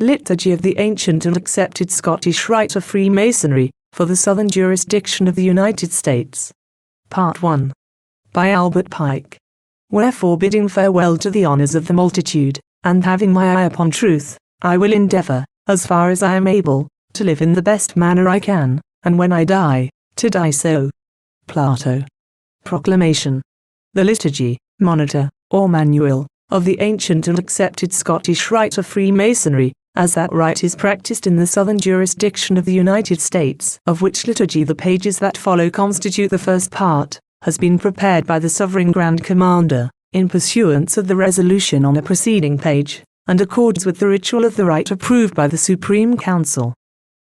Liturgy of the Ancient and Accepted Scottish Rite of Freemasonry, for the Southern Jurisdiction of the United States. Part 1. By Albert Pike. Wherefore, bidding farewell to the honours of the multitude, and having my eye upon truth, I will endeavour, as far as I am able, to live in the best manner I can, and when I die, to die so. Plato. Proclamation. The Liturgy, Monitor, or Manual, of the Ancient and Accepted Scottish Rite of Freemasonry, as that rite is practised in the southern jurisdiction of the United States, of which liturgy the pages that follow constitute the first part, has been prepared by the Sovereign Grand Commander, in pursuance of the resolution on a preceding page, and accords with the ritual of the rite approved by the Supreme Council.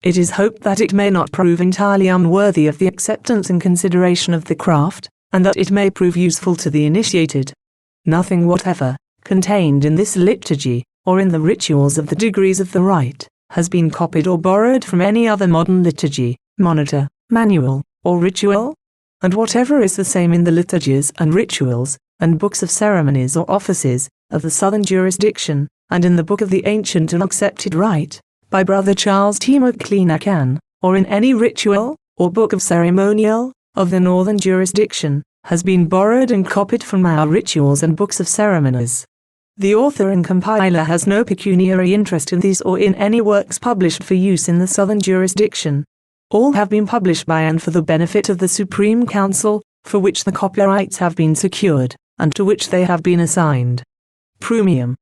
It is hoped that it may not prove entirely unworthy of the acceptance and consideration of the craft, and that it may prove useful to the initiated. Nothing whatever, contained in this liturgy, or in the rituals of the degrees of the rite, has been copied or borrowed from any other modern liturgy, monitor, manual, or ritual, and whatever is the same in the liturgies and rituals, and books of ceremonies or offices, of the southern jurisdiction, and in the book of the Ancient and Accepted Rite, by Brother Charles T. McLean, or in any ritual, or book of ceremonial, of the northern jurisdiction, has been borrowed and copied from our rituals and books of ceremonies. The author and compiler has no pecuniary interest in these or in any works published for use in the southern jurisdiction. All have been published by and for the benefit of the Supreme Council, for which the copyrights have been secured, and to which they have been assigned. Premium.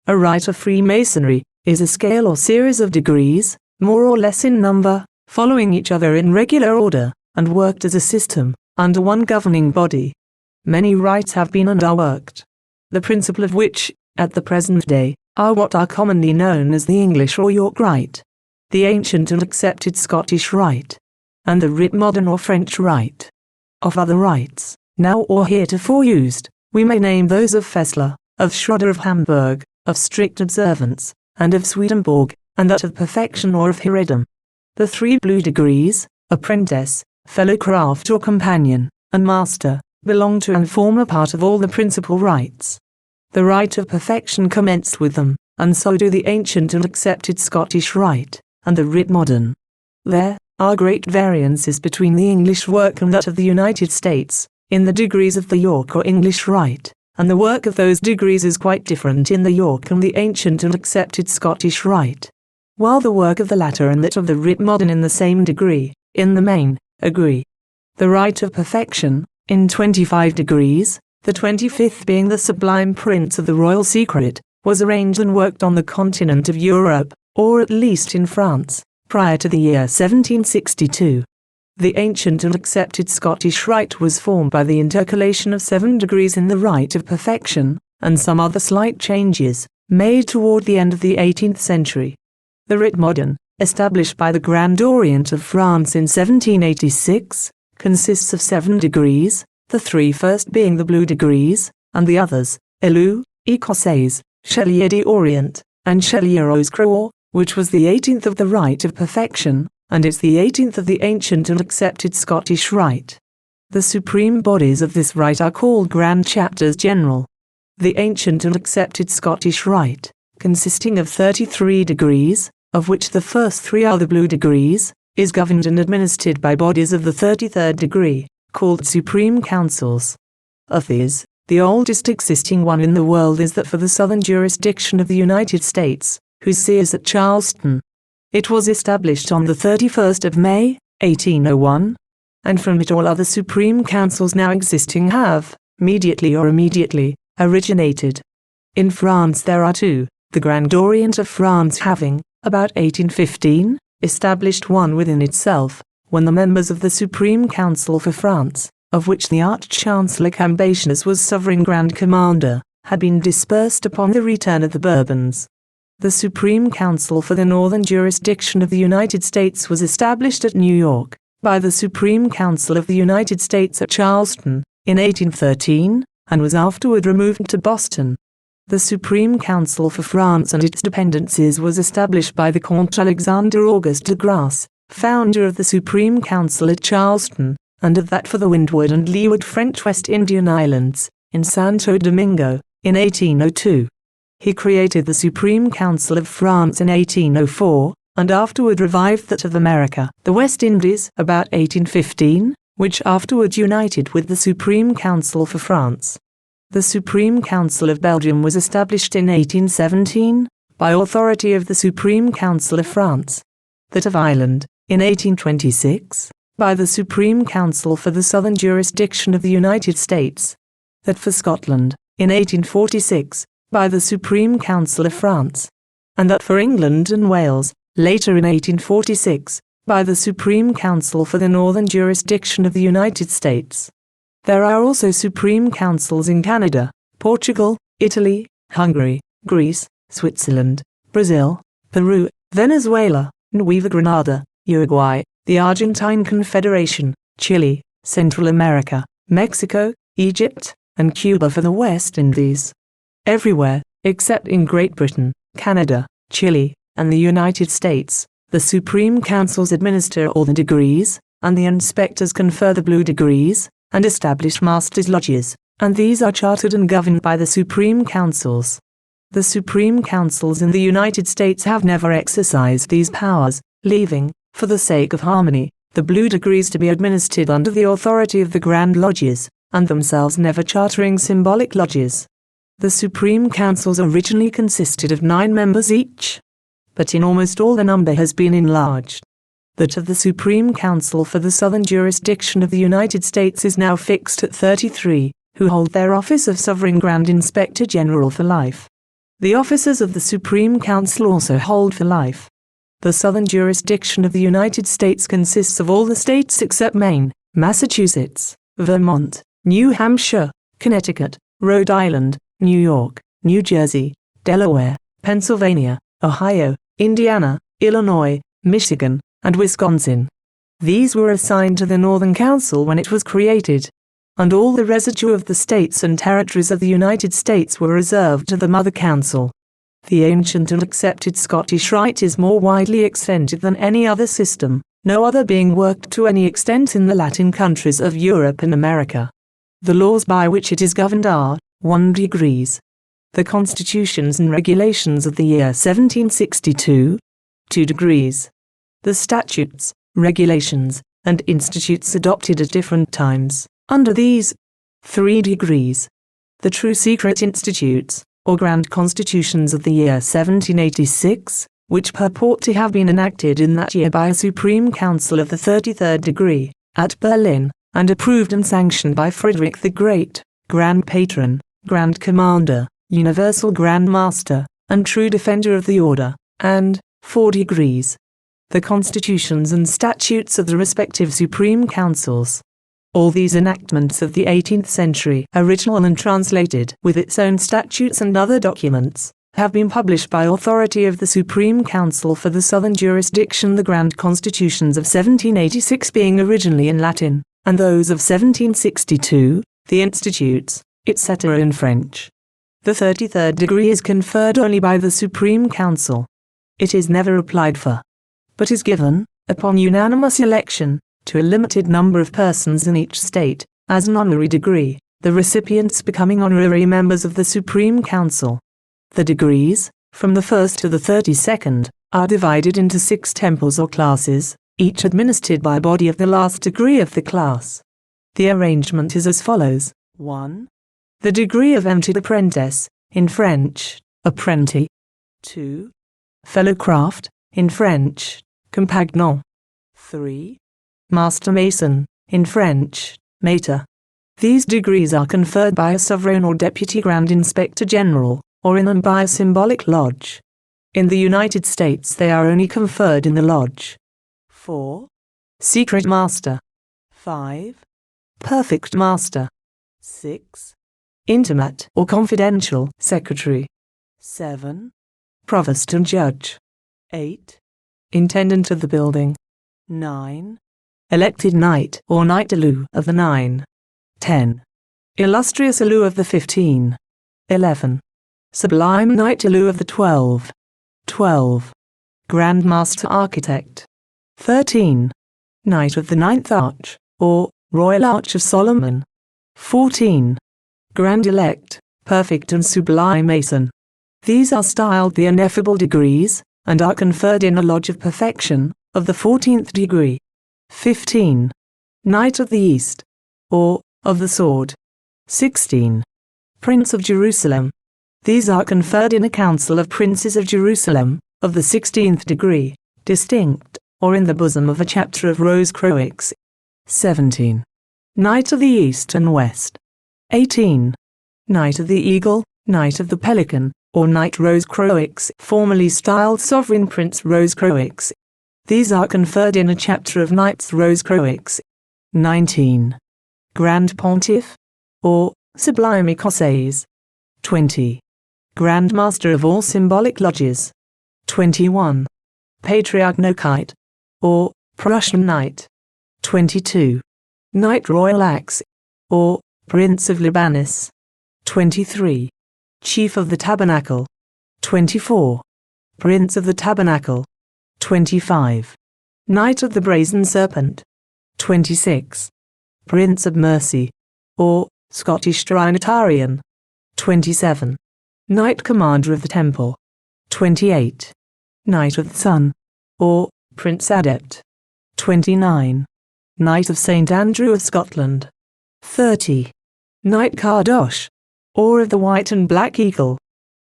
A rite of Freemasonry is a scale or series of degrees, more or less in number, following each other in regular order, and worked as a system, under one governing body. Many rites have been and are worked, the principal of which, at the present day, are what are commonly known as the English or York Rite, the Ancient and Accepted Scottish Rite, and the Writ Modern or French Rite. Of other rites, now or heretofore used, we may name those of Fessler, of Schroeder of Hamburg, of strict observance, and of Swedenborg, and that of perfection or of Heredom. The 3 blue degrees, Apprentice, Fellow Craft or Companion, and Master, belong to and form a part of all the principal rites. The Rite of Perfection commenced with them, and so do the Ancient and Accepted Scottish Rite, and the Writ Modern. There are great variances between the English work and that of the United States, in the degrees of the York or English Rite, and the work of those degrees is quite different in the York and the Ancient and Accepted Scottish Rite, while the work of the latter and that of the Writ Modern in the same degree, in the main, agree. The Rite of Perfection, in 25 degrees, the 25th being the Sublime Prince of the Royal Secret, was arranged and worked on the continent of Europe, or at least in France, prior to the year 1762. The Ancient and Accepted Scottish Rite was formed by the intercalation of 7 degrees in the Rite of Perfection, and some other slight changes, made toward the end of the 18th century. The Writ Modern, established by the Grand Orient of France in 1786, consists of 7 degrees, the 3 first being the blue degrees, and the others, Élu, Écossaise, Chevalier d'Orient, and Chevalier aux Croix, which was the 18th of the Rite of Perfection, and is the 18th of the Ancient and Accepted Scottish Rite. The supreme bodies of this rite are called Grand Chapters General. The Ancient and Accepted Scottish Rite, consisting of 33 degrees, of which the first 3 are the blue degrees, is governed and administered by bodies of the 33rd degree, called Supreme Councils. Of these, the oldest existing one in the world is that for the southern jurisdiction of the United States, whose see is at Charleston. It was established on the 31st of May, 1801, and from it all other Supreme Councils now existing have, mediately or immediately, originated. In France there are 2, the Grand Orient of France having, about 1815, established one within itself, when the members of the Supreme Council for France, of which the Arch-Chancellor Cambaceous was Sovereign Grand Commander, had been dispersed upon the return of the Bourbons. The Supreme Council for the Northern Jurisdiction of the United States was established at New York, by the Supreme Council of the United States at Charleston, in 1813, and was afterward removed to Boston. The Supreme Council for France and its dependencies was established by the Comte Alexander Auguste de Grasse, founder of the Supreme Council at Charleston, and of that for the Windward and Leeward French West Indian Islands, in Santo Domingo, in 1802. He created the Supreme Council of France in 1804, and afterward revived that of America, the West Indies, about 1815, which afterward united with the Supreme Council for France. The Supreme Council of Belgium was established in 1817, by authority of the Supreme Council of France. That of Ireland, in 1826, by the Supreme Council for the Southern Jurisdiction of the United States. That for Scotland, in 1846, by the Supreme Council of France. And that for England and Wales, later in 1846, by the Supreme Council for the Northern Jurisdiction of the United States. There are also Supreme Councils in Canada, Portugal, Italy, Hungary, Greece, Switzerland, Brazil, Peru, Venezuela, Nueva Granada, Uruguay, the Argentine Confederation, Chile, Central America, Mexico, Egypt, and Cuba for the West Indies. Everywhere, except in Great Britain, Canada, Chile, and the United States, the Supreme Councils administer all the degrees, and the inspectors confer the blue degrees, and establish masters' lodges, and these are chartered and governed by the Supreme Councils. The Supreme Councils in the United States have never exercised these powers, leaving, for the sake of harmony, the blue degrees to be administered under the authority of the Grand Lodges, and themselves never chartering symbolic lodges. The Supreme Councils originally consisted of 9 members each, but in almost all the number has been enlarged. That of the Supreme Council for the Southern Jurisdiction of the United States is now fixed at 33, who hold their office of Sovereign Grand Inspector General for life. The officers of the Supreme Council also hold for life. The Southern Jurisdiction of the United States consists of all the states except Maine, Massachusetts, Vermont, New Hampshire, Connecticut, Rhode Island, New York, New Jersey, Delaware, Pennsylvania, Ohio, Indiana, Illinois, Michigan, and Wisconsin. These were assigned to the Northern Council when it was created, and all the residue of the states and territories of the United States were reserved to the Mother Council. The ancient and accepted Scottish Rite is more widely extended than any other system, no other being worked to any extent in the Latin countries of Europe and America. The laws by which it is governed are 1 degrees. The constitutions and regulations of the year 1762, 2 degrees. The statutes, regulations, and institutes adopted at different times, under these, 3 degrees. The true secret institutes, or grand constitutions of the year 1786, which purport to have been enacted in that year by a Supreme Council of the 33rd degree, at Berlin, and approved and sanctioned by Frederick the Great, Grand Patron, Grand Commander, Universal Grand Master, and true defender of the order, and 4 degrees. The constitutions and statutes of the respective Supreme Councils. All these enactments of the 18th century, original and translated, with its own statutes and other documents, have been published by authority of the Supreme Council for the Southern Jurisdiction, the Grand Constitutions of 1786 being originally in Latin, and those of 1762, the Institutes, etc. in French. The 33rd degree is conferred only by the Supreme Council. It is never applied for, but is given, upon unanimous election, to a limited number of persons in each state, as an honorary degree, the recipients becoming honorary members of the Supreme Council. The degrees, from the 1st to the 32nd, are divided into 6 temples or classes, each administered by a body of the last degree of the class. The arrangement is as follows. 1. The degree of entered apprentice, in French, apprenti. 2. Fellow craft, in French, compagnon. 3. Master Mason, in French, maître. These degrees are conferred by a sovereign or deputy Grand Inspector General, or in and by a symbolic lodge. In the United States they are only conferred in the lodge. 4. Secret Master. 5. Perfect Master. 6. Intimate or confidential Secretary. 7. Provost and Judge. 8. Intendant of the building. 9. Elected Knight or Knight Alou of the 9. 10. Illustrious Alou of the 15. 11. Sublime Knight Alou of the 12. 12. Grand Master Architect. 13. Knight of the 9th Arch, or Royal Arch of Solomon. 14. Grand Elect, Perfect and Sublime Mason. These are styled the ineffable degrees, and are conferred in a lodge of perfection, of the 14th degree. 15. Knight of the East, or, of the Sword. 16. Prince of Jerusalem. These are conferred in a council of princes of Jerusalem, of the 16th degree, distinct, or in the bosom of a chapter of Rose-Croix. 17. Knight of the East and West. 18. Knight of the Eagle, Knight of the Pelican, or Knight Rose-Croix, formerly styled Sovereign Prince Rose-Croix. These are conferred in a chapter of Knights Rose-Croix. 19. Grand Pontiff, or Sublime Écossaise. 20. Grand Master of all symbolic lodges. 21. Patriarch Nokite, or Prussian Knight. 22. Knight Royal Axe, or Prince of Libanus. 23. Chief of the Tabernacle. 24. Prince of the Tabernacle. 25. Knight of the Brazen Serpent. 26. Prince of Mercy, or Scottish Trinitarian. 27. Knight Commander of the Temple. 28. Knight of the Sun, or Prince Adept. 29. Knight of St. Andrew of Scotland. 30. Knight Kardosh, or of the White and Black Eagle.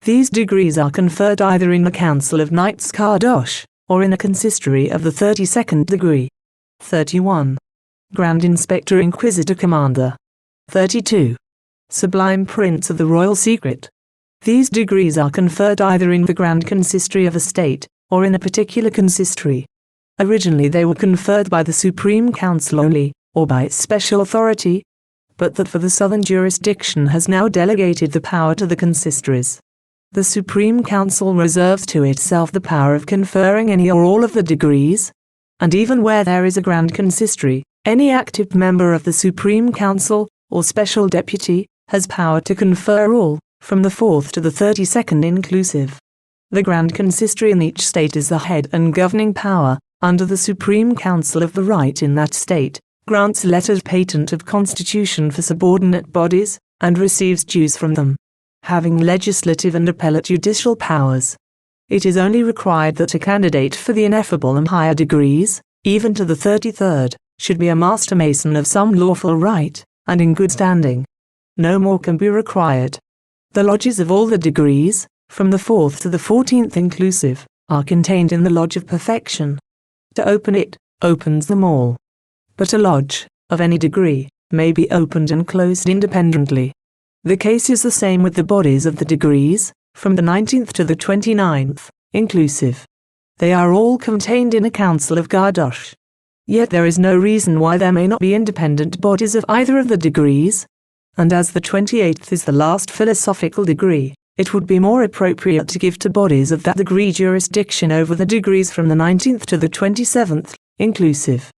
These degrees are conferred either in the Council of Knights Kardosh, or in a consistory of the 32nd degree. 31. Grand Inspector Inquisitor Commander. 32. Sublime Prince of the Royal Secret. These degrees are conferred either in the Grand Consistory of a state, or in a particular consistory. Originally they were conferred by the Supreme Council only, or by its special authority, but that for the southern jurisdiction has now delegated the power to the consistories. The Supreme Council reserves to itself the power of conferring any or all of the degrees, and even where there is a Grand Consistory, any active member of the Supreme Council, or special deputy, has power to confer all, from the 4th to the 32nd inclusive. The Grand Consistory in each state is the head and governing power, under the Supreme Council of the right in that state, grants letters patent of constitution for subordinate bodies, and receives dues from them. Having legislative and appellate judicial powers, it is only required that a candidate for the ineffable and higher degrees, even to the 33rd, should be a Master Mason of some lawful right, and in good standing. No more can be required. The lodges of all the degrees, from the 4th to the 14th inclusive, are contained in the Lodge of Perfection. To open it, opens them all. But a lodge, of any degree, may be opened and closed independently. The case is the same with the bodies of the degrees, from the 19th to the 29th, inclusive. They are all contained in a Council of Gardosh. Yet there is no reason why there may not be independent bodies of either of the degrees, and as the 28th is the last philosophical degree, it would be more appropriate to give to bodies of that degree jurisdiction over the degrees from the 19th to the 27th, inclusive.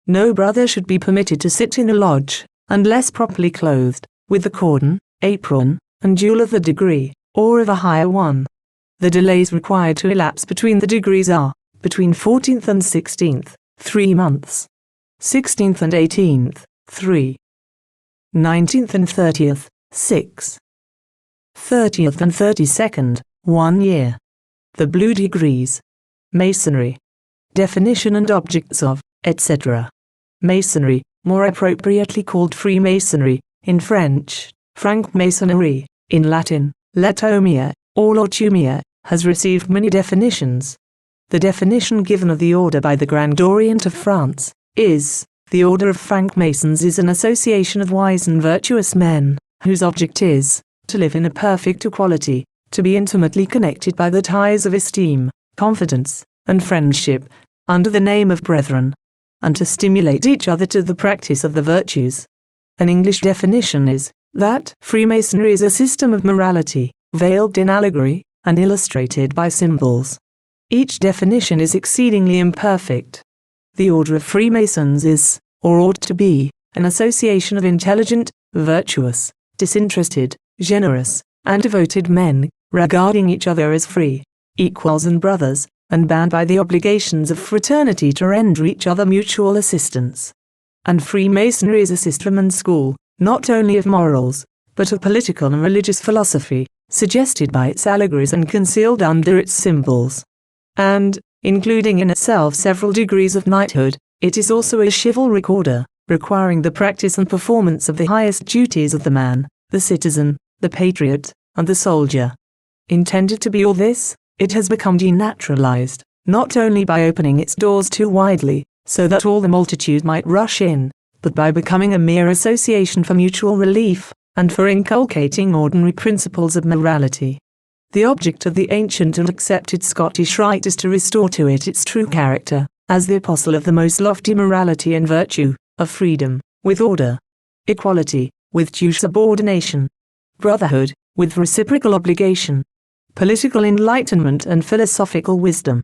No brother should be permitted to sit in a lodge, unless properly clothed, with the cordon, apron, and jewel of the degree, or of a higher one. The delays required to elapse between the degrees are, between 14th and 16th, 3 months. 16th and 18th, 3. 19th and 30th, 6. 30th and 32nd, 1 year. The Blue Degrees. Masonry. Definition and objects of, etc. Masonry, more appropriately called Freemasonry, in French, Francmasonry, in Latin, Latomia, or Lautumia, has received many definitions. The definition given of the order by the Grand Orient of France is, the order of Francmasons is an association of wise and virtuous men, whose object is, to live in a perfect equality, to be intimately connected by the ties of esteem, confidence, and friendship, under the name of brethren, and to stimulate each other to the practice of the virtues. An English definition is, that Freemasonry is a system of morality, veiled in allegory, and illustrated by symbols. Each definition is exceedingly imperfect. The order of Freemasons is, or ought to be, an association of intelligent, virtuous, disinterested, generous, and devoted men, regarding each other as free, equals and brothers, and bound by the obligations of fraternity to render each other mutual assistance. And Freemasonry is a system and school, not only of morals, but of political and religious philosophy, suggested by its allegories and concealed under its symbols. And, including in itself several degrees of knighthood, it is also a chivalric order, requiring the practice and performance of the highest duties of the man, the citizen, the patriot, and the soldier. Intended to be all this, it has become denaturalized, not only by opening its doors too widely, so that all the multitude might rush in, but by becoming a mere association for mutual relief, and for inculcating ordinary principles of morality. The object of the ancient and accepted Scottish Rite is to restore to it its true character, as the apostle of the most lofty morality and virtue, of freedom, with order, equality, with due subordination, brotherhood, with reciprocal obligation, political enlightenment and philosophical wisdom.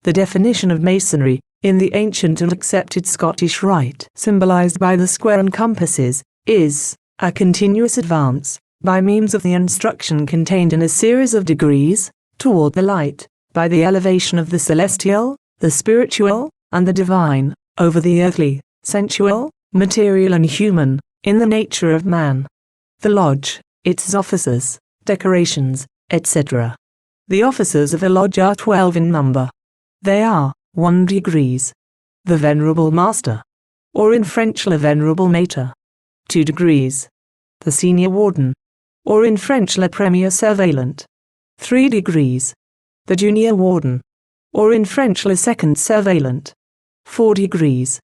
The definition of Masonry, in the ancient and accepted Scottish Rite, symbolized by the square and compasses, is a continuous advance, by means of the instruction contained in a series of degrees, toward the light, by the elevation of the celestial, the spiritual, and the divine, over the earthly, sensual, material and human, in the nature of man. The lodge, its officers, decorations, etc. The officers of a lodge are 12 in number. They are 1 degrees. The Venerable Master, or in French le Venerable Maître. 2 degrees. The Senior Warden, or in French le Premier Surveillant. 3 degrees. The Junior Warden, or in French le Second Surveillant. 4 degrees.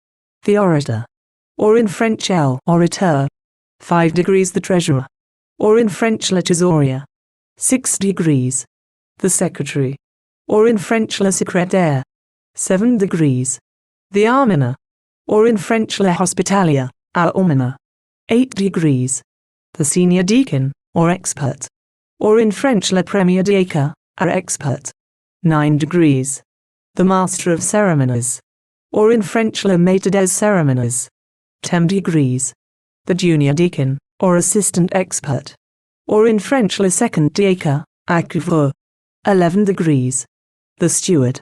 The Orator, or in French l'Orateur. 5 degrees. The Treasurer, or in French le Trésorier. 6 degrees. The Secretary, or in French le Secrétaire. 7 degrees. The Almoner, or in French le Hospitalier, Almoner. 8 degrees. The Senior Deacon, or Expert, or in French le Premier Diacre, Expert. 9 degrees. The Master of Ceremonies, or in French le Maître des Cérémonies. 10 degrees. The Junior Deacon, or Assistant Expert, or in French le Second Diacre, Couvreur. 11 degrees. The Steward,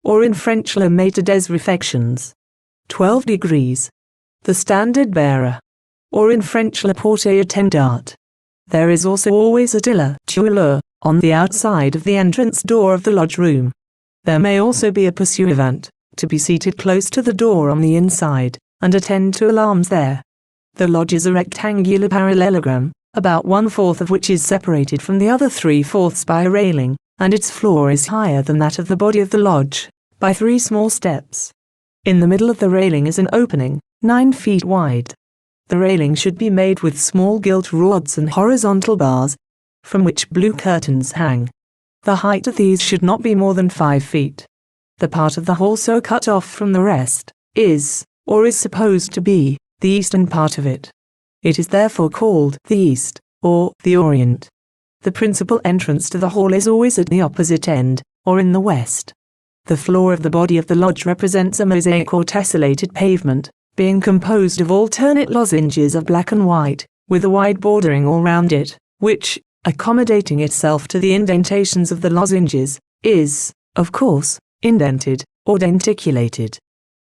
or in French le Maître des Réfections. 12 degrees. The Standard Bearer, or in French le Porte-étendard. There is also always a titulaire, on the outside of the entrance door of the lodge room. There may also be a pursuivant, to be seated close to the door on the inside, and attend to alarms there. The lodge is a rectangular parallelogram, about 1/4 of which is separated from the other 3/4 by a railing, and its floor is higher than that of the body of the lodge, by 3 small steps. In the middle of the railing is an opening, 9 feet wide. The railing should be made with small gilt rods and horizontal bars, from which blue curtains hang. The height of these should not be more than 5 feet. The part of the hall so cut off from the rest, is, or is supposed to be, the eastern part of it. It is therefore called the East, or the Orient. The principal entrance to the hall is always at the opposite end, or in the west. The floor of the body of the lodge represents a mosaic or tessellated pavement, being composed of alternate lozenges of black and white, with a wide bordering all round it, which, accommodating itself to the indentations of the lozenges, is, of course, indented, or denticulated.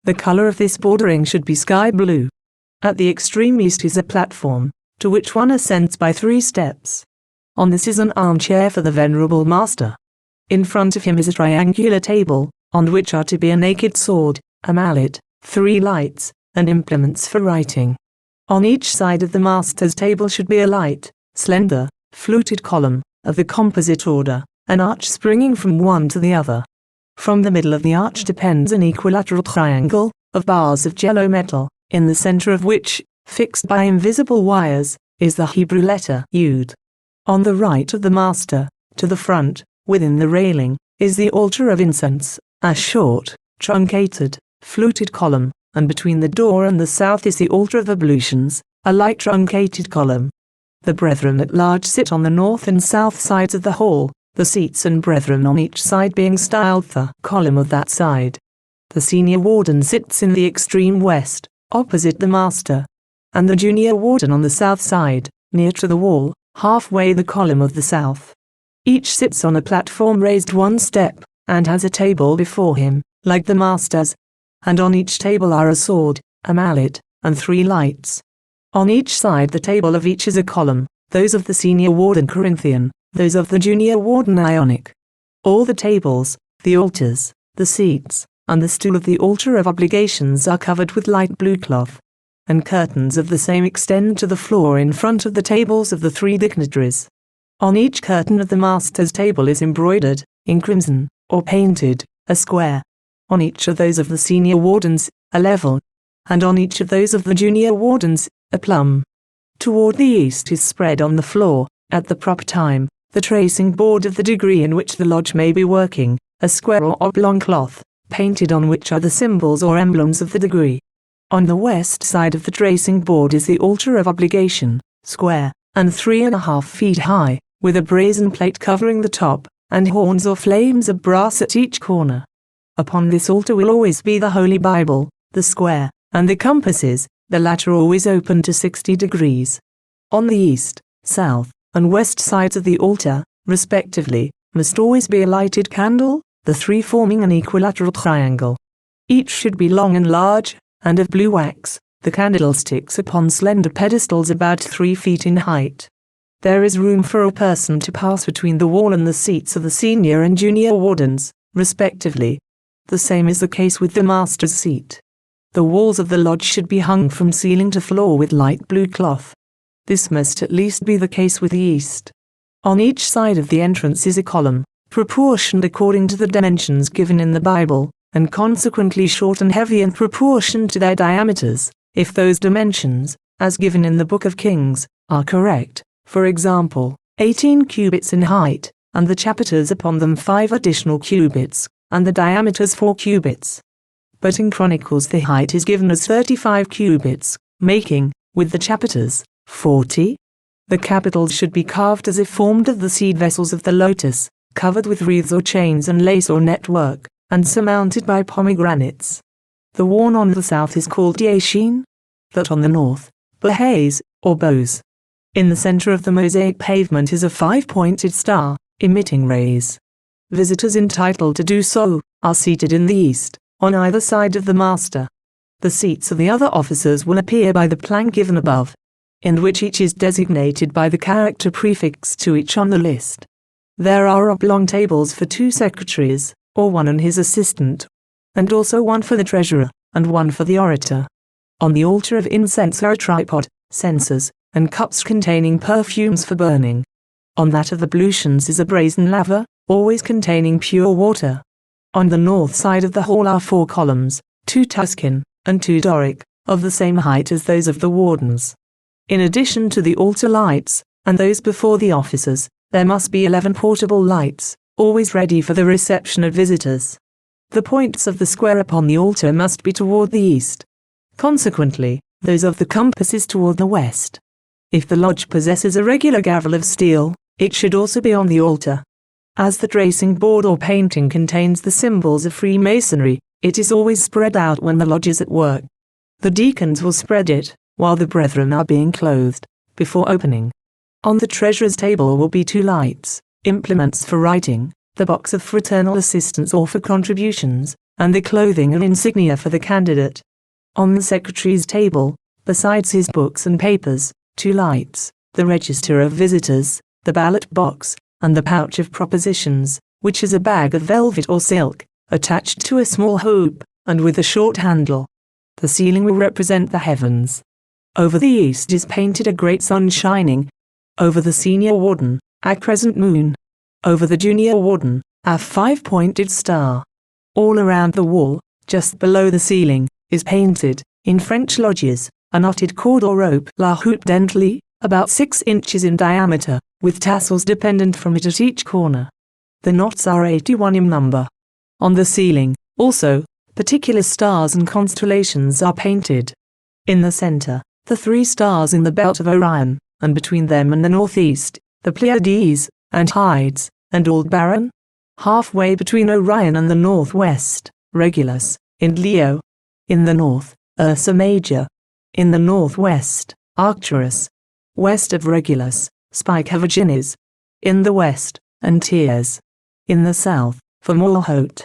The color of this bordering should be sky blue. At the extreme east is a platform, to which one ascends by 3 steps. On this is an armchair for the Venerable Master. In front of him is a triangular table, on which are to be a naked sword, a mallet, 3 lights, and implements for writing. On each side of the Master's table should be a light, slender, fluted column, of the composite order, an arch springing from one to the other. From the middle of the arch depends an equilateral triangle, of bars of yellow metal, in the center of which, fixed by invisible wires, is the Hebrew letter Yud. On the right of the Master, to the front, within the railing, is the altar of incense, a short, truncated, fluted column, and between the door and the south is the altar of ablutions, a light truncated column. The brethren at large sit on the north and south sides of the hall, the seats and brethren on each side being styled the column of that side. The Senior Warden sits in the extreme west, opposite the Master, and the Junior Warden on the south side, near to the wall, halfway the column of the south. Each sits on a platform raised 1 step, and has a table before him, like the Master's, and on each table are a sword, a mallet, and 3 lights. On each side the table of each is a column, those of the Senior Warden Corinthian, those of the junior warden Ionic. All the tables, the altars, the seats, and the stool of the altar of obligations are covered with light blue cloth, and curtains of the same extend to the floor in front of the tables of the three dignitaries. On each curtain of the master's table is embroidered, in crimson, or painted, a square. On each of those of the senior wardens, a level, and on each of those of the junior wardens, a plumb. Toward the east is spread on the floor, at the proper time, the tracing board of the degree in which the lodge may be working, a square or oblong cloth, painted on which are the symbols or emblems of the degree. On the west side of the tracing board is the altar of obligation, square, and 3.5 feet high, with a brazen plate covering the top, and horns or flames of brass at each corner. Upon this altar will always be the Holy Bible, the square, and the compasses, the latter always open to 60 degrees. On the east, south, and west sides of the altar, respectively, must always be a lighted candle, the three forming an equilateral triangle. Each should be long and large, and of blue wax, the candlesticks upon slender pedestals about 3 feet in height. There is room for a person to pass between the wall and the seats of the senior and junior wardens, respectively. The same is the case with the master's seat. The walls of the lodge should be hung from ceiling to floor with light blue cloth. This must at least be the case with the east. On each side of the entrance is a column, proportioned according to the dimensions given in the Bible, and consequently short and heavy in proportion to their diameters, if those dimensions, as given in the Book of Kings, are correct, for example, 18 cubits in height, and the chapiters upon them 5 additional cubits, and the diameters 4 cubits. But in Chronicles the height is given as 35 cubits, making, with the chapiters, 40. The capitals should be carved as if formed of the seed vessels of the lotus, covered with wreaths or chains and lace or network, and surmounted by pomegranates. The one on the south is called Yashin, that on the north, Bahays, or bows. In the center of the mosaic pavement is a 5-pointed star, emitting rays. Visitors entitled to do so are seated in the east, on either side of the master. The seats of the other officers will appear by the plan given above, in which each is designated by the character prefixed to each on the list. There are oblong tables for 2 secretaries, or one and his assistant, and also one for the treasurer, and one for the orator. On the altar of incense are a tripod, censers, and cups containing perfumes for burning. On that of ablutions is a brazen laver, always containing pure water. On the north side of the hall are 4 columns, 2 Tuscan, and 2 Doric, of the same height as those of the wardens. In addition to the altar lights, and those before the officers, there must be 11 portable lights, always ready for the reception of visitors. The points of the square upon the altar must be toward the east. Consequently, those of the compasses toward the west. If the lodge possesses a regular gavel of steel, it should also be on the altar. As the tracing board or painting contains the symbols of Freemasonry, it is always spread out when the lodge is at work. The deacons will spread it, while the brethren are being clothed, before opening. On the treasurer's table will be 2 lights, implements for writing, the box of fraternal assistance or for contributions, and the clothing and insignia for the candidate. On the secretary's table, besides his books and papers, 2 lights, the register of visitors, the ballot box, and the pouch of propositions, which is a bag of velvet or silk, attached to a small hoop, and with a short handle. The ceiling will represent the heavens. Over the east is painted a great sun shining. Over the senior warden, a crescent moon. Over the junior warden, a 5-pointed star. All around the wall, just below the ceiling, is painted, in French lodges, a knotted cord or rope la hoop dentelle, about 6 inches in diameter, with tassels dependent from it at each corner. The knots are 81 in number. On the ceiling, also, particular stars and constellations are painted. In the center, the 3 stars in the belt of Orion, and between them and the northeast, the Pleiades, and Hyades, and Aldebaran. Halfway between Orion and the northwest, Regulus, in Leo. In the north, Ursa Major. In the northwest, Arcturus. West of Regulus, Spica Virginis. In the west, Antaeus. In the south, Fomalhaut.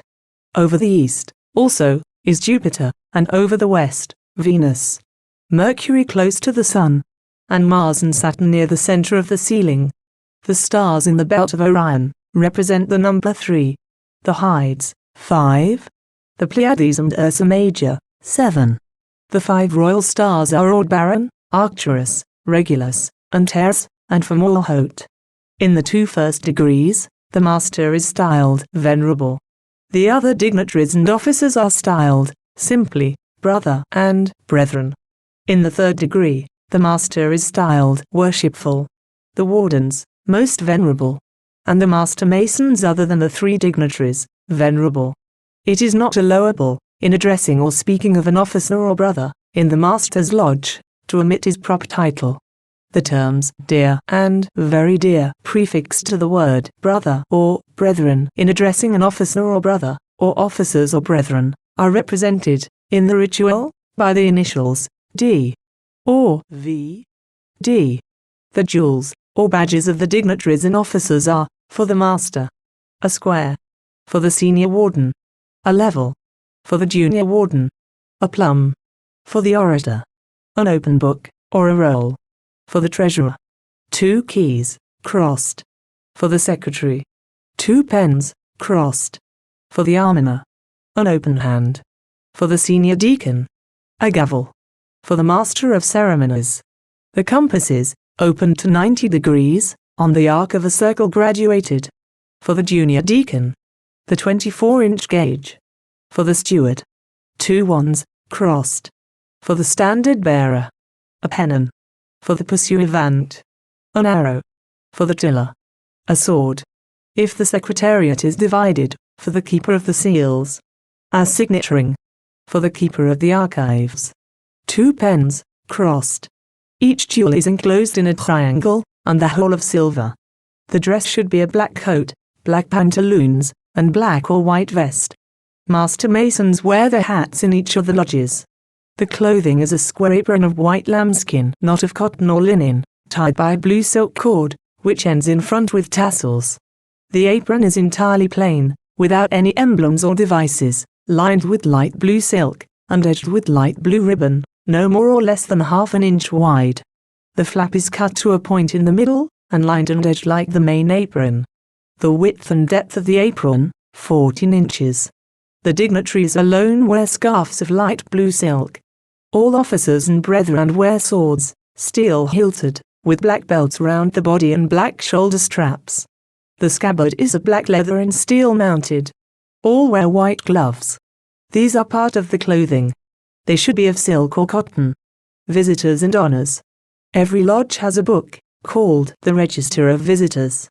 Over the east, also, is Jupiter, and over the west, Venus. Mercury close to the Sun, and Mars and Saturn near the center of the ceiling. The stars in the belt of Orion represent the number 3. The Hyades, 5. The Pleiades and Ursa Major, 7. The 5 royal stars are Aldebaran, Arcturus, Regulus, Antares, and Fomalhaut. In the 2 first degrees, the master is styled Venerable. The other dignitaries and officers are styled simply Brother and Brethren. In the 3rd degree, the master is styled Worshipful. The wardens, Most Venerable. And the master masons other than the 3 dignitaries, Venerable. It is not allowable, in addressing or speaking of an officer or brother, in the master's lodge, to omit his proper title. The terms dear and very dear prefixed to the word brother or brethren in addressing an officer or brother, or officers or brethren, are represented, in the ritual, by the initials D or V. D. The jewels, or badges of the dignitaries and officers are, for the master, a square; for the senior warden, a level; for the junior warden, a plum; for the orator, an open book, or a roll; for the treasurer, 2 keys, crossed; for the secretary, 2 pens, crossed; for the almoner, an open hand; for the senior deacon, a gavel; for the master of ceremonies, the compasses, opened to 90 degrees, on the arc of a circle graduated; for the junior deacon, the 24-inch gauge; for the steward, 2 wands, crossed; for the standard bearer, a pennon; for the pursuivant, an arrow; for the tiller, a sword; if the secretariat is divided, for the keeper of the seals, a signet ring; for the keeper of the archives, 2 pens, crossed. Each jewel is enclosed in a triangle, and the whole of silver. The dress should be a black coat, black pantaloons, and black or white vest. Master masons wear their hats in each of the lodges. The clothing is a square apron of white lambskin, not of cotton or linen, tied by a blue silk cord, which ends in front with tassels. The apron is entirely plain, without any emblems or devices, lined with light blue silk, and edged with light blue ribbon, no more or less than ½ an inch wide. The flap is cut to a point in the middle, and lined and edged like the main apron. The width and depth of the apron, 14 inches. The dignitaries alone wear scarfs of light blue silk. All officers and brethren wear swords, steel-hilted, with black belts round the body and black shoulder straps. The scabbard is of black leather and steel-mounted. All wear white gloves. These are part of the clothing. They should be of silk or cotton. Visitors and honors. Every lodge has a book, called the Register of Visitors.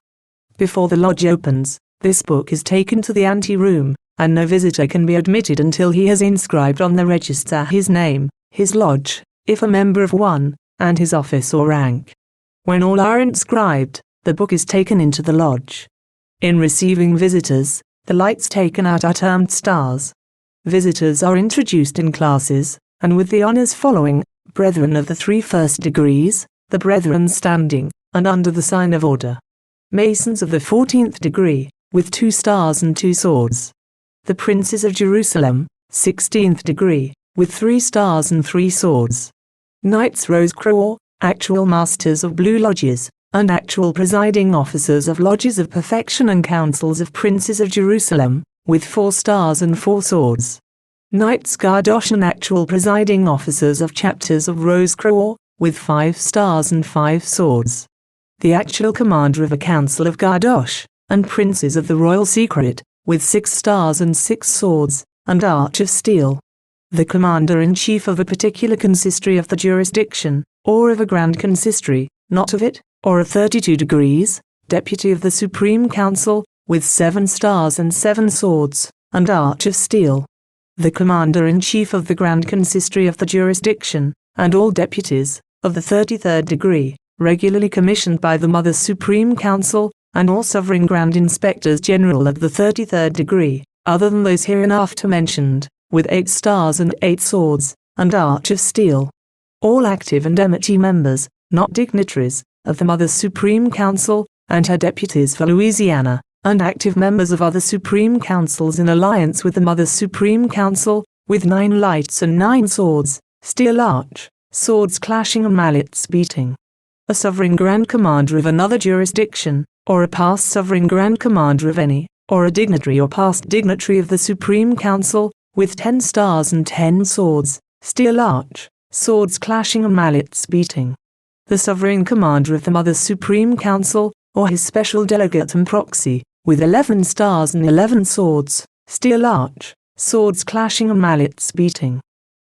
Before the lodge opens, this book is taken to the ante-room, and no visitor can be admitted until he has inscribed on the register his name, his lodge, if a member of one, and his office or rank. When all are inscribed, the book is taken into the lodge. In receiving visitors, the lights taken out are termed stars. Visitors are introduced in classes, and with the honors following, brethren of the 3 first degrees, the brethren standing, and under the sign of order. Masons of the 14th degree, with 2 stars and 2 swords. The princes of Jerusalem, 16th degree, with 3 stars and 3 swords. Knights Rose-Croix, actual masters of blue lodges, and actual presiding officers of lodges of perfection and councils of princes of Jerusalem, with 4 stars and 4 swords. Knights Gardosh and actual presiding officers of chapters of Rose-Croix, with 5 stars and 5 swords. The actual commander of a council of Gardosh, and princes of the royal secret, with 6 stars and 6 swords, and arch of steel. The commander-in-chief of a particular consistory of the jurisdiction, or of a grand consistory, not of it, or of 32 degrees, deputy of the Supreme Council, with 7 stars and 7 swords, and arch of steel. The commander-in-chief of the grand consistory of the jurisdiction, and all deputies, of the 33rd degree, regularly commissioned by the Mother Supreme Council, and all sovereign grand inspectors general of the 33rd degree, other than those hereinafter mentioned, with 8 stars and 8 swords, and arch of steel. All active and emity members, not dignitaries, of the Mother Supreme Council, and her deputies for Louisiana, and active members of other Supreme Councils in alliance with the Mother Supreme Council, with 9 lights and 9 swords, steel arch, swords clashing and mallets beating. a sovereign Grand Commander of another jurisdiction, or a past sovereign Grand Commander of any, or a dignitary or past dignitary of the Supreme Council, with 10 stars and 10 swords, steel arch, swords clashing and mallets beating. The sovereign commander of the Mother Supreme Council, or his special delegate and proxy, with 11 stars and 11 swords, steel arch, swords clashing and mallets beating.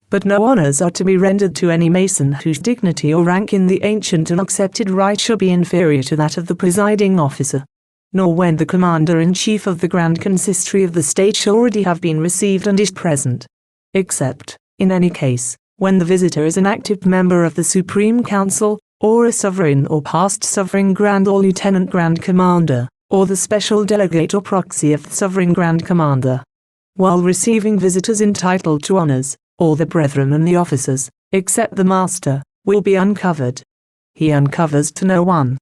But no honors are to be rendered to any Mason whose dignity or rank in the ancient and accepted rite shall be inferior to that of the presiding officer, nor when the commander-in-chief of the Grand Consistory of the state shall already have been received and is present, except, in any case, when the visitor is an active member of the Supreme Council, or a sovereign or past sovereign Grand or Lieutenant Grand Commander, or the special delegate or proxy of the sovereign Grand Commander. While receiving visitors entitled to honors, all the brethren and the officers, except the master, will be uncovered. He uncovers to no one.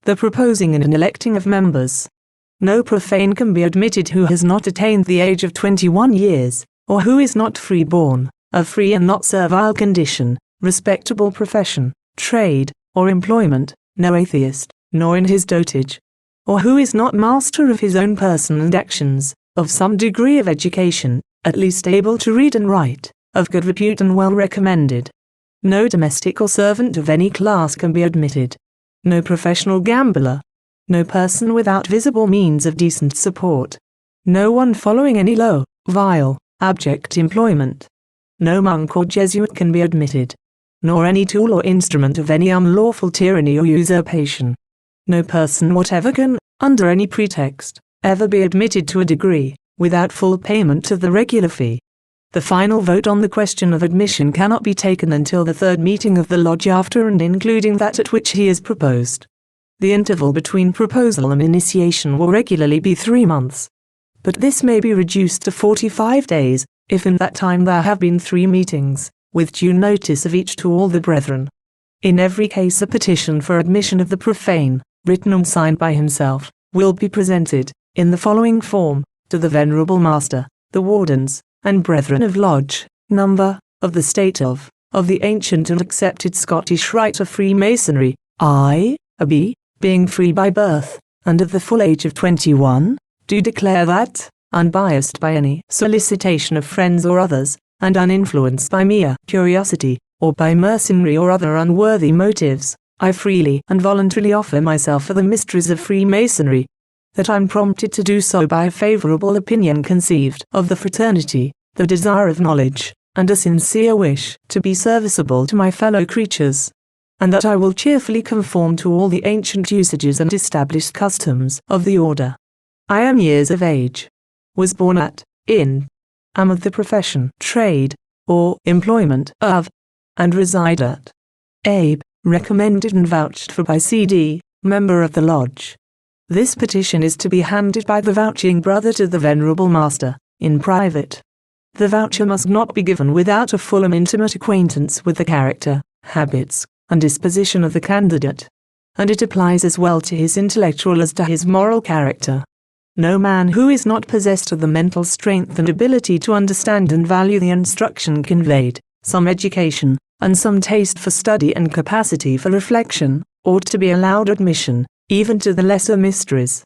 The proposing and electing of members. No profane can be admitted who has not attained the age of 21 years, or who is not free-born, of free and not servile condition, respectable profession, trade, or employment, no atheist, nor in his dotage, or who is not master of his own person and actions, of some degree of education, at least able to read and write, of good repute and well recommended. No domestic or servant of any class can be admitted. No professional gambler. No person without visible means of decent support. No one following any low, vile, abject employment. No monk or Jesuit can be admitted, nor any tool or instrument of any unlawful tyranny or usurpation. No person whatever can, under any pretext, ever be admitted to a degree, without full payment of the regular fee. The final vote on the question of admission cannot be taken until the third meeting of the lodge after and including that at which he is proposed. The interval between proposal and initiation will regularly be 3 months. But this may be reduced to 45 days, if in that time there have been 3 meetings, with due notice of each to all the brethren. In every case a petition for admission of the profane, written and signed by himself, will be presented, in the following form, to the Venerable Master, the Wardens, and Brethren of Lodge, Number, of the State of the ancient and accepted Scottish Rite of Freemasonry, I, a B, being free by birth, and of the full age of 21, do declare that, unbiased by any solicitation of friends or others, and uninfluenced by mere curiosity, or by mercenary or other unworthy motives, I freely and voluntarily offer myself for the mysteries of Freemasonry, that I'm prompted to do so by a favorable opinion conceived of the fraternity, the desire of knowledge, and a sincere wish to be serviceable to my fellow creatures, and that I will cheerfully conform to all the ancient usages and established customs of the order. I am years of age, was born at, in, am of the profession, trade, or employment of, and reside at, Abe, recommended and vouched for by C.D., member of the lodge. This petition is to be handed by the vouching brother to the Venerable Master, in private. The voucher must not be given without a full and intimate acquaintance with the character, habits, and disposition of the candidate, and it applies as well to his intellectual as to his moral character. No man who is not possessed of the mental strength and ability to understand and value the instruction conveyed, some education, and some taste for study and capacity for reflection, ought to be allowed admission, even to the lesser mysteries.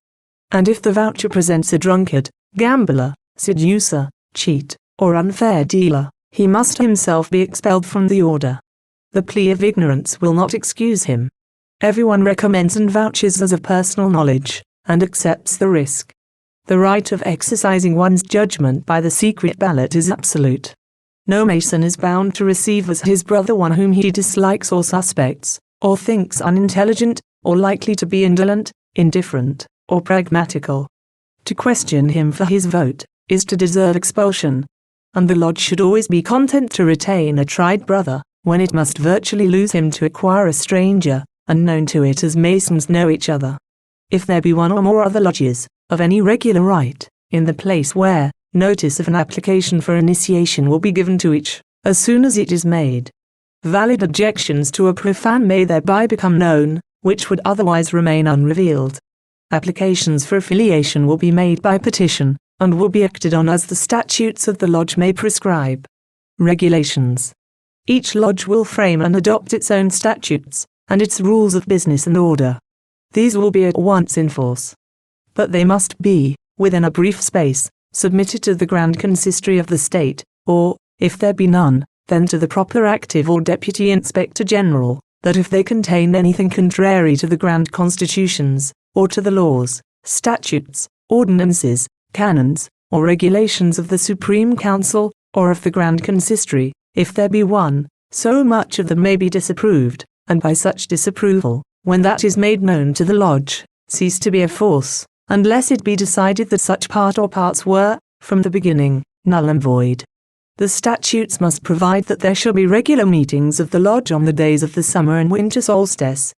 And if the voucher presents a drunkard, gambler, seducer, cheat, or unfair dealer, he must himself be expelled from the order. The plea of ignorance will not excuse him. Everyone recommends and vouches as of personal knowledge, and accepts the risk. The right of exercising one's judgment by the secret ballot is absolute. No Mason is bound to receive as his brother one whom he dislikes or suspects, or thinks unintelligent, or likely to be indolent, indifferent, or pragmatical. To question him for his vote is to deserve expulsion, and the lodge should always be content to retain a tried brother, when it must virtually lose him to acquire a stranger, unknown to it as Masons know each other. If there be one or more other lodges, of any regular rite, in the place where, notice of an application for initiation will be given to each, as soon as it is made. Valid objections to a profane may thereby become known, which would otherwise remain unrevealed. Applications for affiliation will be made by petition, and will be acted on as the statutes of the lodge may prescribe. Regulations. Each lodge will frame and adopt its own statutes, and its rules of business and order. These will be at once in force. But they must be, within a brief space, submitted to the Grand Consistory of the State, or, if there be none, then to the proper active or Deputy Inspector General, that if they contain anything contrary to the Grand Constitutions, or to the laws, statutes, ordinances, canons, or regulations of the Supreme Council, or of the Grand Consistory, if there be one, so much of them may be disapproved, and by such disapproval, when that is made known to the Lodge, cease to be of force, unless it be decided that such part or parts were, from the beginning, null and void. The statutes must provide that there shall be regular meetings of the Lodge on the days of the summer and winter solstice,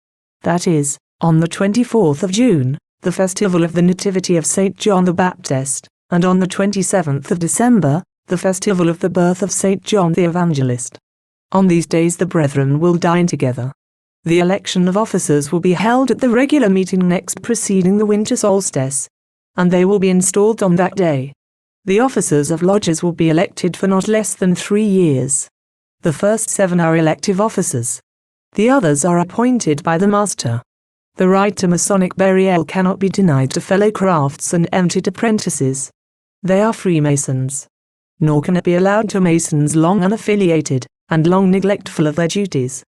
that is, on the 24th of June, the festival of the Nativity of St. John the Baptist, and on the 27th of December, the festival of the birth of St. John the Evangelist. On these days the brethren will dine together. The election of officers will be held at the regular meeting next preceding the winter solstice, and they will be installed on that day. The officers of lodges will be elected for not less than 3 years. The first 7 are elective officers. The others are appointed by the master. The right to Masonic burial cannot be denied to fellow crafts and entered apprentices. They are Freemasons. Nor can it be allowed to Masons long unaffiliated, and long neglectful of their duties.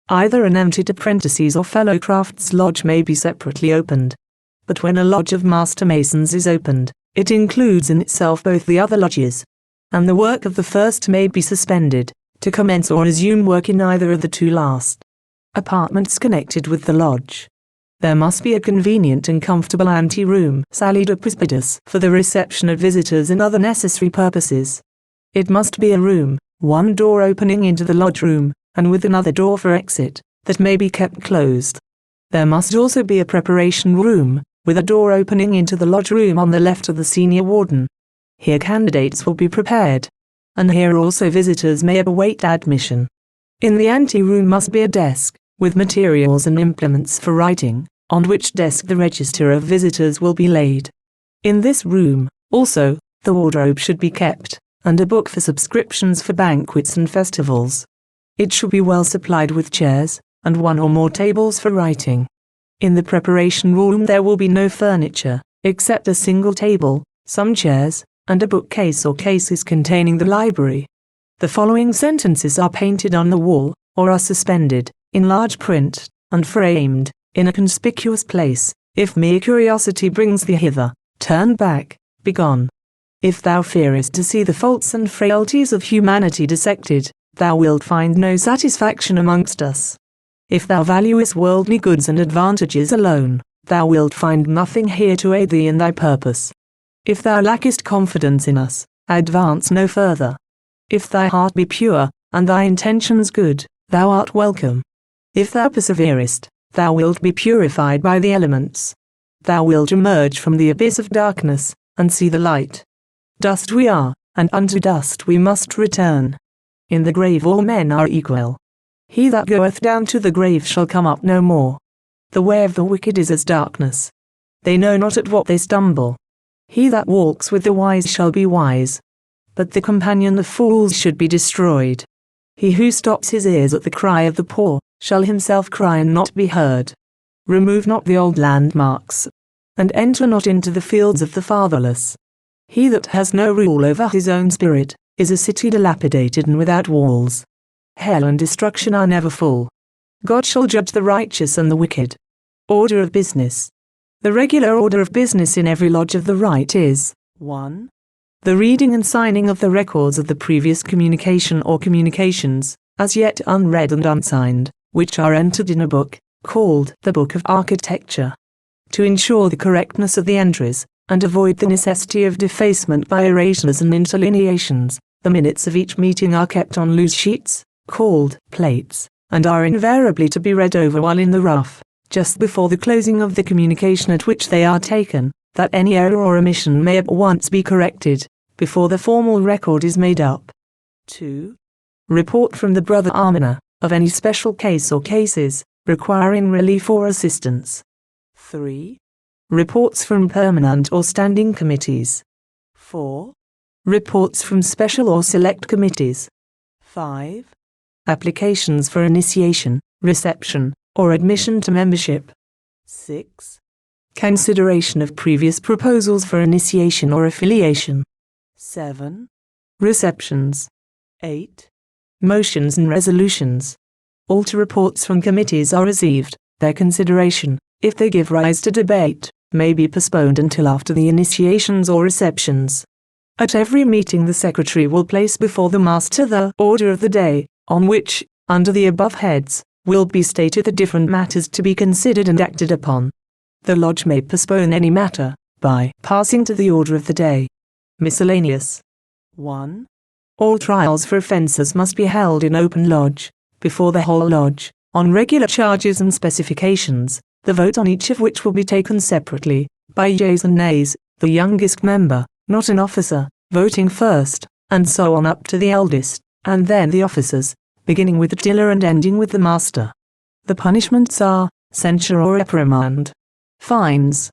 Either an entered apprentices or fellow crafts lodge may be separately opened. But when a lodge of master Masons is opened, it includes in itself both the other lodges, and the work of the first may be suspended, to commence or resume work in either of the 2 last. Apartments connected with the lodge. There must be a convenient and comfortable ante-room, salid or presbytus, for the reception of visitors and other necessary purposes. It must be a room, one door opening into the lodge room, and with another door for exit, that may be kept closed. There must also be a preparation room, with a door opening into the lodge room on the left of the senior warden. Here candidates will be prepared, and here also visitors may await admission. In the ante-room must be a desk, with materials and implements for writing, on which desk the register of visitors will be laid. In this room, also, the wardrobe should be kept, and a book for subscriptions for banquets and festivals. It should be well supplied with chairs, and 1 or more tables for writing. In the preparation room there will be no furniture, except a single table, some chairs, and a bookcase or cases containing the library. The following sentences are painted on the wall, or are suspended, in large print, and framed, in a conspicuous place. If mere curiosity brings thee hither, turn back, begone. If thou fearest to see the faults and frailties of humanity dissected, thou wilt find no satisfaction amongst us. If thou valuest worldly goods and advantages alone, thou wilt find nothing here to aid thee in thy purpose. If thou lackest confidence in us, advance no further. If thy heart be pure, and thy intentions good, thou art welcome. If thou perseverest, thou wilt be purified by the elements. Thou wilt emerge from the abyss of darkness, and see the light. Dust we are, and unto dust we must return. In the grave all men are equal. He that goeth down to the grave shall come up no more. The way of the wicked is as darkness. They know not at what they stumble. He that walks with the wise shall be wise. But the companion of fools should be destroyed. He who stops his ears at the cry of the poor, shall himself cry and not be heard. Remove not the old landmarks, and enter not into the fields of the fatherless. He that has no rule over his own spirit, is a city dilapidated and without walls. Hell and destruction are never full. God shall judge the righteous and the wicked. Order of business. The regular order of business in every lodge of the Rite is 1. The reading and signing of the records of the previous communication or communications, as yet unread and unsigned, which are entered in a book, called the Book of Architecture. To ensure the correctness of the entries, and avoid the necessity of defacement by erasures and interlineations, the minutes of each meeting are kept on loose sheets, called plates, and are invariably to be read over while in the rough, just before the closing of the communication at which they are taken, that any error or omission may at once be corrected, before the formal record is made up. 2. Report from the Brother Almoner, of any special case or cases, requiring relief or assistance. 3. Reports from permanent or standing committees. 4. Reports from special or select committees. 5. Applications for initiation, reception, or admission to membership. 6. Consideration of previous proposals for initiation or affiliation. 7. Receptions. 8. Motions and resolutions. All reports from committees are received. Their consideration, if they give rise to debate, may be postponed until after the initiations or receptions. At every meeting the Secretary will place before the Master the order of the day, on which, under the above heads, will be stated the different matters to be considered and acted upon. The Lodge may postpone any matter, by passing to the order of the day. Miscellaneous. 1. All trials for offences must be held in open lodge, before the whole lodge, on regular charges and specifications, the vote on each of which will be taken separately, by yeas and nays, the youngest member, not an officer, voting first, and so on up to the eldest, and then the officers, beginning with the tiller and ending with the master. The punishments are censure or reprimand, fines,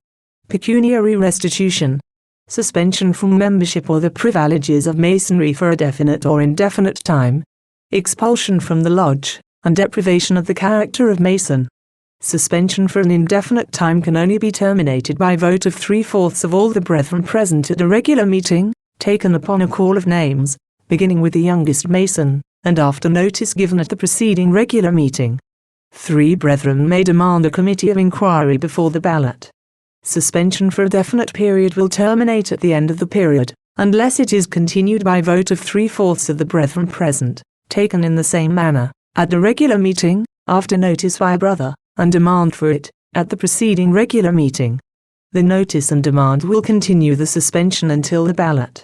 pecuniary restitution, suspension from membership or the privileges of Masonry for a definite or indefinite time, expulsion from the lodge, and deprivation of the character of Mason. Suspension for an indefinite time can only be terminated by vote of 3/4 of all the brethren present at a regular meeting, taken upon a call of names, beginning with the youngest Mason, and after notice given at the preceding regular meeting. 3 brethren may demand a committee of inquiry before the ballot. Suspension for a definite period will terminate at the end of the period, unless it is continued by vote of 3/4 of the brethren present, taken in the same manner, at the regular meeting, after notice by a brother, and demand for it, at the preceding regular meeting. The notice and demand will continue the suspension until the ballot.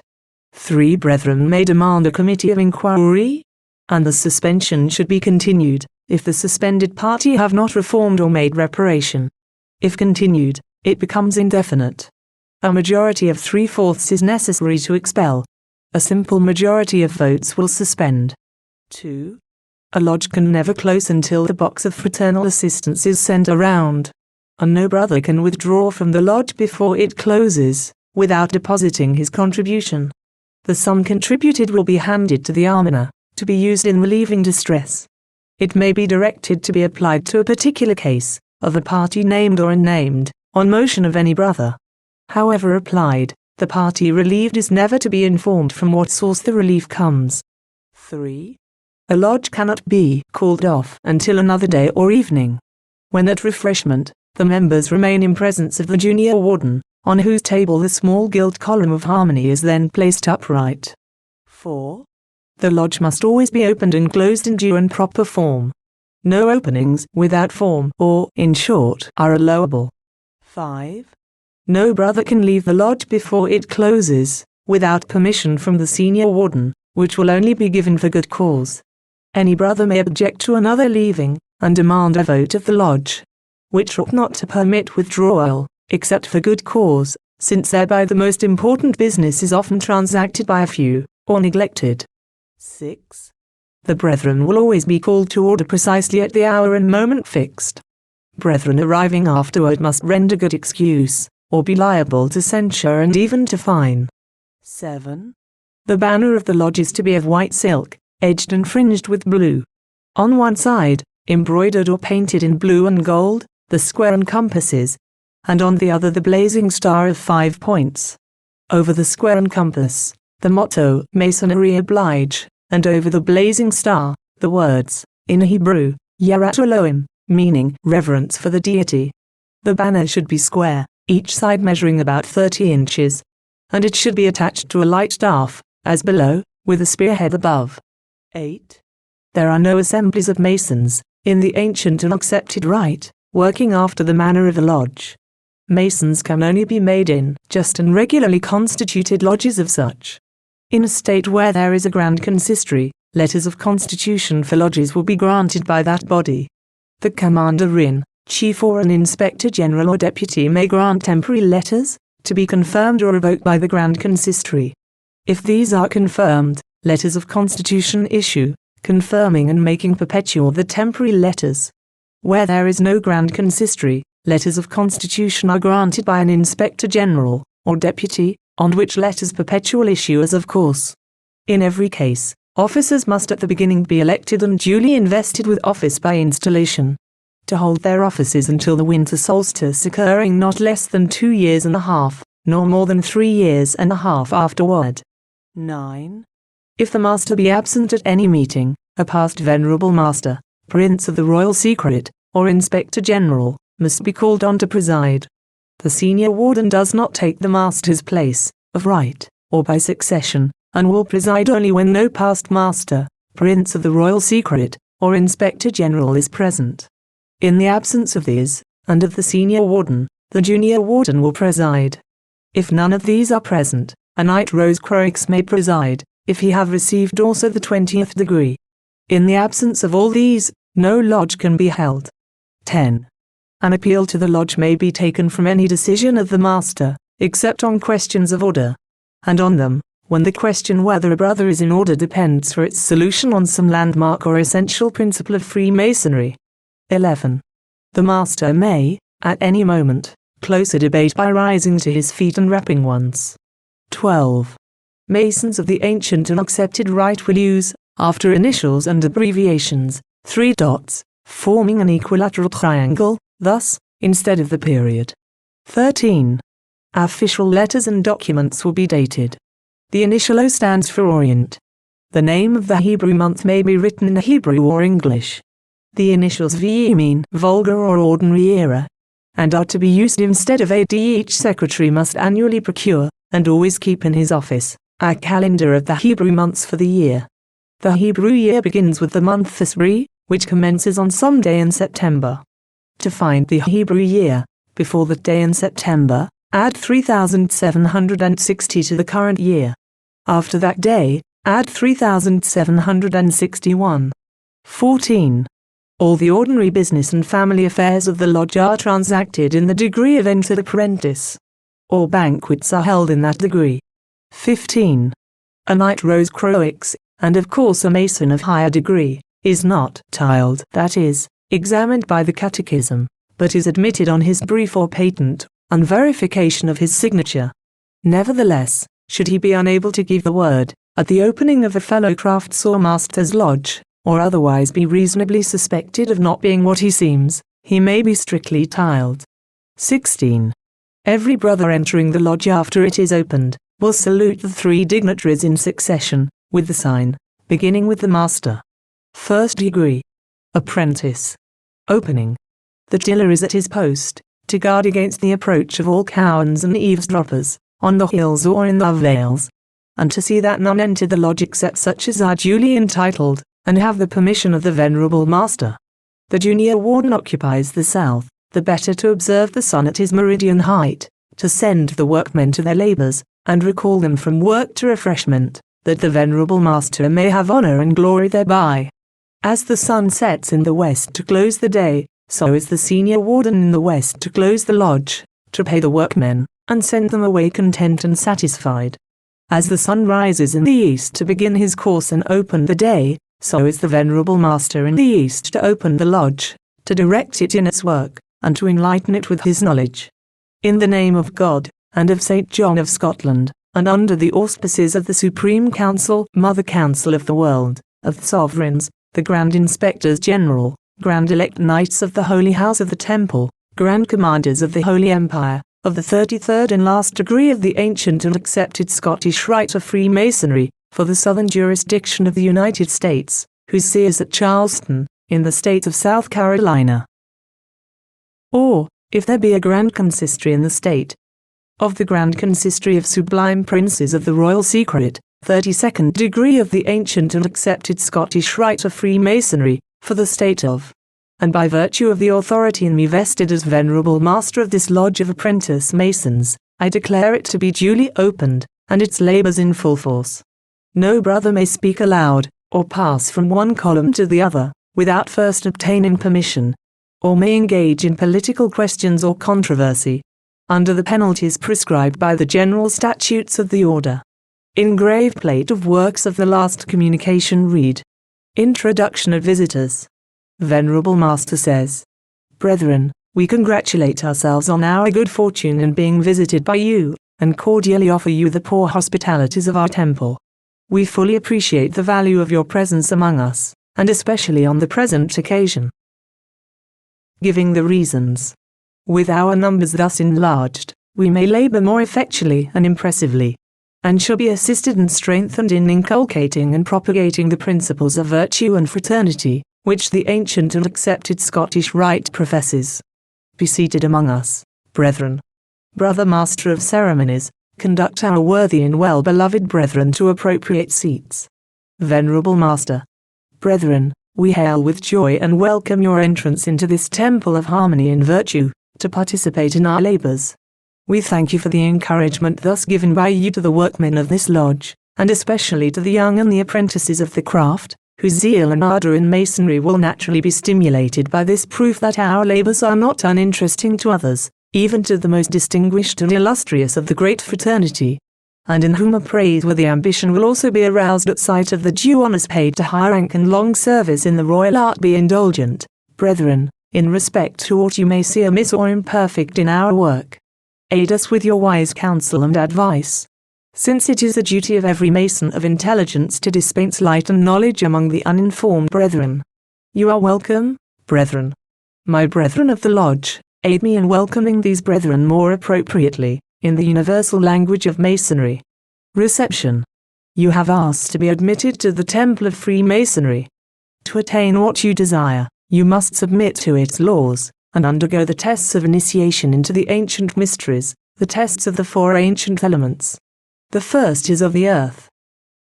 3 brethren may demand a committee of inquiry, and the suspension should be continued, if the suspended party have not reformed or made reparation. If continued, it becomes indefinite. A majority of 3/4 is necessary to expel. A simple majority of votes will suspend. 2. A lodge can never close until the box of fraternal assistance is sent around, and no brother can withdraw from the lodge before it closes, without depositing his contribution. The sum contributed will be handed to the almoner, to be used in relieving distress. It may be directed to be applied to a particular case, of a party named or unnamed, on motion of any brother. However applied, the party relieved is never to be informed from what source the relief comes. 3. A lodge cannot be called off until another day or evening, when at refreshment, the members remain in presence of the junior warden, on whose table the small gilt column of harmony is then placed upright. 4. The lodge must always be opened and closed in due and proper form. No openings without form or, in short, are allowable. 5. No brother can leave the lodge before it closes, without permission from the senior warden, which will only be given for good cause. Any brother may object to another leaving, and demand a vote of the lodge, which ought not to permit withdrawal, except for good cause, since thereby the most important business is often transacted by a few, or neglected. 6. The brethren will always be called to order precisely at the hour and moment fixed. Brethren arriving afterward must render good excuse, or be liable to censure and even to fine. 7. The banner of the lodge is to be of white silk, edged and fringed with blue. On one side, embroidered or painted in blue and gold, the square and compasses, and on the other the blazing star of 5 points. Over the square and compass, the motto, Masonry oblige, and over the blazing star, the words, in Hebrew, Yirat Elohim, meaning reverence for the deity. The banner should be square, each side measuring about 30 inches, and it should be attached to a light staff, as below, with a spearhead above. 8. There are no assemblies of Masons, in the ancient and accepted rite, working after the manner of a lodge. Masons can only be made in just and regularly constituted lodges of such. In a state where there is a grand consistory, letters of constitution for lodges will be granted by that body. The commander-in chief or an inspector general or deputy may grant temporary letters, to be confirmed or revoked by the grand consistory. If these are confirmed, letters of constitution issue, confirming and making perpetual the temporary letters. Where there is no grand consistory, letters of constitution are granted by an inspector general, or deputy, on which letters perpetual issue as of course. In every case, officers must at the beginning be elected and duly invested with office by installation. to hold their offices until the winter solstice occurring not less than 2 years and a half, nor more than 3 years and a half afterward. 9. If the master be absent at any meeting, a past venerable master, prince of the royal secret, or inspector general, must be called on to preside. The senior warden does not take the master's place, of right, or by succession, and will preside only when no past master, prince of the royal secret, or inspector general is present. In the absence of these, and of the senior warden, the junior warden will preside. If none of these are present, a Knight Rosicrucius may preside, if he have received also the 20th degree. In the absence of all these, no lodge can be held. 10. An appeal to the lodge may be taken from any decision of the master, except on questions of order. And on them, when the question whether a brother is in order depends for its solution on some landmark or essential principle of Freemasonry. 11. The master may, at any moment, close a debate by rising to his feet and rapping once. 12. Masons of the ancient and accepted rite will use, after initials and abbreviations, 3 dots, forming an equilateral triangle, thus, instead of the period. 13. Official letters and documents will be dated. The initial O stands for Orient. The name of the Hebrew month may be written in Hebrew or English. The initials VE mean vulgar or ordinary era, and are to be used instead of AD. Each secretary must annually procure, and always keep in his office, a calendar of the Hebrew months for the year. The Hebrew year begins with the month Tisri, which commences on some day in September. To find the Hebrew year, before that day in September, add 3,760 to the current year. After that day, add 3,761. 14. All the ordinary business and family affairs of the lodge are transacted in the degree of entered apprentice. All banquets are held in that degree. 15. A Knight Rosicrucius, and of course a Mason of higher degree, is not tiled, that is, examined by the catechism, but is admitted on his brief or patent, on verification of his signature. Nevertheless, should he be unable to give the word, at the opening of a fellow crafts or master's lodge, or otherwise be reasonably suspected of not being what he seems, he may be strictly tiled. 16. Every brother entering the lodge after it is opened, will salute the 3 dignitaries in succession, with the sign, beginning with the master. First degree. Apprentice. Opening. The tiller is at his post, to guard against the approach of all cowans and eavesdroppers, on the hills or in the vales, and to see that none enter the lodge except such as are duly entitled, and have the permission of the venerable master. The junior warden occupies the south, the better to observe the sun at his meridian height, to send the workmen to their labours, and recall them from work to refreshment, that the venerable master may have honour and glory thereby. As the sun sets in the west to close the day, so is the senior warden in the west to close the lodge, to pay the workmen, and send them away content and satisfied. As the sun rises in the east to begin his course and open the day, so is the venerable master in the east to open the lodge, to direct it in its work, and to enlighten it with his knowledge. In the name of God, and of St. John of Scotland, and under the auspices of the Supreme Council, Mother Council of the world, of the sovereigns, the Grand Inspectors General, Grand Elect Knights of the Holy House of the Temple, Grand Commanders of the Holy Empire, of the 33rd and last degree of the ancient and accepted Scottish Rite of Freemasonry, for the southern jurisdiction of the United States, whose see is at Charleston, in the state of South Carolina. Or, if there be a Grand Consistory in the state, of the Grand Consistory of Sublime Princes of the Royal Secret, 32nd degree of the ancient and accepted Scottish Rite of Freemasonry, for the state of, and by virtue of the authority in me vested as Venerable Master of this Lodge of Apprentice Masons, I declare it to be duly opened, and its labours in full force. No brother may speak aloud, or pass from one column to the other, without first obtaining permission, or may engage in political questions or controversy, under the penalties prescribed by the general statutes of the order. Engraved plate of works of the last communication read. Introduction of visitors. Venerable Master says, Brethren, we congratulate ourselves on our good fortune in being visited by you, and cordially offer you the poor hospitalities of our temple. We fully appreciate the value of your presence among us, and especially on the present occasion. giving the reasons. With our numbers thus enlarged, we may labor more effectually and impressively, and shall be assisted and strengthened in inculcating and propagating the principles of virtue and fraternity, which the ancient and accepted Scottish Rite professes. Be seated among us, brethren. Brother Master of Ceremonies, conduct our worthy and well-beloved brethren to appropriate seats. Venerable Master. Brethren, we hail with joy and welcome your entrance into this temple of harmony and virtue, to participate in our labors. We thank you for the encouragement thus given by you to the workmen of this lodge, and especially to the young and the apprentices of the craft, whose zeal and ardor in Masonry will naturally be stimulated by this proof that our labors are not uninteresting to others, even to the most distinguished and illustrious of the great fraternity, and in whom a praiseworthy ambition will also be aroused at sight of the due honors paid to high rank and long service in the royal art. Be indulgent, brethren, in respect to what you may see amiss or imperfect in our work. Aid us with your wise counsel and advice, since it is the duty of every Mason of intelligence to dispense light and knowledge among the uninformed brethren. You are welcome, brethren. My brethren of the lodge, aid me in welcoming these brethren more appropriately, in the universal language of Masonry. Reception. You have asked to be admitted to the Temple of Freemasonry. To attain what you desire, you must submit to its laws, and undergo the tests of initiation into the ancient mysteries, the tests of the four ancient elements. The first is of the earth.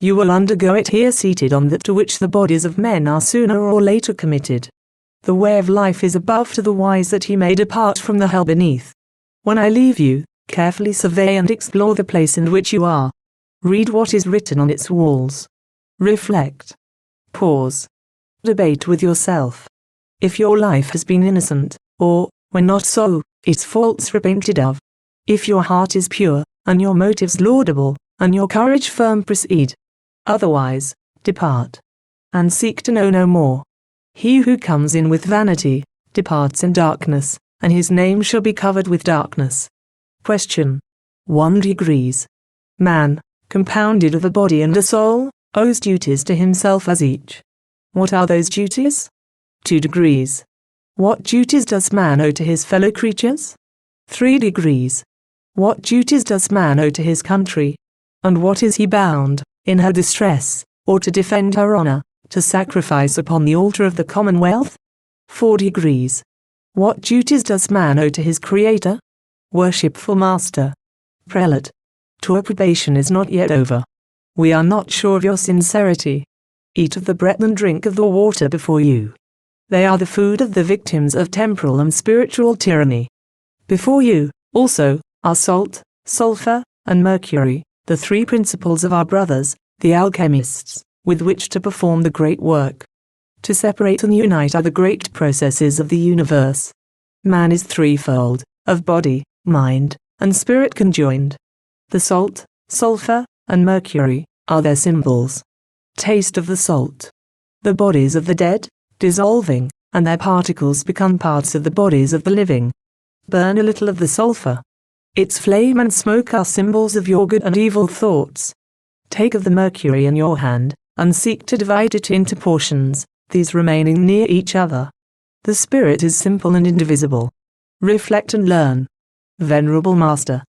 You will undergo it here seated on that to which the bodies of men are sooner or later committed. The way of life is above to the wise that he may depart from the hell beneath. When I leave you, carefully survey and explore the place in which you are. Read what is written on its walls. Reflect. Pause. Debate with yourself. If your life has been innocent, or, when not so, its faults repented of. If your heart is pure, and your motives laudable, and your courage firm, proceed. Otherwise, depart. And seek to know no more. He who comes in with vanity, departs in darkness, and his name shall be covered with darkness. Question. 1 degrees. Man, compounded of a body and a soul, owes duties to himself as each. What are those duties? 2 degrees. What duties does man owe to his fellow creatures? 3 degrees. What duties does man owe to his country? And what is he bound, in her distress, or to defend her honor, to sacrifice upon the altar of the commonwealth? 4 degrees. What duties does man owe to his Creator? Worshipful Master. Prelate. Your probation is not yet over. We are not sure of your sincerity. Eat of the bread and drink of the water before you. They are the food of the victims of temporal and spiritual tyranny. Before you, also, are salt, sulfur, and mercury, the 3 principles of our brothers, the alchemists, with which to perform the great work. To separate and unite are the great processes of the universe. Man is threefold, of body, mind, and spirit conjoined. The salt, sulfur, and mercury are their symbols. Taste of the salt. The bodies of the dead, dissolving, and their particles become parts of the bodies of the living. Burn a little of the sulfur. Its flame and smoke are symbols of your good and evil thoughts. Take of the mercury in your hand, and seek to divide it into portions, these remaining near each other. The spirit is simple and indivisible. Reflect and learn. Venerable Master.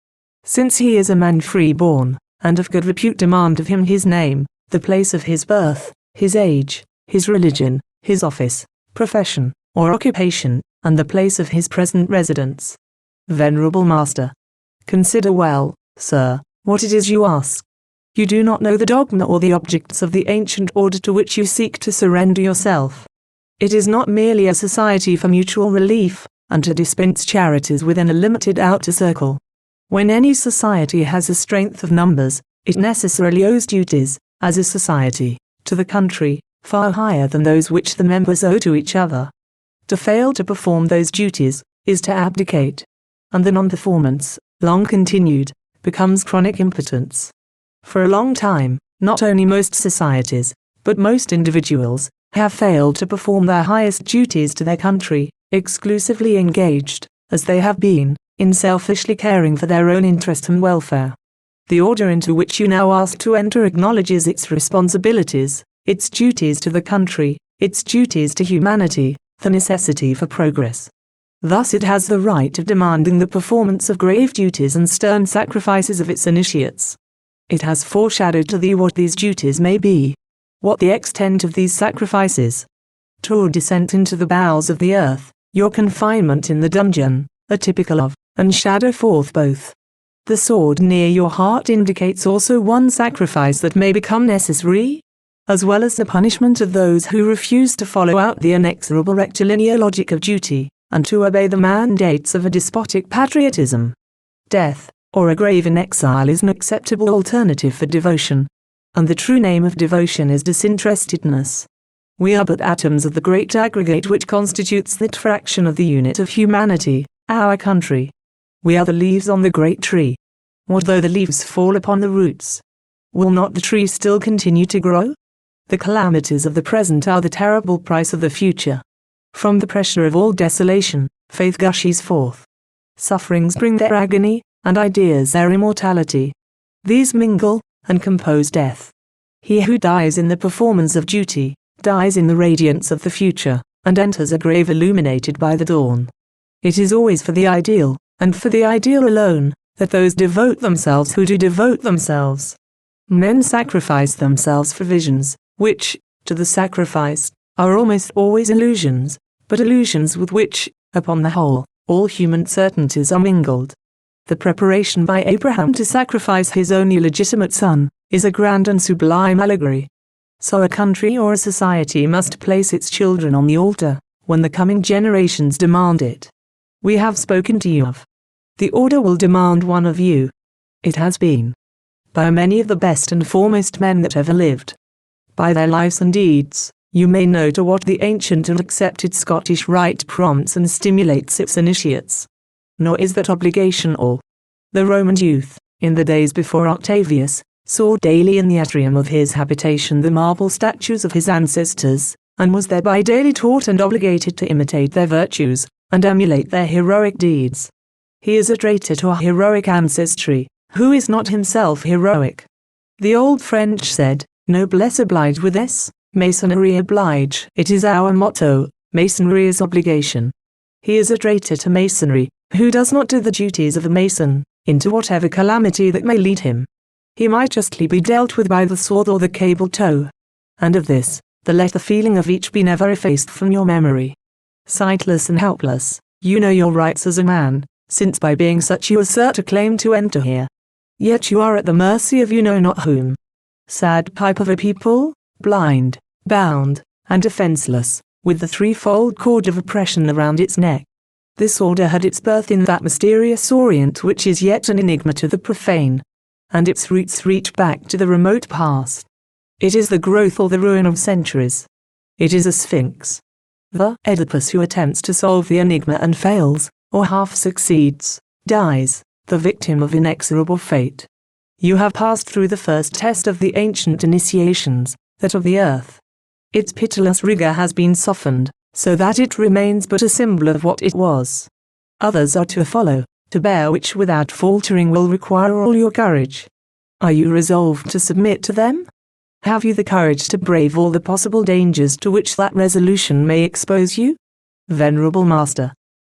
Since he is a man free-born, and of good repute, demand of him his name, the place of his birth, his age, his religion, his office, profession, or occupation, and the place of his present residence. Venerable Master. Consider well, sir, what it is you ask. You do not know the dogma or the objects of the ancient order to which you seek to surrender yourself. It is not merely a society for mutual relief, and to dispense charities within a limited outer circle. When any society has a strength of numbers, it necessarily owes duties, as a society, to the country, far higher than those which the members owe to each other. To fail to perform those duties, is to abdicate. And the non-performance, long continued, becomes chronic impotence. For a long time, not only most societies, but most individuals, have failed to perform their highest duties to their country, exclusively engaged, as they have been, in selfishly caring for their own interest and welfare. The order into which you now ask to enter acknowledges its responsibilities, its duties to the country, its duties to humanity, the necessity for progress. Thus it has the right of demanding the performance of grave duties and stern sacrifices of its initiates. It has foreshadowed to thee what these duties may be, what the extent of these sacrifices. Your descent into the bowels of the earth, your confinement in the dungeon, are typical of, and shadow forth both. The sword near your heart indicates also one sacrifice that may become necessary, as well as the punishment of those who refuse to follow out the inexorable rectilinear logic of duty, and to obey the mandates of a despotic patriotism. Death, or a grave in exile, is an acceptable alternative for devotion. And the true name of devotion is disinterestedness. We are but atoms of the great aggregate which constitutes that fraction of the unit of humanity, our country. We are the leaves on the great tree. What though the leaves fall upon the roots? Will not the tree still continue to grow? The calamities of the present are the terrible price of the future. From the pressure of all desolation, faith gushes forth. Sufferings bring their agony, and ideas their immortality. These mingle, and compose death. He who dies in the performance of duty, dies in the radiance of the future, and enters a grave illuminated by the dawn. It is always for the ideal, and for the ideal alone, that those devote themselves who do devote themselves. Men sacrifice themselves for visions, which, to the sacrificed, are almost always illusions, but illusions with which, upon the whole, all human certainties are mingled. The preparation by Abraham to sacrifice his only illegitimate son, is a grand and sublime allegory. So a country or a society must place its children on the altar, when the coming generations demand it. We have spoken to you of. The order will demand one of you. It has been. By many of the best and foremost men that ever lived. By their lives and deeds, you may know to what the ancient and accepted Scottish rite prompts and stimulates its initiates. Nor is that obligation all. The Roman youth, in the days before Octavius, saw daily in the atrium of his habitation the marble statues of his ancestors, and was thereby daily taught and obligated to imitate their virtues, and emulate their heroic deeds. He is a traitor to a heroic ancestry, who is not himself heroic. The old French said, noblesse oblige with us, Masonry oblige. It is our motto, Masonry is obligation. He is a traitor to Masonry, who does not do the duties of a Mason, into whatever calamity that may lead him. He might justly be dealt with by the sword or the cable tow. And of this, let the feeling of each be never effaced from your memory. Sightless and helpless, you know your rights as a man, since by being such you assert a claim to enter here. Yet you are at the mercy of you know not whom. Sad pipe of a people, blind, bound, and defenseless, with the threefold cord of oppression around its neck. This order had its birth in that mysterious Orient which is yet an enigma to the profane, and its roots reach back to the remote past. It is the growth or the ruin of centuries. It is a sphinx. The Oedipus who attempts to solve the enigma and fails, or half succeeds, dies, the victim of inexorable fate. You have passed through the first test of the ancient initiations, that of the earth. Its pitiless rigor has been softened, so that it remains but a symbol of what it was. Others are to follow, to bear which without faltering will require all your courage. Are you resolved to submit to them? Have you the courage to brave all the possible dangers to which that resolution may expose you? Venerable Master,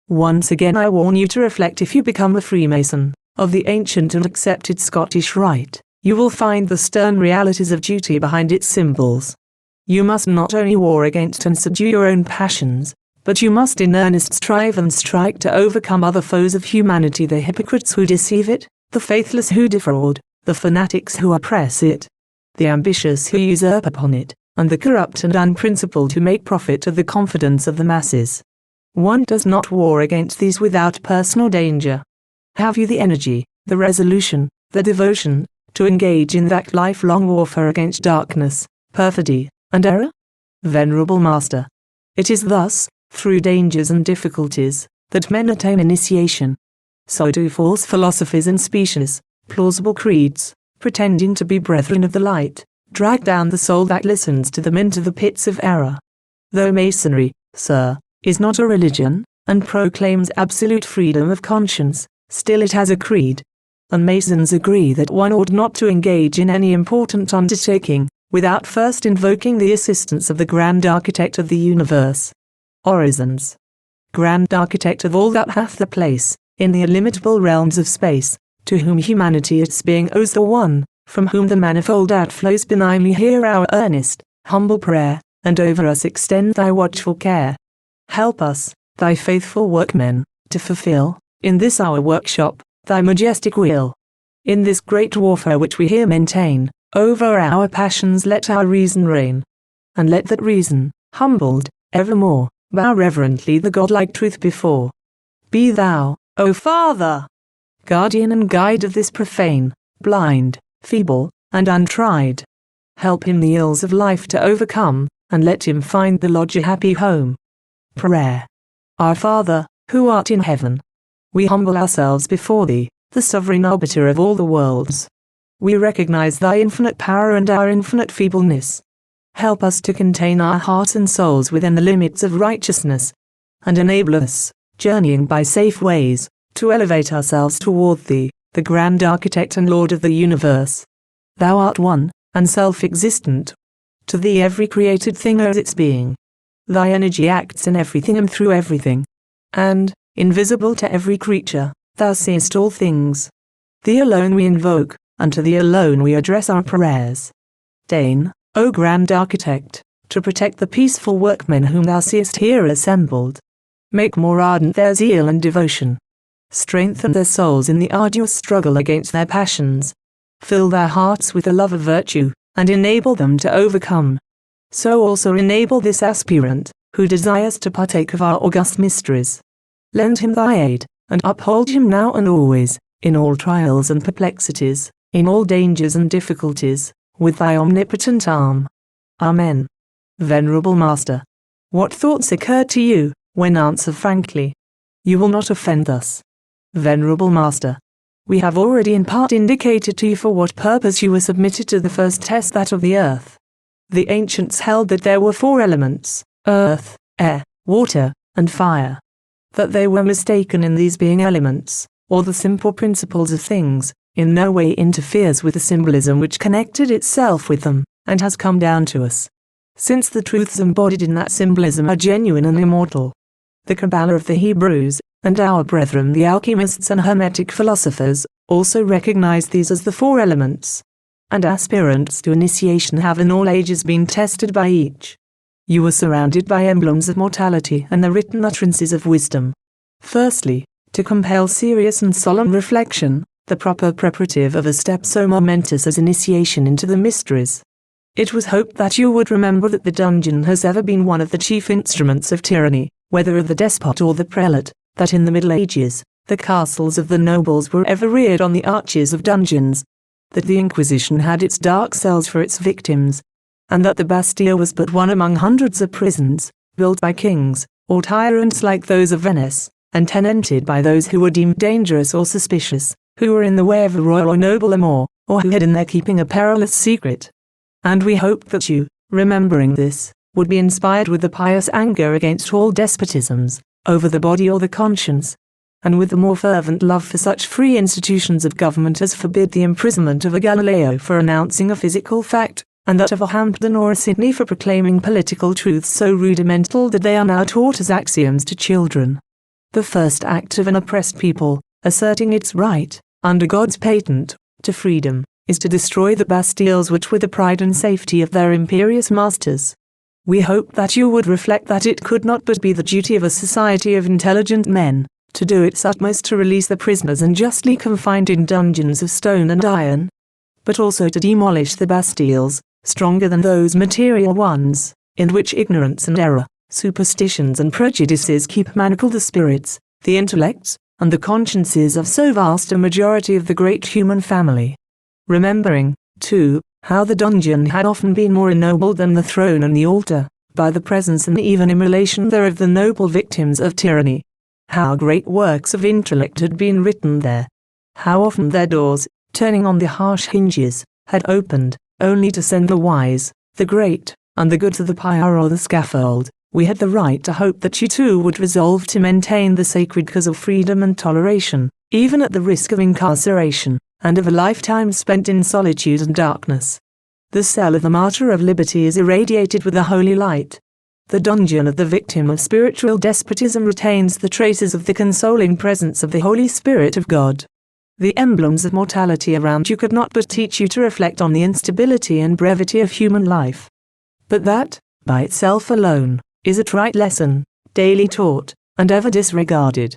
once again I warn you to reflect. If you become a Freemason, of the ancient and accepted Scottish rite, you will find the stern realities of duty behind its symbols. You must not only war against and subdue your own passions, but you must in earnest strive and strike to overcome other foes of humanity, the hypocrites who deceive it, the faithless who defraud, the fanatics who oppress it, the ambitious who usurp upon it, and the corrupt and unprincipled who make profit of the confidence of the masses. One does not war against these without personal danger. Have you the energy, the resolution, the devotion, to engage in that lifelong warfare against darkness, perfidy, and error? Venerable Master, it is thus, through dangers and difficulties, that men attain initiation. So do false philosophies and specious, plausible creeds, pretending to be brethren of the light, drag down the soul that listens to them into the pits of error. Though Masonry, sir, is not a religion, and proclaims absolute freedom of conscience, still it has a creed. And Masons agree that one ought not to engage in any important undertaking, without first invoking the assistance of the grand architect of the universe. Orisons. grand architect of all that hath the place, in the illimitable realms of space, to whom humanity its being owes the one, from whom the manifold outflows benignly hear our earnest, humble prayer, and over us extend thy watchful care. Help us, thy faithful workmen, to fulfill, in this our workshop, thy majestic will. In this great warfare which we here maintain, over our passions let our reason reign. And let that reason, humbled, evermore, bow reverently the godlike truth before. Be thou, O Father, guardian and guide of this profane, blind, feeble, and untried. Help him the ills of life to overcome, and let him find the lodge a happy home. Prayer. Our Father, who art in heaven, we humble ourselves before thee, the sovereign arbiter of all the worlds. We recognize thy infinite power and our infinite feebleness. Help us to contain our hearts and souls within the limits of righteousness, and enable us, journeying by safe ways, to elevate ourselves toward thee, the grand architect and Lord of the universe. Thou art one, and self-existent. To thee every created thing owes its being. Thy energy acts in everything and through everything. And, invisible to every creature, thou seest all things. Thee alone we invoke, and to thee alone we address our prayers. Deign, O grand architect, to protect the peaceful workmen whom thou seest here assembled. Make more ardent their zeal and devotion. Strengthen their souls in the arduous struggle against their passions. Fill their hearts with the love of virtue, and enable them to overcome. So also enable this aspirant, who desires to partake of our august mysteries. Lend him thy aid, and uphold him now and always, in all trials and perplexities, in all dangers and difficulties, with thy omnipotent arm. Amen. Venerable Master, what thoughts occur to you, when answer frankly? You will not offend us. Venerable Master, we have already in part indicated to you for what purpose you were submitted to the first test, that of the earth. The ancients held that there were 4 elements, earth, air, water, and fire. That they were mistaken in these being elements, or the simple principles of things, in no way interferes with the symbolism which connected itself with them, and has come down to us. Since the truths embodied in that symbolism are genuine and immortal. The Kabbalah of the Hebrews, and our brethren the alchemists and hermetic philosophers, also recognize these as the 4 elements. And aspirants to initiation have in all ages been tested by each. You are surrounded by emblems of mortality and the written utterances of wisdom. Firstly, to compel serious and solemn reflection, the proper preparative of a step so momentous as initiation into the mysteries. It was hoped that you would remember that the dungeon has ever been one of the chief instruments of tyranny, whether of the despot or the prelate, that in the Middle Ages, the castles of the nobles were ever reared on the arches of dungeons, that the Inquisition had its dark cells for its victims, and that the Bastille was but one among hundreds of prisons, built by kings, or tyrants like those of Venice, and tenanted by those who were deemed dangerous or suspicious, who were in the way of a royal or noble amour, or who had in their keeping a perilous secret. And we hoped that you, remembering this, would be inspired with the pious anger against all despotisms, over the body or the conscience, and with the more fervent love for such free institutions of government as forbid the imprisonment of a Galileo for announcing a physical fact, and that of a Hampden or a Sidney for proclaiming political truths so rudimental that they are now taught as axioms to children. The first act of an oppressed people, asserting its right, under God's patent, to freedom, is to destroy the Bastilles which were the pride and safety of their imperious masters. We hope that you would reflect that it could not but be the duty of a society of intelligent men, to do its utmost to release the prisoners unjustly confined in dungeons of stone and iron, but also to demolish the Bastilles, stronger than those material ones, in which ignorance and error, superstitions and prejudices keep manacled the spirits, the intellects, and the consciences of so vast a majority of the great human family. Remembering, too, how the dungeon had often been more ennobled than the throne and the altar, by the presence and even immolation there of the noble victims of tyranny. How great works of intellect had been written there. How often their doors, turning on the harsh hinges, had opened, only to send the wise, the great, and the good to the pyre or the scaffold. We had the right to hope that you too would resolve to maintain the sacred cause of freedom and toleration, even at the risk of incarceration, and of a lifetime spent in solitude and darkness. The cell of the martyr of liberty is irradiated with a holy light. The dungeon of the victim of spiritual despotism retains the traces of the consoling presence of the Holy Spirit of God. The emblems of mortality around you could not but teach you to reflect on the instability and brevity of human life. But that, by itself alone, is a trite lesson, daily taught, and ever disregarded.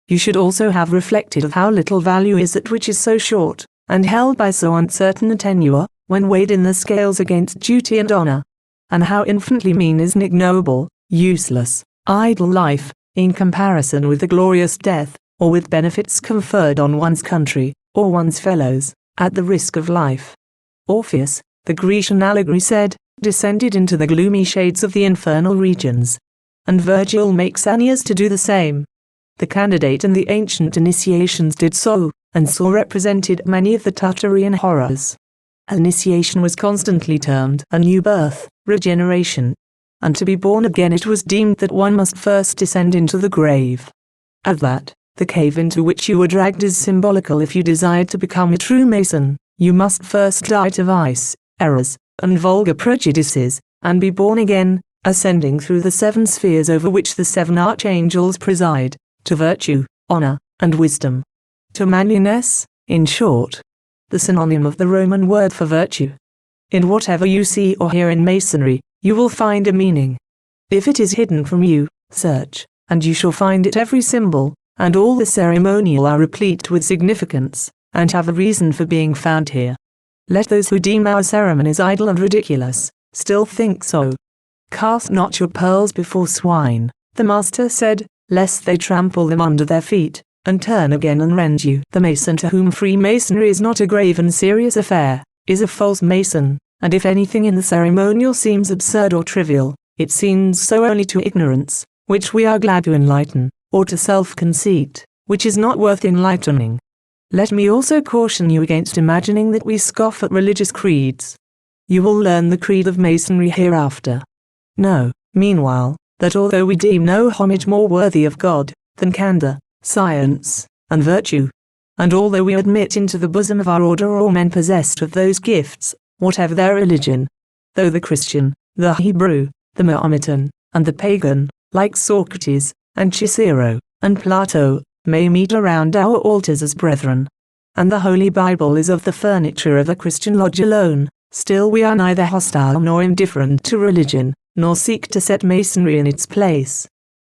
You should also have reflected of how little value is that which is so short, and held by so uncertain a tenure, when weighed in the scales against duty and honor, and how infinitely mean is an ignoble, useless, idle life, in comparison with the glorious death, or with benefits conferred on one's country, or one's fellows, at the risk of life. Orpheus, the Grecian allegory said, descended into the gloomy shades of the infernal regions. And Virgil makes Aeneas to do the same. The candidate in the ancient initiations did so, and saw represented many of the Tartarian horrors. Initiation was constantly termed a new birth, regeneration. And to be born again it was deemed that one must first descend into the grave. Of that, the cave into which you were dragged is symbolical. If you desired to become a true Mason, you must first die to vice, errors, and vulgar prejudices, and be born again, ascending through the 7 spheres over which the 7 archangels preside, to virtue, honor, and wisdom. To manliness, in short. The synonym of the Roman word for virtue. In whatever you see or hear in Masonry, you will find a meaning. If it is hidden from you, search, and you shall find it. Every symbol, and all the ceremonial are replete with significance, and have a reason for being found here. Let those who deem our ceremonies idle and ridiculous, still think so. Cast not your pearls before swine, the Master said, lest they trample them under their feet, and turn again and rend you. The Mason to whom Freemasonry is not a grave and serious affair, is a false Mason, and if anything in the ceremonial seems absurd or trivial, it seems so only to ignorance, which we are glad to enlighten, or to self-conceit, which is not worth enlightening. Let me also caution you against imagining that we scoff at religious creeds. You will learn the creed of Masonry hereafter. Know, meanwhile, that although we deem no homage more worthy of God than candor, science, and virtue, and although we admit into the bosom of our order all men possessed of those gifts, whatever their religion, though the Christian, the Hebrew, the Mahometan, and the pagan, like Socrates, and Cicero, and Plato, may meet around our altars as brethren, and the Holy Bible is of the furniture of a Christian lodge alone, still we are neither hostile nor indifferent to religion, nor seek to set Masonry in its place.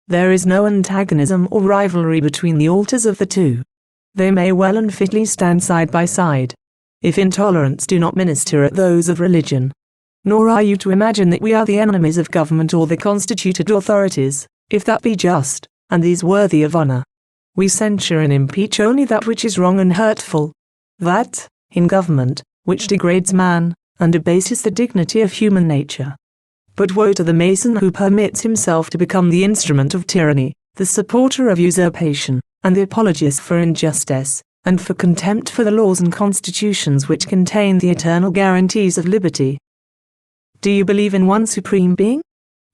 There is no antagonism or rivalry between the altars of the two. They may well and fitly stand side by side, if intolerance do not minister at those of religion. Nor are you to imagine that we are the enemies of government or the constituted authorities, if that be just, and these worthy of honor. We censure and impeach only that which is wrong and hurtful. That, in government, which degrades man, and debases the dignity of human nature. But woe to the Mason who permits himself to become the instrument of tyranny, the supporter of usurpation, and the apologist for injustice, and for contempt for the laws and constitutions which contain the eternal guarantees of liberty. Do you believe in one supreme being?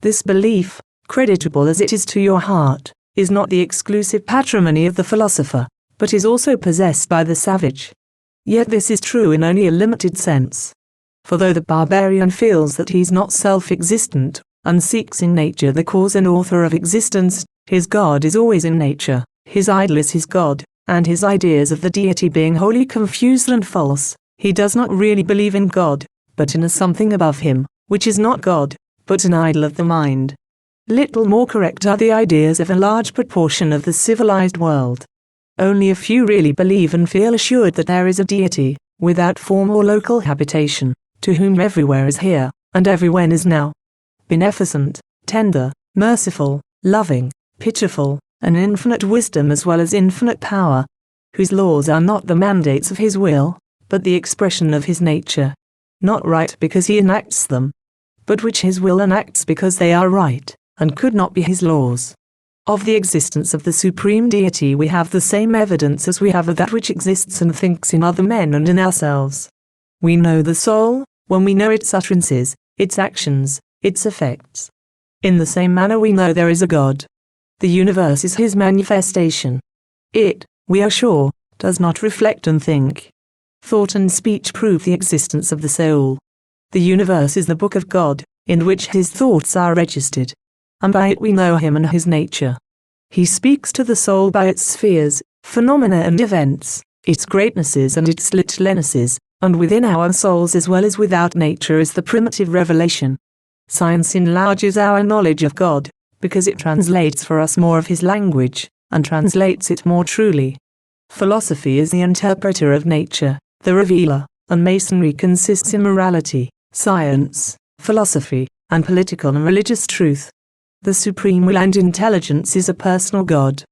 This belief, creditable as it is to your heart, is not the exclusive patrimony of the philosopher, but is also possessed by the savage. Yet this is true in only a limited sense. For though the barbarian feels that he is not self-existent, and seeks in nature the cause and author of existence, his God is always in nature, his idol is his God, and his ideas of the deity being wholly confused and false, he does not really believe in God, but in a something above him, which is not God, but an idol of the mind. Little more correct are the ideas of a large proportion of the civilized world. Only a few really believe and feel assured that there is a deity, without form or local habitation, to whom everywhere is here, and everywhen is now. Beneficent, tender, merciful, loving, pitiful, and infinite wisdom as well as infinite power, whose laws are not the mandates of his will, but the expression of his nature. Not right because he enacts them, but which his will enacts because they are right, and could not be his laws. Of the existence of the Supreme Deity we have the same evidence as we have of that which exists and thinks in other men and in ourselves. We know the soul, when we know its utterances, its actions, its effects. In the same manner we know there is a God. The universe is his manifestation. It, we are sure, does not reflect and think. Thought and speech prove the existence of the soul. The universe is the book of God, in which his thoughts are registered. and by it we know him and his nature. He speaks to the soul by its spheres, phenomena and events, its greatnesses and its littlenesses, and within our souls as well as without nature is the primitive revelation. Science enlarges our knowledge of God, because it translates for us more of his language, and translates it more truly. Philosophy is the interpreter of nature, the revealer, and Masonry consists in morality, science, philosophy, and political and religious truth. The supreme will and intelligence is a personal God.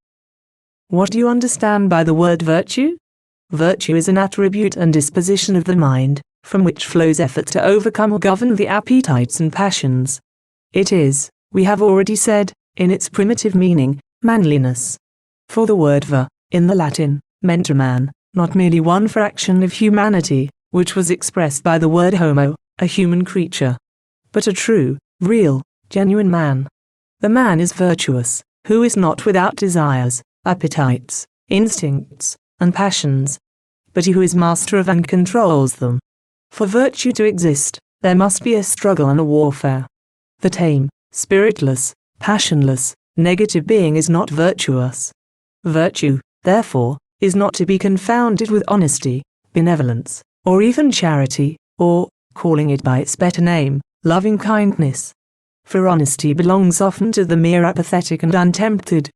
What do you understand by the word virtue? Virtue is an attribute and disposition of the mind, from which flows effort to overcome or govern the appetites and passions. It is, we have already said, in its primitive meaning, manliness. For the word vir, in the Latin, meant a man, not merely one fraction of humanity, which was expressed by the word homo, a human creature, but a true, real, genuine man. The man is virtuous, who is not without desires, appetites, instincts, and passions, but he who is master of and controls them. For virtue to exist, there must be a struggle and a warfare. The tame, spiritless, passionless, negative being is not virtuous. Virtue, therefore, is not to be confounded with honesty, benevolence, or even charity, or, calling it by its better name, loving kindness. For honesty belongs often to the mere apathetic and untempted,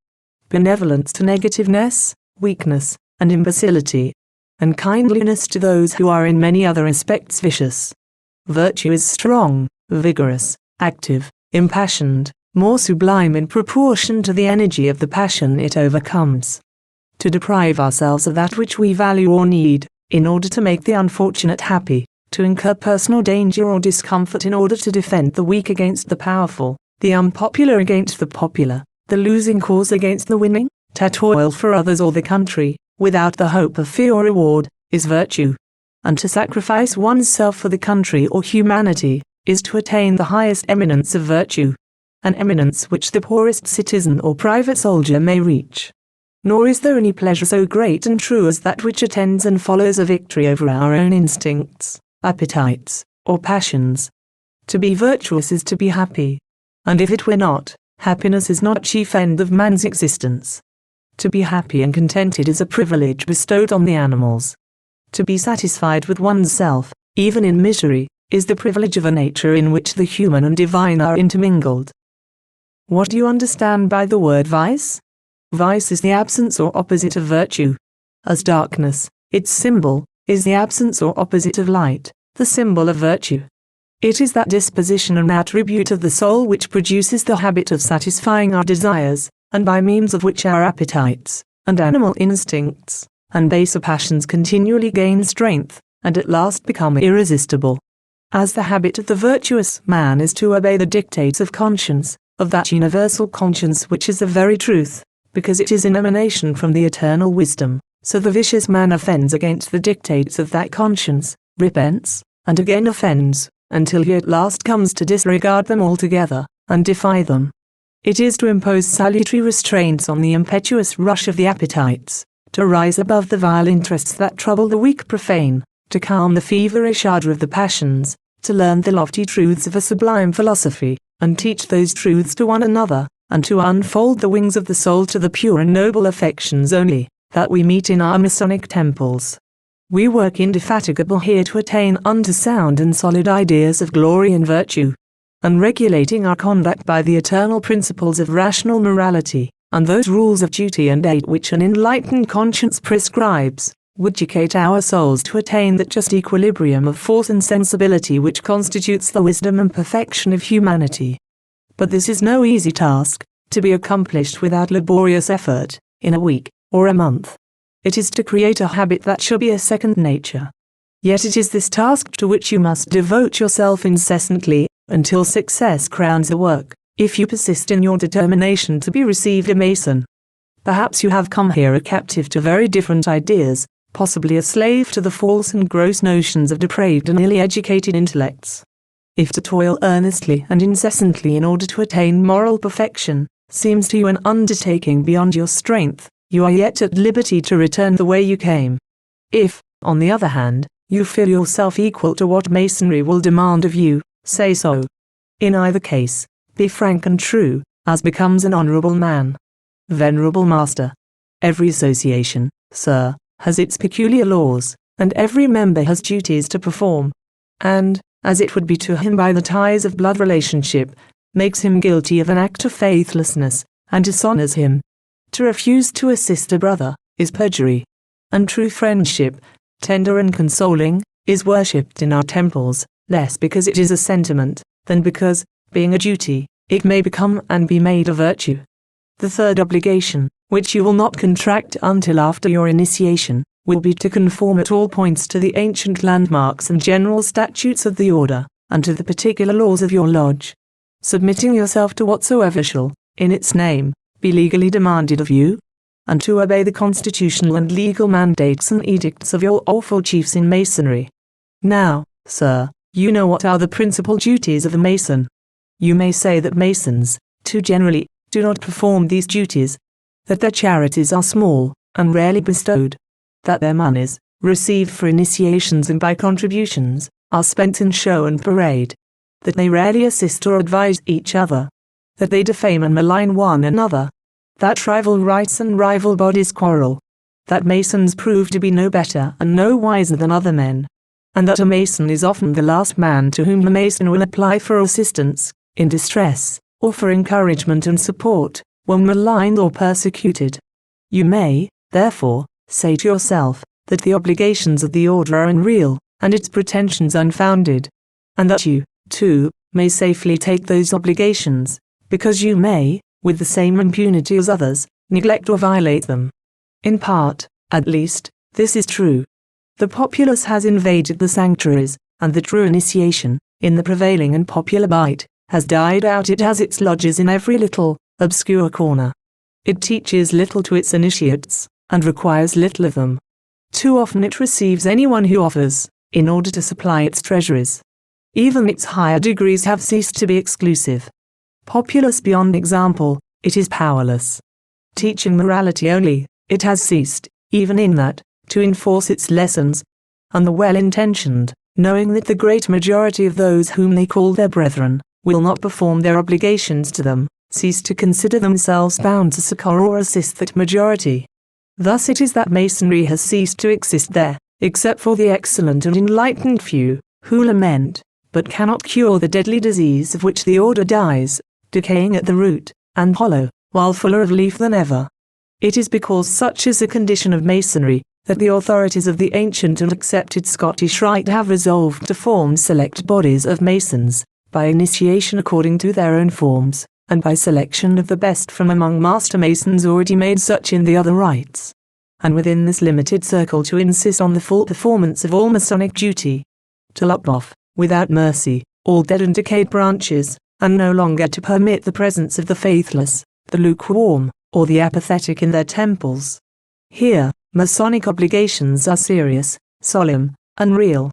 benevolence to negativeness, weakness, and imbecility, and kindliness to those who are in many other respects vicious. Virtue is strong, vigorous, active, impassioned, more sublime in proportion to the energy of the passion it overcomes. To deprive ourselves of that which we value or need, in order to make the unfortunate happy, to incur personal danger or discomfort in order to defend the weak against the powerful, the unpopular against the popular, the losing cause against the winning, to toil for others or the country, without the hope of fee or reward, is virtue. And to sacrifice oneself for the country or humanity, is to attain the highest eminence of virtue, an eminence which the poorest citizen or private soldier may reach. Nor is there any pleasure so great and true as that which attends and follows a victory over our own instincts, appetites, or passions. To be virtuous is to be happy. And if it were not, happiness is not chief end of man's existence. To be happy and contented is a privilege bestowed on the animals. To be satisfied with oneself, even in misery, is the privilege of a nature in which the human and divine are intermingled. What do you understand by the word vice? Vice is the absence or opposite of virtue. As darkness, its symbol, is the absence or opposite of light, the symbol of virtue. It is that disposition and attribute of the soul which produces the habit of satisfying our desires, and by means of which our appetites, and animal instincts, and baser passions continually gain strength, and at last become irresistible. As the habit of the virtuous man is to obey the dictates of conscience, of that universal conscience which is the very truth, because it is an emanation from the eternal wisdom, so the vicious man offends against the dictates of that conscience, repents, and again offends, until he at last comes to disregard them altogether, and defy them. It is to impose salutary restraints on the impetuous rush of the appetites, to rise above the vile interests that trouble the weak profane, to calm the feverish ardour of the passions, to learn the lofty truths of a sublime philosophy, and teach those truths to one another, and to unfold the wings of the soul to the pure and noble affections only, that we meet in our Masonic temples. We work indefatigable here to attain unto sound and solid ideas of glory and virtue, and regulating our conduct by the eternal principles of rational morality, and those rules of duty and aid which an enlightened conscience prescribes, would educate our souls to attain that just equilibrium of force and sensibility which constitutes the wisdom and perfection of humanity. But this is no easy task, to be accomplished without laborious effort, in a week, or a month. It is to create a habit that shall be a second nature. Yet it is this task to which you must devote yourself incessantly, until success crowns the work, if you persist in your determination to be received a Mason. Perhaps you have come here a captive to very different ideas, possibly a slave to the false and gross notions of depraved and ill-educated intellects. If to toil earnestly and incessantly in order to attain moral perfection seems to you an undertaking beyond your strength, you are yet at liberty to return the way you came. If, on the other hand, you feel yourself equal to what Masonry will demand of you, say so. In either case, be frank and true, as becomes an honorable man. Venerable Master, every association, sir, has its peculiar laws, and every member has duties to perform. And, as it would be to him by the ties of blood relationship, makes him guilty of an act of faithlessness, and dishonors him. To refuse to assist a brother, is perjury. And true friendship, tender and consoling, is worshipped in our temples, less because it is a sentiment, than because, being a duty, it may become and be made a virtue. The third obligation, which you will not contract until after your initiation, will be to conform at all points to the ancient landmarks and general statutes of the order, and to the particular laws of your lodge, submitting yourself to whatsoever shall, in its name, be legally demanded of you, and to obey the constitutional and legal mandates and edicts of your awful chiefs in Masonry. Now, sir, you know what are the principal duties of a Mason. You may say that Masons, too generally, do not perform these duties, that their charities are small, and rarely bestowed, that their monies, received for initiations and by contributions, are spent in show and parade, that they rarely assist or advise each other, that they defame and malign one another, that rival rites and rival bodies quarrel, that Masons prove to be no better and no wiser than other men, and that a Mason is often the last man to whom a Mason will apply for assistance, in distress, or for encouragement and support, when maligned or persecuted. You may, therefore, say to yourself, that the obligations of the order are unreal, and its pretensions unfounded, and that you, too, may safely take those obligations, because you may, with the same impunity as others, neglect or violate them. In part, at least, this is true. The populace has invaded the sanctuaries, and the true initiation, in the prevailing and popular bite, has died out. It has its lodges in every little, obscure corner. It teaches little to its initiates, and requires little of them. Too often it receives anyone who offers, in order to supply its treasuries. Even its higher degrees have ceased to be exclusive. Populous beyond example, it is powerless. Teaching morality only, it has ceased, even in that, to enforce its lessons. And the well-intentioned, knowing that the great majority of those whom they call their brethren, will not perform their obligations to them, cease to consider themselves bound to succor or assist that majority. Thus it is that Masonry has ceased to exist there, except for the excellent and enlightened few, who lament, but cannot cure the deadly disease of which the order dies, decaying at the root, and hollow, while fuller of leaf than ever. It is because such is the condition of Masonry, that the authorities of the ancient and accepted Scottish Rite have resolved to form select bodies of Masons, by initiation according to their own forms, and by selection of the best from among Master Masons already made such in the other rites. And within this limited circle to insist on the full performance of all Masonic duty, to lop off, without mercy, all dead and decayed branches, and no longer to permit the presence of the faithless, the lukewarm, or the apathetic in their temples. Here, Masonic obligations are serious, solemn, and real.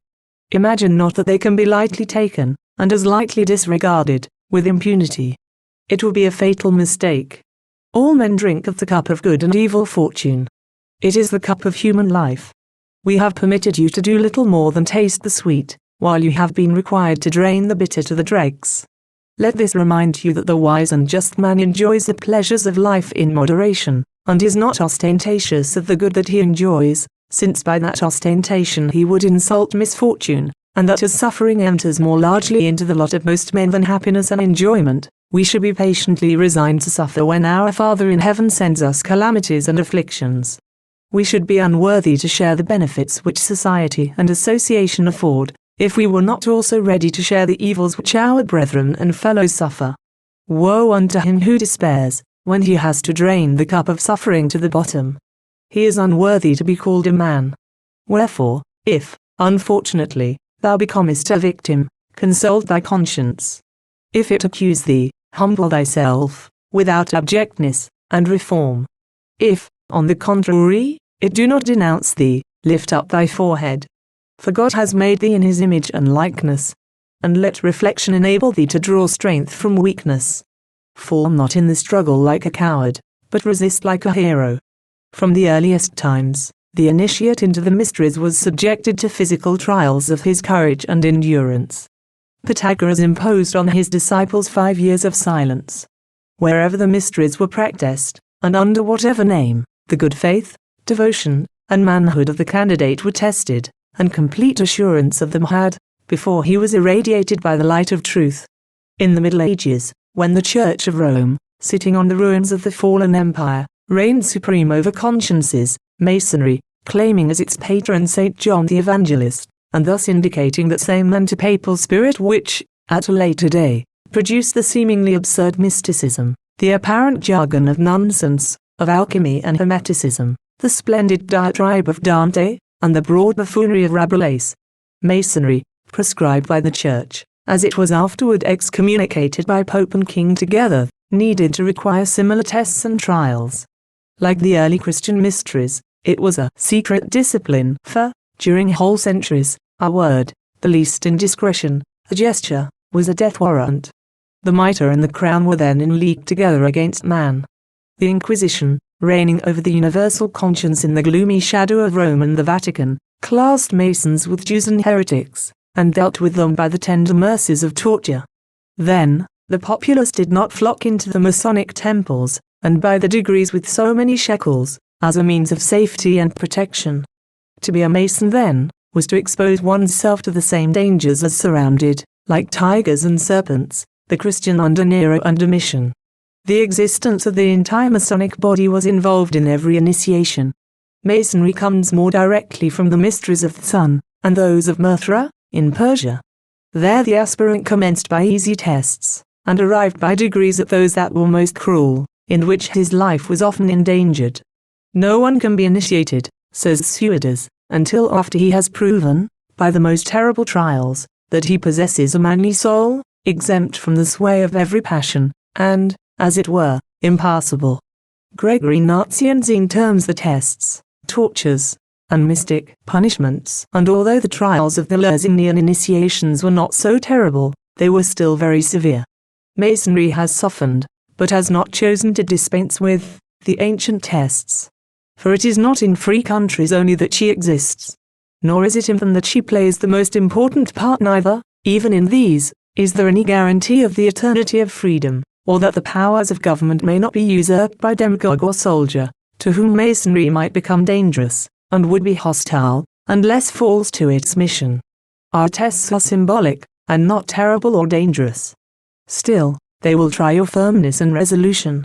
Imagine not that they can be lightly taken, and as lightly disregarded, with impunity. It will be a fatal mistake. All men drink of the cup of good and evil fortune. It is the cup of human life. We have permitted you to do little more than taste the sweet, while you have been required to drain the bitter to the dregs. Let this remind you that the wise and just man enjoys the pleasures of life in moderation, and is not ostentatious of the good that he enjoys, since by that ostentation he would insult misfortune, and that as suffering enters more largely into the lot of most men than happiness and enjoyment, we should be patiently resigned to suffer when our Father in heaven sends us calamities and afflictions. We should be unworthy to share the benefits which society and association afford, if we were not also ready to share the evils which our brethren and fellows suffer. Woe unto him who despairs, when he has to drain the cup of suffering to the bottom. He is unworthy to be called a man. Wherefore, if, unfortunately, thou becomest a victim, consult thy conscience. If it accuse thee, humble thyself, without abjectness, and reform. If, on the contrary, it do not denounce thee, lift up thy forehead. For God has made thee in his image and likeness, and let reflection enable thee to draw strength from weakness. Fall not in the struggle like a coward, but resist like a hero. From the earliest times, the initiate into the mysteries was subjected to physical trials of his courage and endurance. Pythagoras imposed on his disciples 5 years of silence. wherever the mysteries were practiced, and under whatever name, the good faith, devotion, and manhood of the candidate were tested, and complete assurance of them had, before he was irradiated by the light of truth. In the Middle Ages, when the Church of Rome, sitting on the ruins of the fallen empire, reigned supreme over consciences, Masonry, claiming as its patron St. John the Evangelist, and thus indicating that same antipapal spirit which, at a later day, produced the seemingly absurd mysticism, the apparent jargon of nonsense, of alchemy and hermeticism, the splendid diatribe of Dante, and the broad buffoonery of Rabelais. Masonry, prescribed by the Church, as it was afterward excommunicated by Pope and King together, needed to require similar tests and trials. Like the early Christian mysteries, it was a secret discipline, for, during whole centuries, a word, the least indiscretion, a gesture, was a death warrant. The mitre and the crown were then in league together against man. The Inquisition, reigning over the universal conscience in the gloomy shadow of Rome and the Vatican, classed Masons with Jews and heretics, and dealt with them by the tender mercies of torture. Then, the populace did not flock into the Masonic temples, and by the degrees with so many shekels, as a means of safety and protection. To be a Mason then, was to expose oneself to the same dangers as surrounded, like tigers and serpents, the Christian under Nero and Domitian. The existence of the entire Masonic body was involved in every initiation. Masonry comes more directly from the mysteries of the sun, and those of Mithra, in Persia. There the aspirant commenced by easy tests, and arrived by degrees at those that were most cruel, in which his life was often endangered. No one can be initiated, says Suidas, until after he has proven, by the most terrible trials, that he possesses a manly soul, exempt from the sway of every passion, and, as it were, impassible. Gregory Nazianzen terms the tests, tortures, and mystic punishments, and although the trials of the Lersignian initiations were not so terrible, they were still very severe. Masonry has softened, but has not chosen to dispense with, the ancient tests. For it is not in free countries only that she exists, nor is it in them that she plays the most important part, neither, even in these, is there any guarantee of the eternity of freedom, or that the powers of government may not be usurped by demagogue or soldier, to whom Masonry might become dangerous, and would be hostile, unless false to its mission. Our tests are symbolic, and not terrible or dangerous. Still, they will try your firmness and resolution.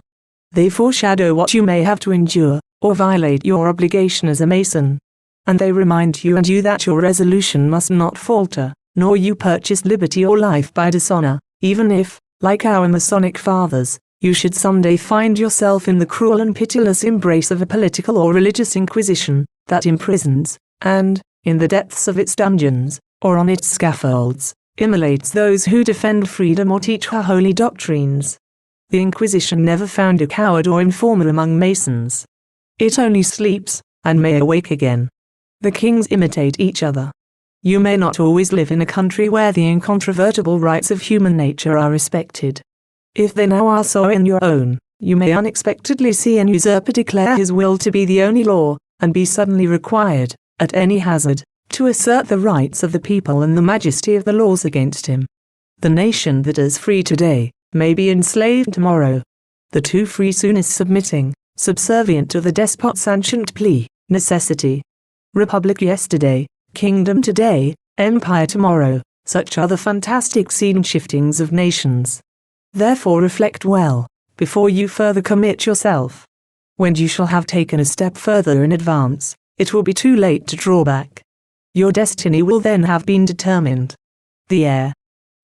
They foreshadow what you may have to endure, or violate your obligation as a Mason. And they remind you and you that your resolution must not falter, nor you purchase liberty or life by dishonor, even if, like our Masonic fathers, you should someday find yourself in the cruel and pitiless embrace of a political or religious inquisition, that imprisons, and, in the depths of its dungeons, or on its scaffolds, immolates those who defend freedom or teach her holy doctrines. The Inquisition never found a coward or informer among Masons. It only sleeps, and may awake again. The kings imitate each other. You may not always live in a country where the incontrovertible rights of human nature are respected. If they now are so in your own, you may unexpectedly see an usurper declare his will to be the only law, and be suddenly required, at any hazard, to assert the rights of the people and the majesty of the laws against him. The nation that is free today, may be enslaved tomorrow. The too free soon is submitting, subservient to the despot's ancient plea, necessity. Republic yesterday, kingdom today, empire tomorrow, such are the fantastic scene-shiftings of nations. Therefore reflect well, before you further commit yourself. When you shall have taken a step further in advance, it will be too late to draw back. Your destiny will then have been determined. The air.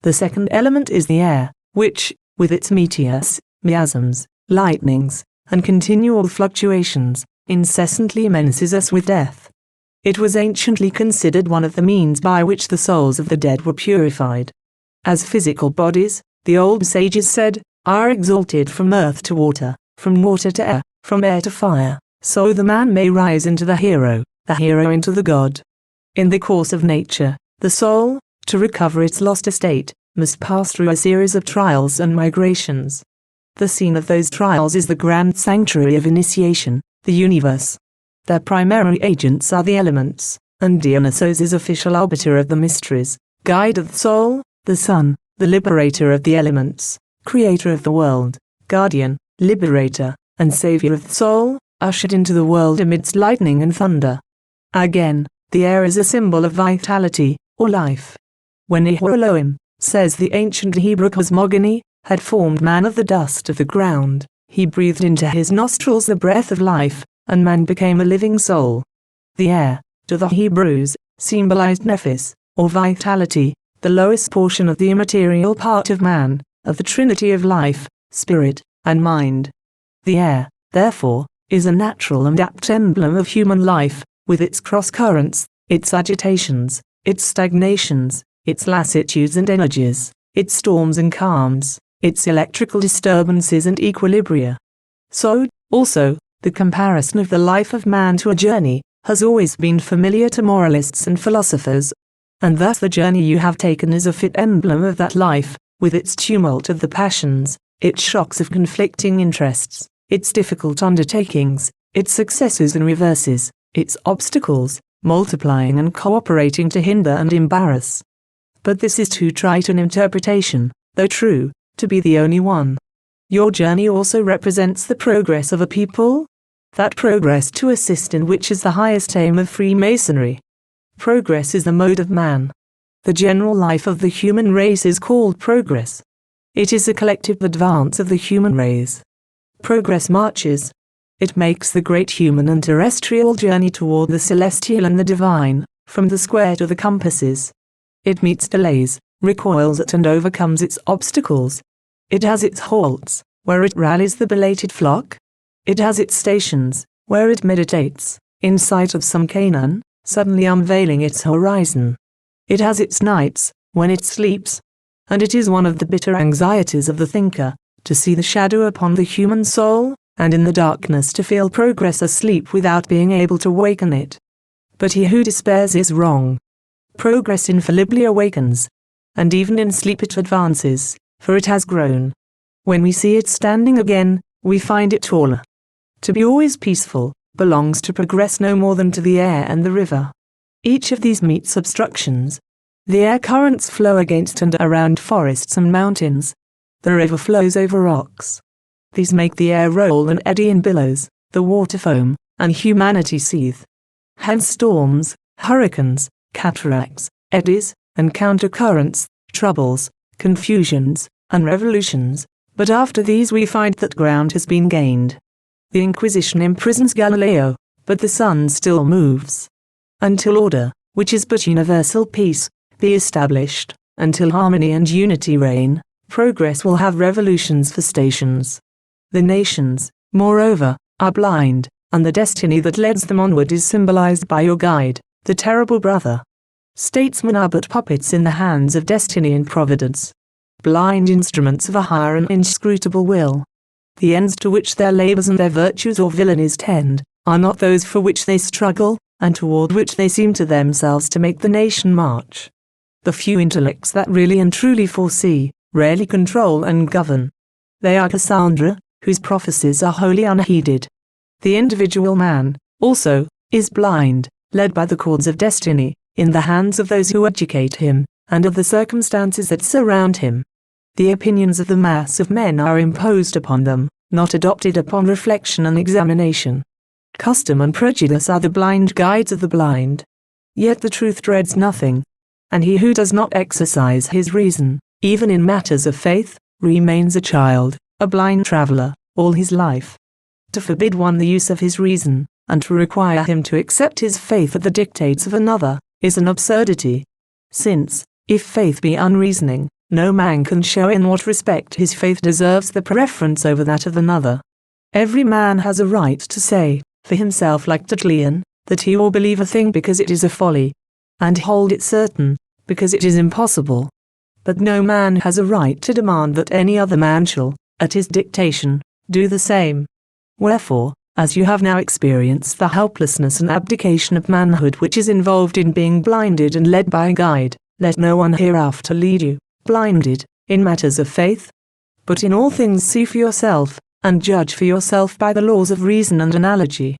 The second element is the air, which, with its meteors, miasms, lightnings, and continual fluctuations, incessantly menaces us with death. It was anciently considered one of the means by which the souls of the dead were purified. As physical bodies, the old sages said, are exalted from earth to water, from water to air, from air to fire, so the man may rise into the hero into the god. In the course of nature, the soul, to recover its lost estate, must pass through a series of trials and migrations. The scene of those trials is the grand sanctuary of initiation, the universe. Their primary agents are the elements, and Dionysos is official arbiter of the mysteries, guide of the soul, the sun, the liberator of the elements, creator of the world, guardian, liberator, and savior of the soul, ushered into the world amidst lightning and thunder. Again, the air is a symbol of vitality, or life. When Elohim, says the ancient Hebrew cosmogony, had formed man of the dust of the ground, he breathed into his nostrils the breath of life, and man became a living soul. The air, to the Hebrews, symbolized nephes, or vitality, the lowest portion of the immaterial part of man, of the trinity of life, spirit, and mind. The air, therefore, is a natural and apt emblem of human life, with its cross-currents, its agitations, its stagnations, its lassitudes and energies, its storms and calms, its electrical disturbances and equilibria. So, also, the comparison of the life of man to a journey has always been familiar to moralists and philosophers, and thus the journey you have taken is a fit emblem of that life, with its tumult of the passions, its shocks of conflicting interests, its difficult undertakings, its successes and reverses, its obstacles, multiplying and cooperating to hinder and embarrass. But this is too trite an interpretation, though true, to be the only one. Your journey also represents the progress of a people, that progress to assist in which is the highest aim of Freemasonry. Progress is the mode of man. The general life of the human race is called progress. It is a collective advance of the human race. Progress marches. It makes the great human and terrestrial journey toward the celestial and the divine, from the square to the compasses. It meets delays, recoils at and overcomes its obstacles. It has its halts, where it rallies the belated flock. It has its stations, where it meditates, in sight of some Canaan, suddenly unveiling its horizon. It has its nights, when it sleeps. And it is one of the bitter anxieties of the thinker, to see the shadow upon the human soul, and in the darkness to feel progress asleep without being able to waken it. But he who despairs is wrong. Progress infallibly awakens, and even in sleep it advances, for it has grown. When we see it standing again, we find it taller. To be always peaceful belongs to progress no more than to the air and the river. Each of these meets obstructions. The air currents flow against and around forests and mountains. The river flows over rocks. These make the air roll and eddy in billows, the water foam, and humanity seethe. Hence storms, hurricanes, cataracts, eddies, and countercurrents, troubles, confusions, and revolutions, but after these we find that ground has been gained. The Inquisition imprisons Galileo, but the sun still moves. Until order, which is but universal peace, be established, until harmony and unity reign, progress will have revolutions for stations. The nations, moreover, are blind, and the destiny that leads them onward is symbolized by your guide, the terrible brother. Statesmen are but puppets in the hands of destiny and providence, blind instruments of a higher and inscrutable will. The ends to which their labors and their virtues or villainies tend, are not those for which they struggle, and toward which they seem to themselves to make the nation march. The few intellects that really and truly foresee, rarely control and govern. They are Cassandra, whose prophecies are wholly unheeded. The individual man, also, is blind, led by the cords of destiny, in the hands of those who educate him, and of the circumstances that surround him. The opinions of the mass of men are imposed upon them, not adopted upon reflection and examination. Custom and prejudice are the blind guides of the blind. Yet the truth dreads nothing, and he who does not exercise his reason, even in matters of faith, remains a child, a blind traveler, all his life. To forbid one the use of his reason, and to require him to accept his faith at the dictates of another, is an absurdity. Since, if faith be unreasoning, no man can show in what respect his faith deserves the preference over that of another. Every man has a right to say, for himself like Tertullian, that he will believe a thing because it is a folly, and hold it certain, because it is impossible. But no man has a right to demand that any other man shall, at his dictation, do the same. Wherefore, as you have now experienced the helplessness and abdication of manhood which is involved in being blinded and led by a guide, let no one hereafter lead you, blinded, in matters of faith. But in all things see for yourself, and judge for yourself by the laws of reason and analogy.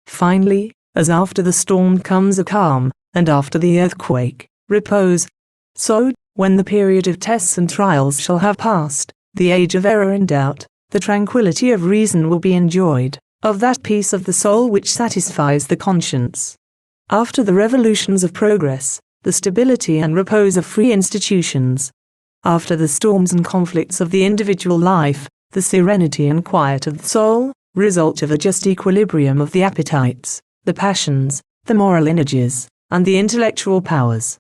Finally, as after the storm comes a calm, and after the earthquake, repose, so, when the period of tests and trials shall have passed, the age of error and doubt, the tranquility of reason will be enjoyed, of that peace of the soul which satisfies the conscience. After the revolutions of progress, the stability and repose of free institutions. After the storms and conflicts of the individual life, the serenity and quiet of the soul, result of a just equilibrium of the appetites, the passions, the moral energies, and the intellectual powers.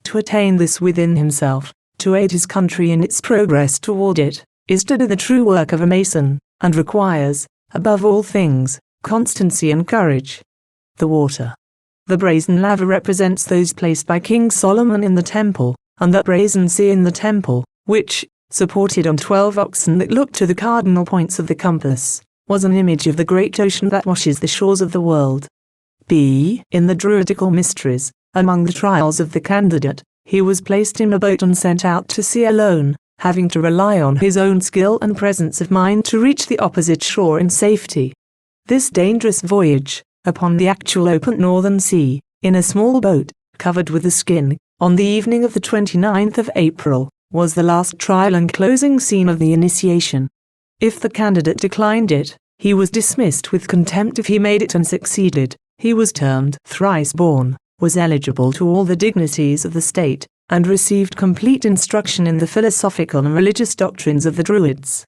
To attain this within himself, to aid his country in its progress toward it, is to do the true work of a Mason, and requires, above all things, constancy and courage. The water. The brazen laver represents those placed by King Solomon in the temple, and that brazen sea in the temple, which, supported on 12 oxen that looked to the cardinal points of the compass, was an image of the great ocean that washes the shores of the world. B. In the Druidical mysteries, among the trials of the candidate, he was placed in a boat and sent out to sea alone, having to rely on his own skill and presence of mind to reach the opposite shore in safety. This dangerous voyage, upon the actual open northern sea, in a small boat, covered with a skin, on the evening of the 29th of April, was the last trial and closing scene of the initiation. If the candidate declined it, he was dismissed with contempt. If he made it and succeeded, he was termed thrice born, was eligible to all the dignities of the state, and received complete instruction in the philosophical and religious doctrines of the Druids.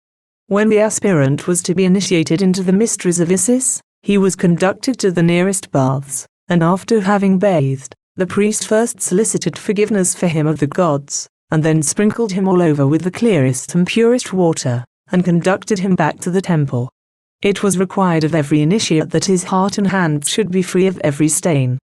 When the aspirant was to be initiated into the mysteries of Isis, he was conducted to the nearest baths, and after having bathed, the priest first solicited forgiveness for him of the gods, and then sprinkled him all over with the clearest and purest water, and conducted him back to the temple. It was required of every initiate that his heart and hands should be free of every stain.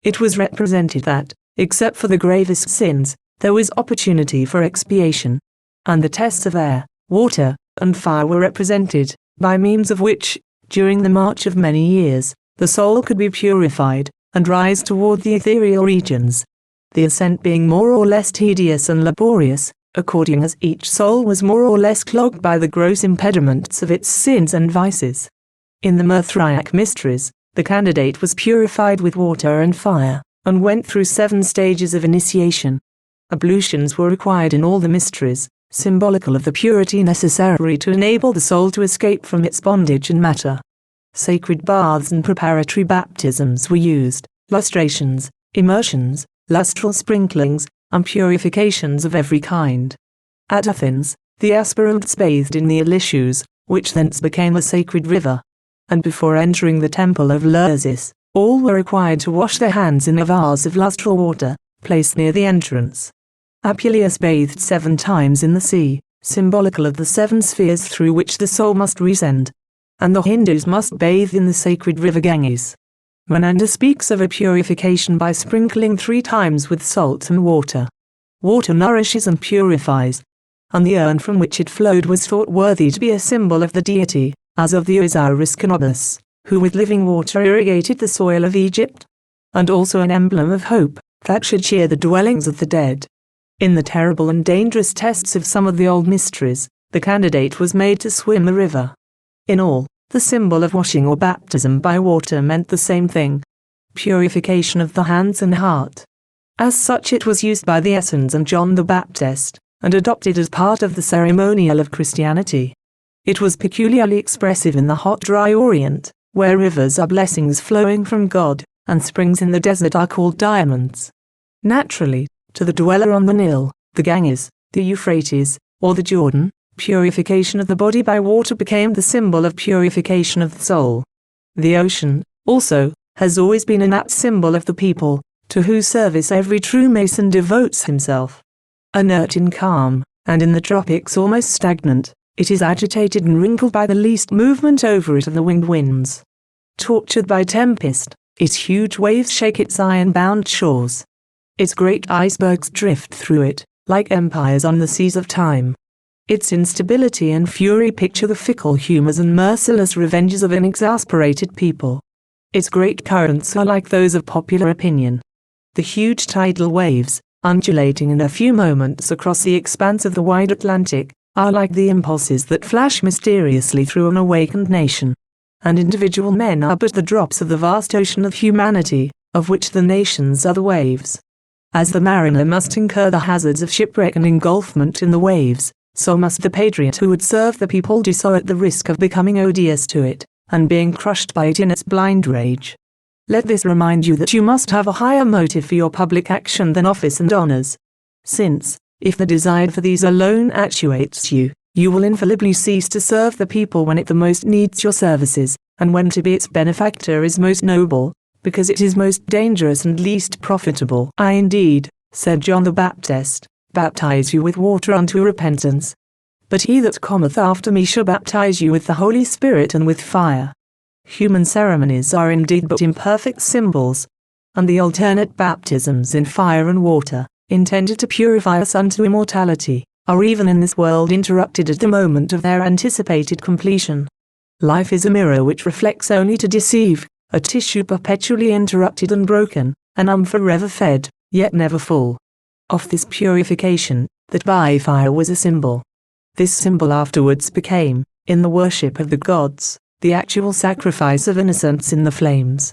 It was represented that, except for the gravest sins, there was opportunity for expiation. And the tests of air, water, and fire were represented, by means of which, during the march of many years, the soul could be purified, and rise toward the ethereal regions. The ascent being more or less tedious and laborious, according as each soul was more or less clogged by the gross impediments of its sins and vices. In the Mithriac mysteries, the candidate was purified with water and fire, and went through 7 stages of initiation. Ablutions were required in all the mysteries, symbolical of the purity necessary to enable the soul to escape from its bondage and matter. Sacred baths and preparatory baptisms were used, lustrations, immersions, lustral sprinklings, and purifications of every kind. At Athens, the aspirants bathed in the Ilyssus, which thence became a sacred river. And before entering the temple of Lersis, all were required to wash their hands in a vase of lustral water, placed near the entrance. Apuleius bathed 7 times in the sea, symbolical of the 7 spheres through which the soul must descend. And the Hindus must bathe in the sacred river Ganges. Menander speaks of a purification by sprinkling 3 times with salt and water. Water nourishes and purifies, and the urn from which it flowed was thought worthy to be a symbol of the deity, as of the Osiris Canobus, who with living water irrigated the soil of Egypt, and also an emblem of hope, that should cheer the dwellings of the dead. In the terrible and dangerous tests of some of the old mysteries, the candidate was made to swim the river. In all, the symbol of washing or baptism by water meant the same thing: purification of the hands and heart. As such it was used by the Essenes and John the Baptist, and adopted as part of the ceremonial of Christianity. It was peculiarly expressive in the hot dry Orient, where rivers are blessings flowing from God, and springs in the desert are called diamonds. Naturally, to the dweller on the Nile, the Ganges, the Euphrates, or the Jordan, purification of the body by water became the symbol of purification of the soul. The ocean, also, has always been an apt symbol of the people, to whose service every true Mason devotes himself. Inert in calm, and in the tropics almost stagnant, it is agitated and wrinkled by the least movement over it of the winged winds. Tortured by tempest, its huge waves shake its iron-bound shores. Its great icebergs drift through it, like empires on the seas of time. Its instability and fury picture the fickle humours and merciless revenges of an exasperated people. Its great currents are like those of popular opinion. The huge tidal waves, undulating in a few moments across the expanse of the wide Atlantic, are like the impulses that flash mysteriously through an awakened nation. And individual men are but the drops of the vast ocean of humanity, of which the nations are the waves. As the mariner must incur the hazards of shipwreck and engulfment in the waves, so must the patriot who would serve the people do so at the risk of becoming odious to it, and being crushed by it in its blind rage. Let this remind you that you must have a higher motive for your public action than office and honors. Since, if the desire for these alone actuates you, you will infallibly cease to serve the people when it the most needs your services, and when to be its benefactor is most noble, because it is most dangerous and least profitable. I indeed, said John the Baptist, baptize you with water unto repentance. But he that cometh after me shall baptize you with the Holy Spirit and with fire. Human ceremonies are indeed but imperfect symbols, and the alternate baptisms in fire and water, intended to purify us unto immortality, are even in this world interrupted at the moment of their anticipated completion. Life is a mirror which reflects only to deceive, a tissue perpetually interrupted and broken, an forever fed, yet never full. Of this purification, that by fire was a symbol. This symbol afterwards became, in the worship of the gods, the actual sacrifice of innocents in the flames.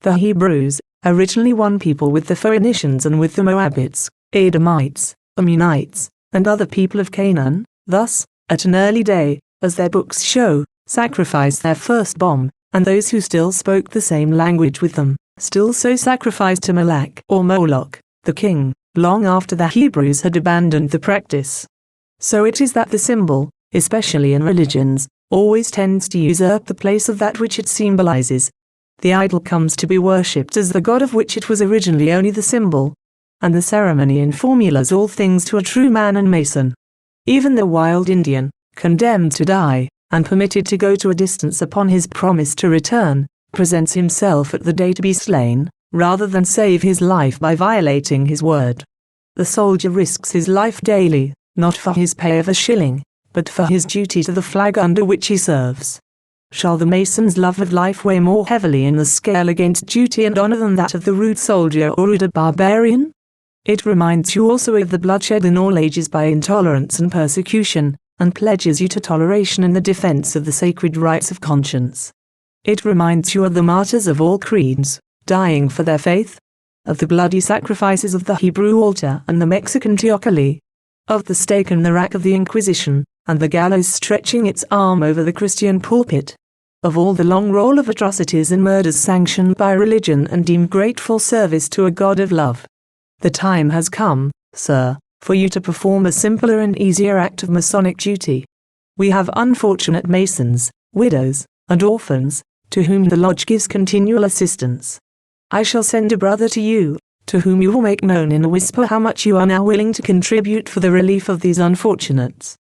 The Hebrews, originally one people with the Phoenicians and with the Moabites, Edomites, Ammonites, and other people of Canaan, thus, at an early day, as their books show, sacrificed their firstborn, and those who still spoke the same language with them, still so sacrificed to Moloch or Moloch, the king, long after the Hebrews had abandoned the practice. So it is that the symbol, especially in religions, always tends to usurp the place of that which it symbolizes. The idol comes to be worshipped as the god of which it was originally only the symbol, and the ceremony in formulas all things to a true man and Mason. Even the wild Indian, condemned to die, and permitted to go to a distance upon his promise to return, presents himself at the day to be slain, rather than save his life by violating his word. The soldier risks his life daily, not for his pay of a shilling, but for his duty to the flag under which he serves. Shall the Mason's love of life weigh more heavily in the scale against duty and honor than that of the rude soldier or rude barbarian? It reminds you also of the bloodshed in all ages by intolerance and persecution, and pledges you to toleration in the defense of the sacred rights of conscience. It reminds you of the martyrs of all creeds, dying for their faith, of the bloody sacrifices of the Hebrew altar and the Mexican teocalli, of the stake and the rack of the Inquisition, and the gallows stretching its arm over the Christian pulpit, of all the long roll of atrocities and murders sanctioned by religion and deemed grateful service to a God of love. The time has come, sir, for you to perform a simpler and easier act of Masonic duty. We have unfortunate Masons, widows, and orphans, to whom the lodge gives continual assistance. I shall send a brother to you, to whom you will make known in a whisper how much you are now willing to contribute for the relief of these unfortunates.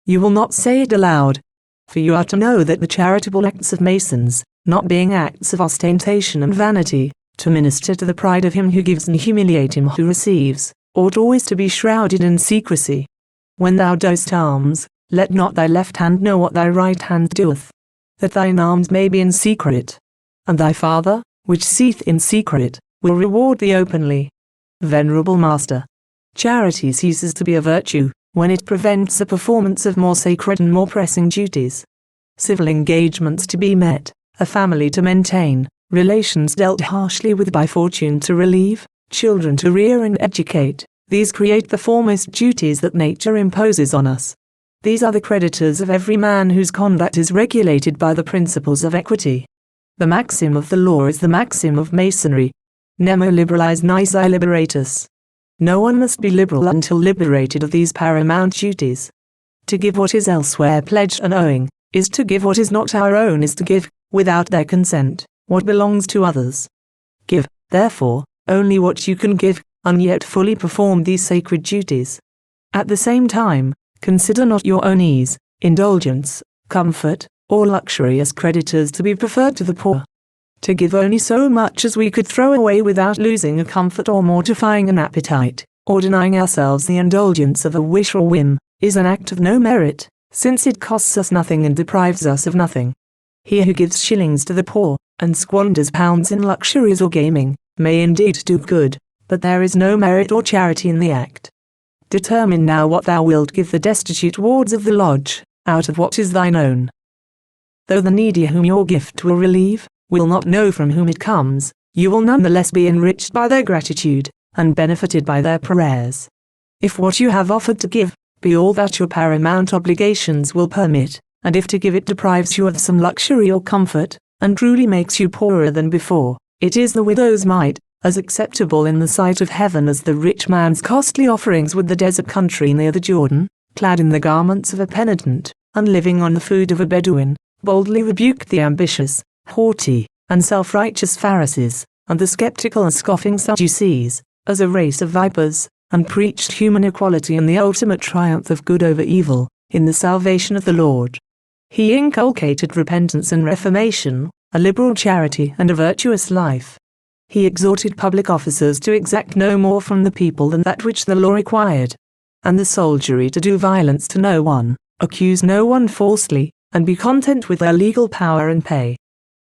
You will not say it aloud, for you are to know that the charitable acts of Masons, not being acts of ostentation and vanity, to minister to the pride of him who gives and humiliate him who receives, ought always to be shrouded in secrecy. When thou dost alms, let not thy left hand know what thy right hand doeth, that thine alms may be in secret. And thy Father, which seeth in secret, will reward thee openly. Venerable Master, charity ceases to be a virtue when it prevents the performance of more sacred and more pressing duties. Civil engagements to be met, a family to maintain, relations dealt harshly with by fortune to relieve, children to rear and educate, these create the foremost duties that nature imposes on us. These are the creditors of every man whose conduct is regulated by the principles of equity. The maxim of the law is the maxim of Masonry. Nemo liberalize nisi liberatus. No one must be liberal until liberated of these paramount duties. To give what is elsewhere pledged and owing, is to give what is not our own, is to give, without their consent, what belongs to others. Give, therefore, only what you can give, and yet fully perform these sacred duties. At the same time, consider not your own ease, indulgence, comfort, or luxury as creditors to be preferred to the poor. To give only so much as we could throw away without losing a comfort or mortifying an appetite, or denying ourselves the indulgence of a wish or whim, is an act of no merit, since it costs us nothing and deprives us of nothing. He who gives shillings to the poor, and squanders pounds in luxuries or gaming, may indeed do good, but there is no merit or charity in the act. Determine now what thou wilt give the destitute wards of the lodge, out of what is thine own. Though the needy whom your gift will relieve, will not know from whom it comes, you will none the less be enriched by their gratitude, and benefited by their prayers. If what you have offered to give, be all that your paramount obligations will permit, and if to give it deprives you of some luxury or comfort, and truly makes you poorer than before, it is the widow's mite, as acceptable in the sight of heaven as the rich man's costly offerings with the desert country near the Jordan, clad in the garments of a penitent, and living on the food of a Bedouin, boldly rebuked the ambitious, haughty, and self-righteous Pharisees, and the skeptical and scoffing Sadducees, as a race of vipers, and preached human equality and the ultimate triumph of good over evil, in the salvation of the Lord. He inculcated repentance and reformation, a liberal charity and a virtuous life. He exhorted public officers to exact no more from the people than that which the law required, and the soldiery to do violence to no one, accuse no one falsely, and be content with their legal power and pay.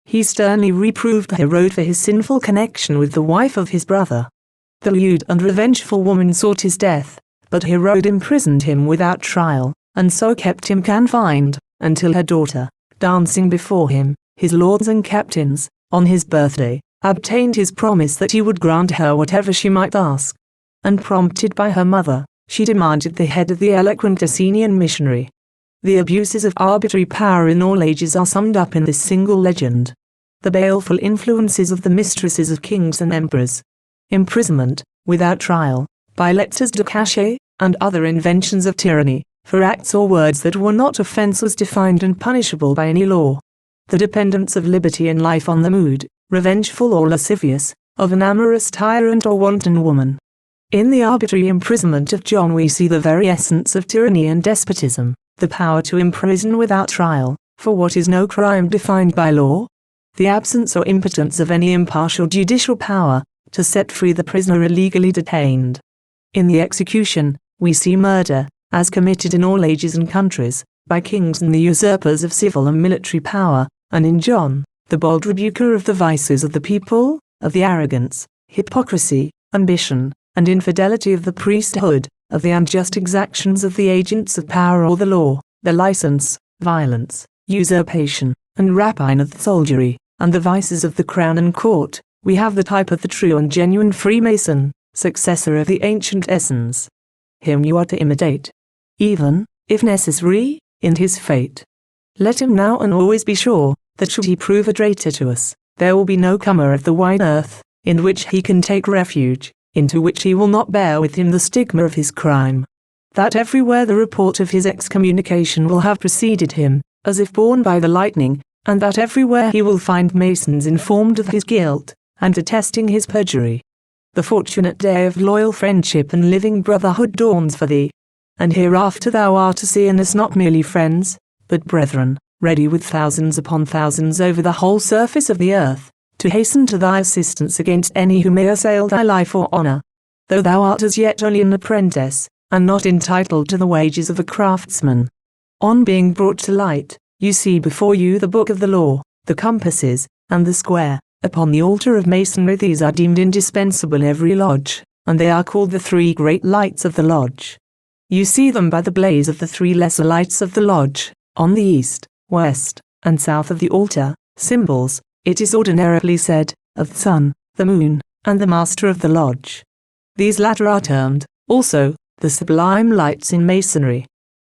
He sternly reproved the Herod for his sinful connection with the wife of his brother. The lewd and revengeful woman sought his death, but Herod imprisoned him without trial, and so kept him confined, until her daughter, dancing before him, his lords and captains, on his birthday, obtained his promise that he would grant her whatever she might ask. And prompted by her mother, she demanded the head of the eloquent Essenian missionary. The abuses of arbitrary power in all ages are summed up in this single legend. The baleful influences of the mistresses of kings and emperors. Imprisonment, without trial, by lettres de cachet, and other inventions of tyranny, for acts or words that were not offences defined and punishable by any law. The dependence of liberty in life on the mood, revengeful or lascivious, of an amorous tyrant or wanton woman. In the arbitrary imprisonment of John we see the very essence of tyranny and despotism, the power to imprison without trial, for what is no crime defined by law, the absence or impotence of any impartial judicial power, to set free the prisoner illegally detained. In the execution, we see murder, as committed in all ages and countries, by kings and the usurpers of civil and military power, and in John, the bold rebuker of the vices of the people, of the arrogance, hypocrisy, ambition, and infidelity of the priesthood, of the unjust exactions of the agents of power or the law, the license, violence, usurpation, and rapine of the soldiery, and the vices of the crown and court, we have the type of the true and genuine Freemason, successor of the ancient essence. Him you are to imitate, even, if necessary, in his fate. Let him now and always be sure, that should he prove a traitor to us, there will be no comer of the wide earth, in which he can take refuge, into which he will not bear with him the stigma of his crime. That everywhere the report of his excommunication will have preceded him, as if borne by the lightning, and that everywhere he will find Masons informed of his guilt, and attesting his perjury. The fortunate day of loyal friendship and living brotherhood dawns for thee, and hereafter thou art to see in us not merely friends, but brethren, ready with thousands upon thousands over the whole surface of the earth, to hasten to thy assistance against any who may assail thy life or honor. Though thou art as yet only an apprentice, and not entitled to the wages of a craftsman. On being brought to light, you see before you the book of the law, the compasses, and the square. Upon the altar of Masonry these are deemed indispensable in every lodge, and they are called the three great lights of the lodge. You see them by the blaze of the three lesser lights of the lodge, on the east, west, and south of the altar, symbols, it is ordinarily said, of the sun, the moon, and the master of the lodge. These latter are termed, also, the sublime lights in Masonry.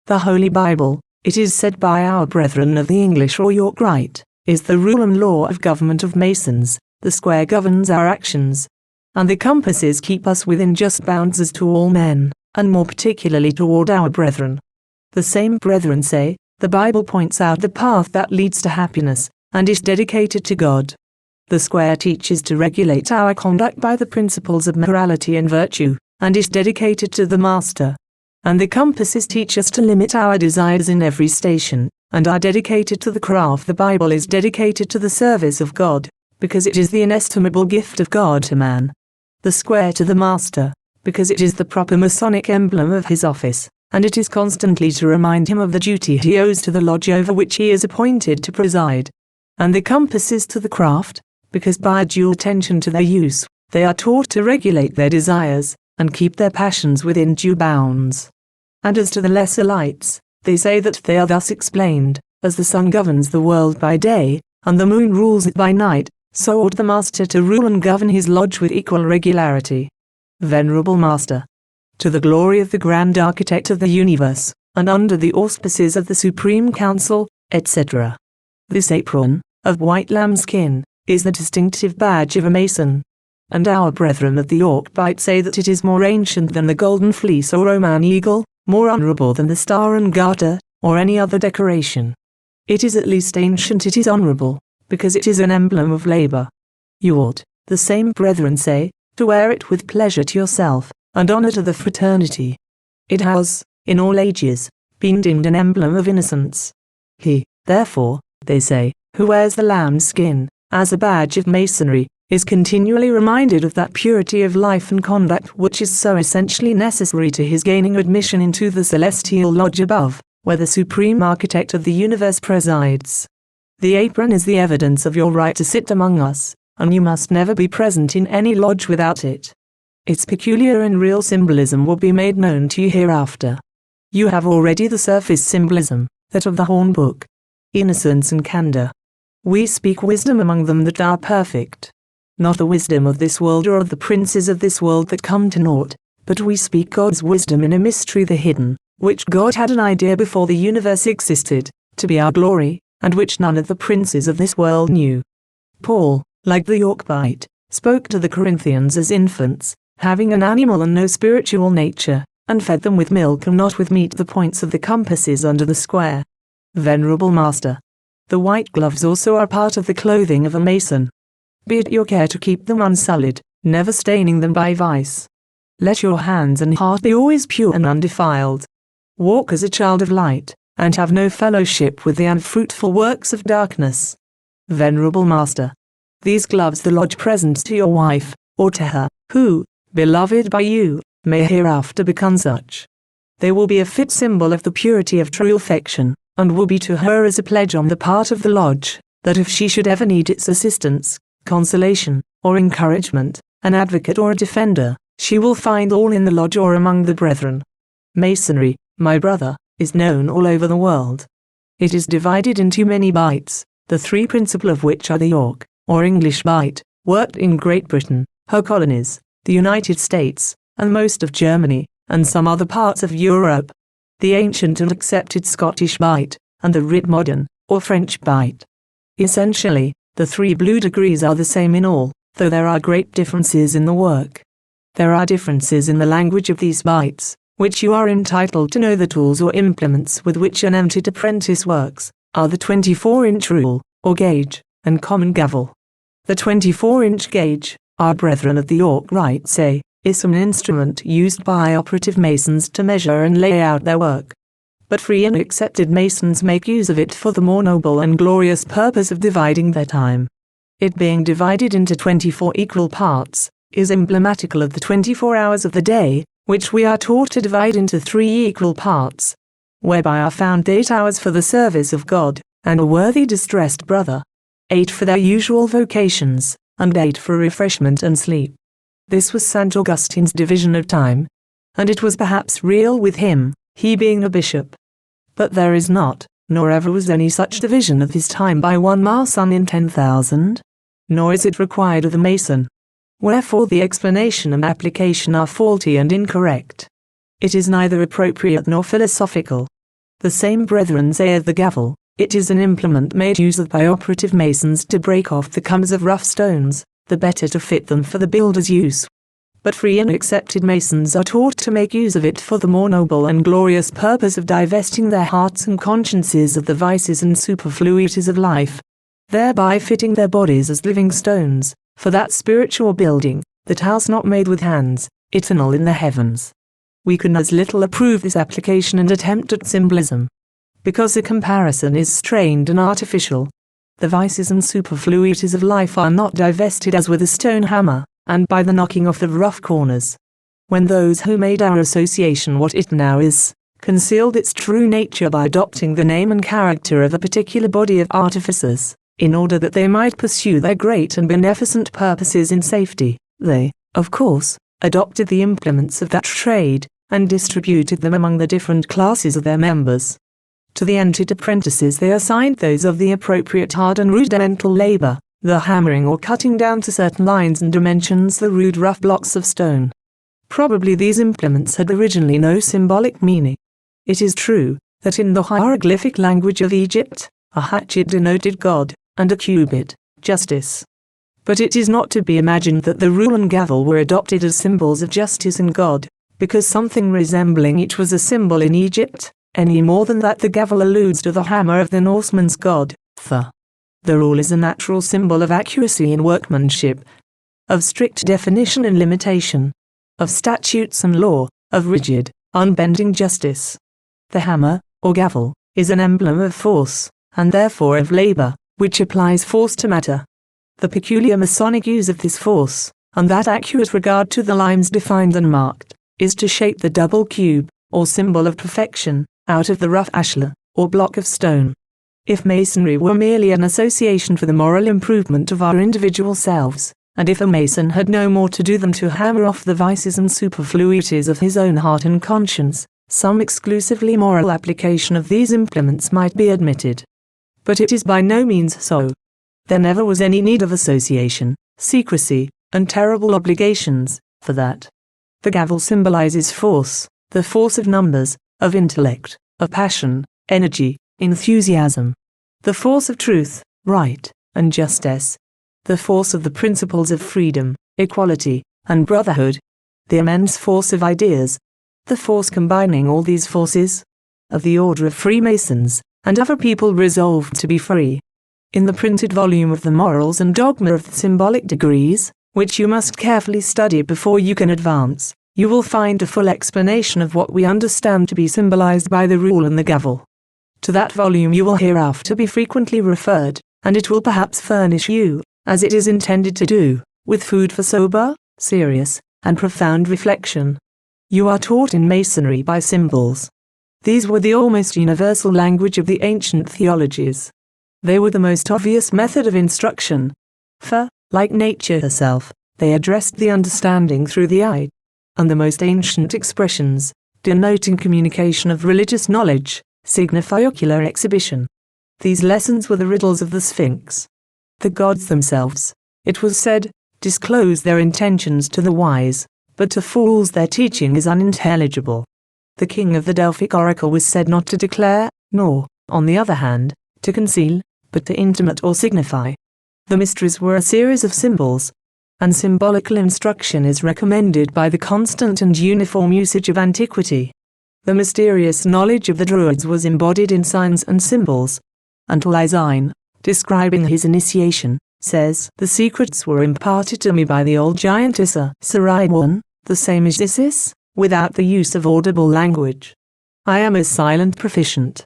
The Holy Bible, it is said by our brethren of the English or York Rite, is the rule and law of government of Masons, the square governs our actions, and the compasses keep us within just bounds as to all men, and more particularly toward our brethren. The same brethren say, the Bible points out the path that leads to happiness, and is dedicated to God. The square teaches to regulate our conduct by the principles of morality and virtue, and is dedicated to the Master. And the compasses teach us to limit our desires in every station, and are dedicated to the craft. The Bible is dedicated to the service of God, because it is the inestimable gift of God to man. The square to the Master, because it is the proper Masonic emblem of his office, and it is constantly to remind him of the duty he owes to the lodge over which he is appointed to preside. And the compasses to the craft, because by due attention to their use, they are taught to regulate their desires, and keep their passions within due bounds. And as to the lesser lights, they say that they are thus explained, as the sun governs the world by day, and the moon rules it by night, so ought the Master to rule and govern his lodge with equal regularity. Venerable Master, to the glory of the grand architect of the universe, and under the auspices of the Supreme Council, etc. This apron, of white lambskin, is the distinctive badge of a Mason. And our brethren of the York Bight say that it is more ancient than the golden fleece or Roman eagle, more honorable than the star and garter, or any other decoration. It is at least ancient, it is honorable, because it is an emblem of labor. You ought, the same brethren say, to wear it with pleasure to yourself, and honor to the fraternity. It has, in all ages, been deemed an emblem of innocence. He, therefore, they say, who wears the lambskin, as a badge of Masonry, is continually reminded of that purity of life and conduct which is so essentially necessary to his gaining admission into the celestial lodge above, where the Supreme Architect of the universe presides. The apron is the evidence of your right to sit among us, and you must never be present in any lodge without it. Its peculiar and real symbolism will be made known to you hereafter. You have already the surface symbolism, that of the horn book. Innocence and candor. We speak wisdom among them that are perfect. Not the wisdom of this world or of the princes of this world that come to naught, but we speak God's wisdom in a mystery the hidden, which God had an idea before the universe existed, to be our glory, and which none of the princes of this world knew. Paul, like the York Bight, spoke to the Corinthians as infants, having an animal and no spiritual nature, and fed them with milk and not with meat, the points of the compasses under the square. Venerable Master, the white gloves also are part of the clothing of a Mason. Be it your care to keep them unsullied, never staining them by vice. Let your hands and heart be always pure and undefiled. Walk as a child of light, and have no fellowship with the unfruitful works of darkness. Venerable Master, these gloves the lodge present to your wife, or to her, who, beloved by you, may hereafter become such. They will be a fit symbol of the purity of true affection, and will be to her as a pledge on the part of the lodge, that if she should ever need its assistance, consolation, or encouragement, an advocate or a defender, she will find all in the lodge or among the brethren. Masonry, my brother, is known all over the world. It is divided into many bights, the three principal of which are the York, or English Bight, worked in Great Britain, her colonies, the United States, and most of Germany, and some other parts of Europe, the ancient and accepted Scottish Bight, and the writ modern, or French Bight. Essentially, the three blue degrees are the same in all, though there are great differences in the work. There are differences in the language of these bights, which you are entitled to know. The tools or implements with which an emptied apprentice works are the 24-inch rule, or gauge, and common gavel. The 24-inch gauge, our brethren of the York Rite say, is an instrument used by operative masons to measure and lay out their work. But free and accepted masons make use of it for the more noble and glorious purpose of dividing their time. It being divided into 24 equal parts, is emblematical of the 24 hours of the day, which we are taught to divide into 3 equal parts, whereby are found 8 hours for the service of God, and a worthy distressed brother, 8 for their usual vocations, and 8 for refreshment and sleep. This was St. Augustine's division of time, and it was perhaps real with him, he being a bishop. But there is not, nor ever was any such division of his time by one mason in 10,000, nor is it required of the mason. Wherefore the explanation and application are faulty and incorrect. It is neither appropriate nor philosophical. The same brethren say of the gavel, it is an implement made use of by operative masons to break off the combs of rough stones, the better to fit them for the builder's use. But free and accepted masons are taught to make use of it for the more noble and glorious purpose of divesting their hearts and consciences of the vices and superfluities of life, thereby fitting their bodies as living stones, for that spiritual building, that house not made with hands, eternal in the heavens. We can as little approve this application and attempt at symbolism, because the comparison is strained and artificial. The vices and superfluities of life are not divested as with a stone hammer, and by the knocking off the rough corners. When those who made our association what it now is, concealed its true nature by adopting the name and character of a particular body of artificers, in order that they might pursue their great and beneficent purposes in safety, they, of course, adopted the implements of that trade, and distributed them among the different classes of their members. To the entered apprentices they assigned those of the appropriate hard and rudimental labor, the hammering or cutting down to certain lines and dimensions the rude rough blocks of stone. Probably these implements had originally no symbolic meaning. It is true that in the hieroglyphic language of Egypt, a hatchet denoted God, and a cubit, justice. But it is not to be imagined that the rule and gavel were adopted as symbols of justice and God, because something resembling each was a symbol in Egypt, any more than that the gavel alludes to the hammer of the Norseman's god, Thor. The rule is a natural symbol of accuracy in workmanship, of strict definition and limitation, of statutes and law, of rigid, unbending justice. The hammer, or gavel, is an emblem of force, and therefore of labor, which applies force to matter. The peculiar Masonic use of this force, and that accurate regard to the lines defined and marked, is to shape the double cube, or symbol of perfection, out of the rough ashlar, or block of stone. If Masonry were merely an association for the moral improvement of our individual selves, and if a Mason had no more to do than to hammer off the vices and superfluities of his own heart and conscience, some exclusively moral application of these implements might be admitted. But it is by no means so. There never was any need of association, secrecy, and terrible obligations, for that. The gavel symbolizes force, the force of numbers, of intellect, of passion, energy, enthusiasm. The force of truth, right, and justice. The force of the principles of freedom, equality, and brotherhood. The immense force of ideas. The force combining all these forces. Of the order of Freemasons, and of a people resolved to be free. In the printed volume of the Morals and Dogma of the Symbolic Degrees, which you must carefully study before you can advance, you will find a full explanation of what we understand to be symbolized by the rule and the gavel. To that volume you will hereafter be frequently referred, and it will perhaps furnish you, as it is intended to do, with food for sober, serious, and profound reflection. You are taught in Masonry by symbols. These were the almost universal language of the ancient theologies. They were the most obvious method of instruction, for, like nature herself, they addressed the understanding through the eye, and the most ancient expressions, denoting communication of religious knowledge, signify ocular exhibition. These lessons were the riddles of the Sphinx. The gods themselves, it was said, disclose their intentions to the wise, but to fools their teaching is unintelligible. The king of the Delphic oracle was said not to declare, nor, on the other hand, to conceal, but to intimate or signify. The mysteries were a series of symbols, and symbolical instruction is recommended by the constant and uniform usage of antiquity. The mysterious knowledge of the Druids was embodied in signs and symbols. Until Isaiah, describing his initiation, says, "The secrets were imparted to me by the old giantess Sarai one, the same as this is, without the use of audible language. I am a silent proficient."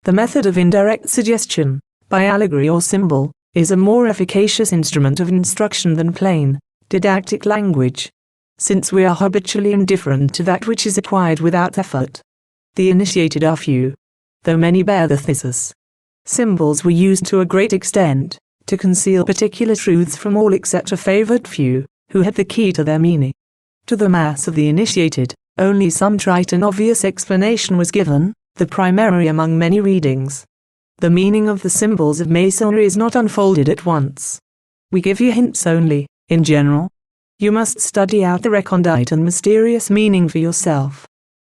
The method of indirect suggestion, by allegory or symbol, is a more efficacious instrument of instruction than plain, didactic language, since we are habitually indifferent to that which is acquired without effort. The initiated are few, though many bear the thesis. Symbols were used to a great extent, to conceal particular truths from all except a favored few, who had the key to their meaning. To the mass of the initiated, only some trite and obvious explanation was given, the primary among many readings. The meaning of the symbols of Masonry is not unfolded at once. We give you hints only, in general. You must study out the recondite and mysterious meaning for yourself.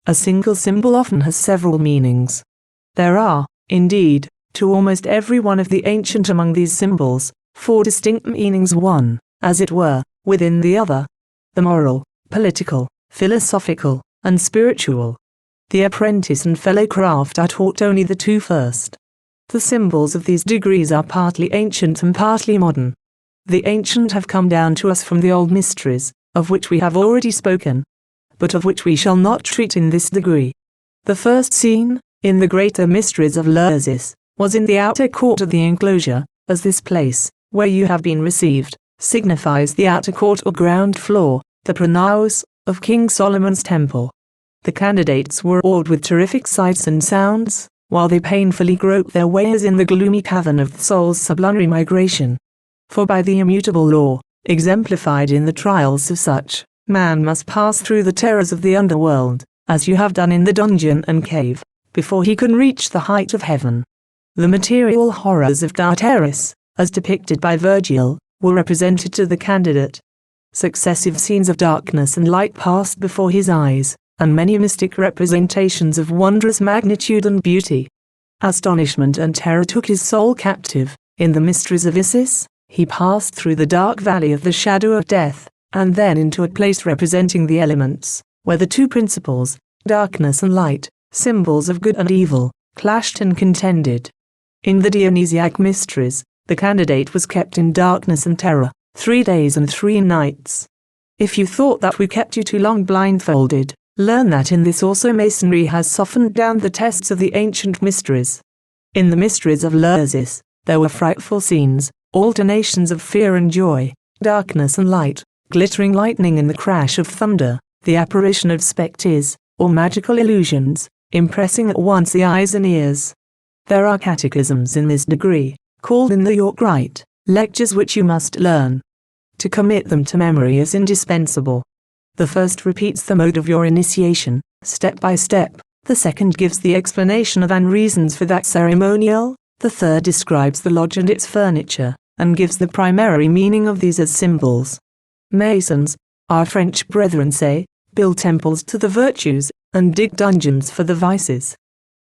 A single symbol often has several meanings. There are, indeed, to almost every one of the ancient among these symbols, 4 distinct meanings, one, as it were, within the other. The moral, political, philosophical, and spiritual. The apprentice and fellow craft are taught only the 2 first. The symbols of these degrees are partly ancient and partly modern. The ancient have come down to us from the old mysteries, of which we have already spoken, but of which we shall not treat in this degree. The first scene, in the greater mysteries of Lursis, was in the outer court of the enclosure, as this place, where you have been received, signifies the outer court or ground floor, the pronaos, of King Solomon's temple. The candidates were awed with terrific sights and sounds, while they painfully groped their way as in the gloomy cavern of the soul's sublunary migration. For by the immutable law, exemplified in the trials of such, man must pass through the terrors of the underworld, as you have done in the dungeon and cave, before he can reach the height of heaven. The material horrors of Tartarus, as depicted by Virgil, were represented to the candidate. successive scenes of darkness and light passed before his eyes, and many mystic representations of wondrous magnitude and beauty. Astonishment and terror took his soul captive. In the mysteries of Isis, he passed through the dark valley of the shadow of death, and then into a place representing the elements, where the two principles, darkness and light, symbols of good and evil, clashed and contended. In the Dionysiac mysteries, the candidate was kept in darkness and terror, 3 days and 3 nights. If you thought that we kept you too long blindfolded, learn that in this also Masonry has softened down the tests of the ancient mysteries. In the mysteries of Isis, there were frightful scenes, alternations of fear and joy, darkness and light, glittering lightning and the crash of thunder, the apparition of spectres, or magical illusions, impressing at once the eyes and ears. There are catechisms in this degree, called in the York Rite, lectures which you must learn. To commit them to memory is indispensable. The first repeats the mode of your initiation, step by step, the second gives the explanation of and reasons for that ceremonial, the third describes the lodge and its furniture, and gives the primary meaning of these as symbols. Masons, our French brethren say, build temples to the virtues, and dig dungeons for the vices.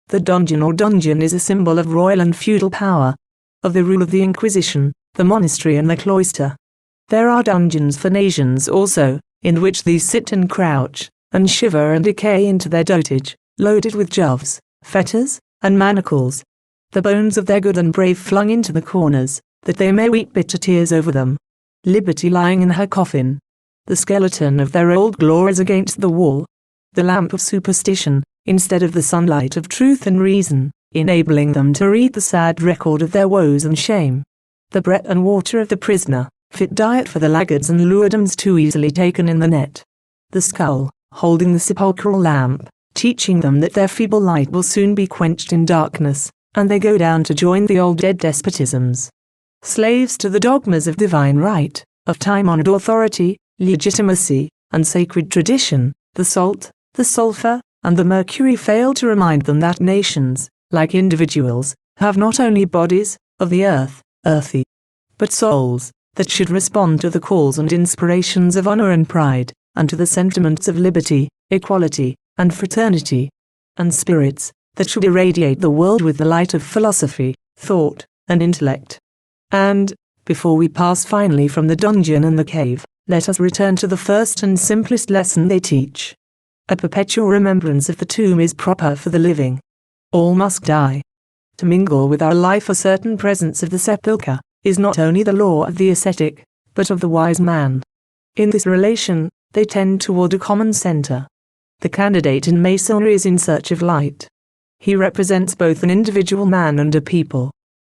The dungeon or dungeon is a symbol of royal and feudal power, of the rule of the Inquisition, the monastery and the cloister. There are dungeons for nations also, in which these sit and crouch, and shiver and decay into their dotage, loaded with gyves, fetters, and manacles. The bones of their good and brave flung into the corners, that they may weep bitter tears over them. Liberty lying in her coffin. The skeleton of their old glories against the wall. The lamp of superstition, instead of the sunlight of truth and reason, enabling them to read the sad record of their woes and shame. The bread and water of the prisoner, fit diet for the laggards and lewdums too easily taken in the net. The skull, holding the sepulchral lamp, teaching them that their feeble light will soon be quenched in darkness, and they go down to join the old dead despotisms. Slaves to the dogmas of divine right, of time-honored authority, legitimacy, and sacred tradition, the salt, the sulfur, and the mercury fail to remind them that nations, like individuals, have not only bodies, of the earth, earthy, but souls, that should respond to the calls and inspirations of honor and pride, and to the sentiments of liberty, equality, and fraternity, and spirits, that should irradiate the world with the light of philosophy, thought, and intellect. And, before we pass finally from the dungeon and the cave, let us return to the first and simplest lesson they teach. A perpetual remembrance of the tomb is proper for the living. All must die. To mingle with our life a certain presence of the sepulchre, is not only the law of the ascetic, but of the wise man. In this relation, they tend toward a common center. The candidate in Masonry is in search of light. He represents both an individual man and a people.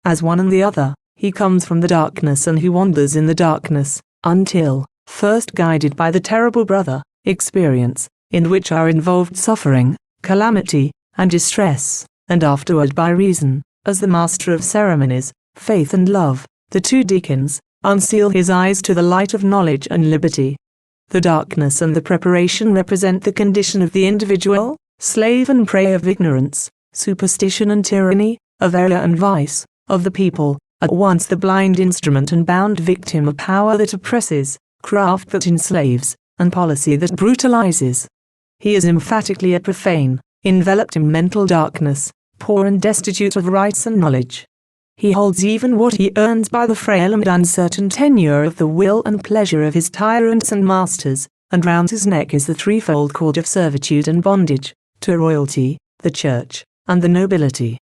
As one and the other, he comes from the darkness and he wanders in the darkness, until, first guided by the terrible brother, experience, in which are involved suffering, calamity, and distress, and afterward by reason, as the master of ceremonies, faith and love, the two deacons, unseal his eyes to the light of knowledge and liberty. The darkness and the preparation represent the condition of the individual, slave and prey of ignorance, superstition and tyranny, of error and vice, of the people, at once the blind instrument and bound victim of power that oppresses, craft that enslaves, and policy that brutalizes. He is emphatically a profane, enveloped in mental darkness, poor and destitute of rights and knowledge. He holds even what he earns by the frail and uncertain tenure of the will and pleasure of his tyrants and masters, and round his neck is the threefold cord of servitude and bondage, to royalty, the church, and the nobility.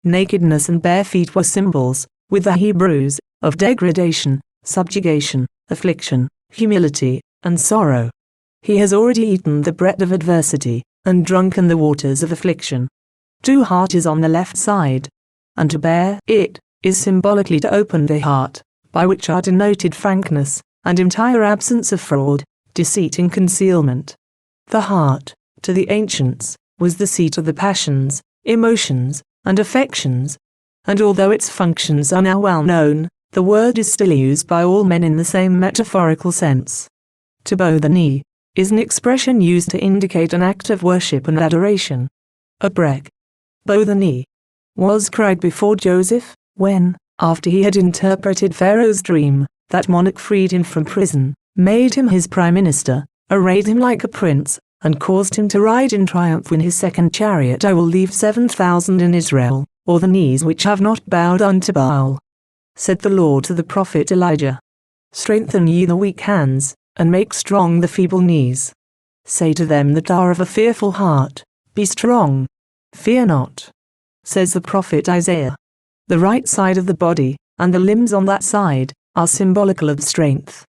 Nakedness and bare feet were symbols, with the Hebrews, of degradation, subjugation, affliction, humility, and sorrow. He has already eaten the bread of adversity, and drunken the waters of affliction. 2 heart is on the left side, and to bear it is symbolically to open the heart, by which are denoted frankness, and entire absence of fraud, deceit and concealment. The heart, to the ancients, was the seat of the passions, emotions, and affections, and although its functions are now well known, the word is still used by all men in the same metaphorical sense. To bow the knee is an expression used to indicate an act of worship and adoration. A brek, bow the knee, was cried before Joseph, when, after he had interpreted Pharaoh's dream, that monarch freed him from prison, made him his prime minister, arrayed him like a prince, and caused him to ride in triumph in his second chariot. I will leave 7,000 in Israel, or the knees which have not bowed unto Baal. Said the Lord to the prophet Elijah, strengthen ye the weak hands, and make strong the feeble knees. Say to them that are of a fearful heart, be strong, fear not. Says the prophet Isaiah, the right side of the body, and the limbs on that side, are symbolical of strength.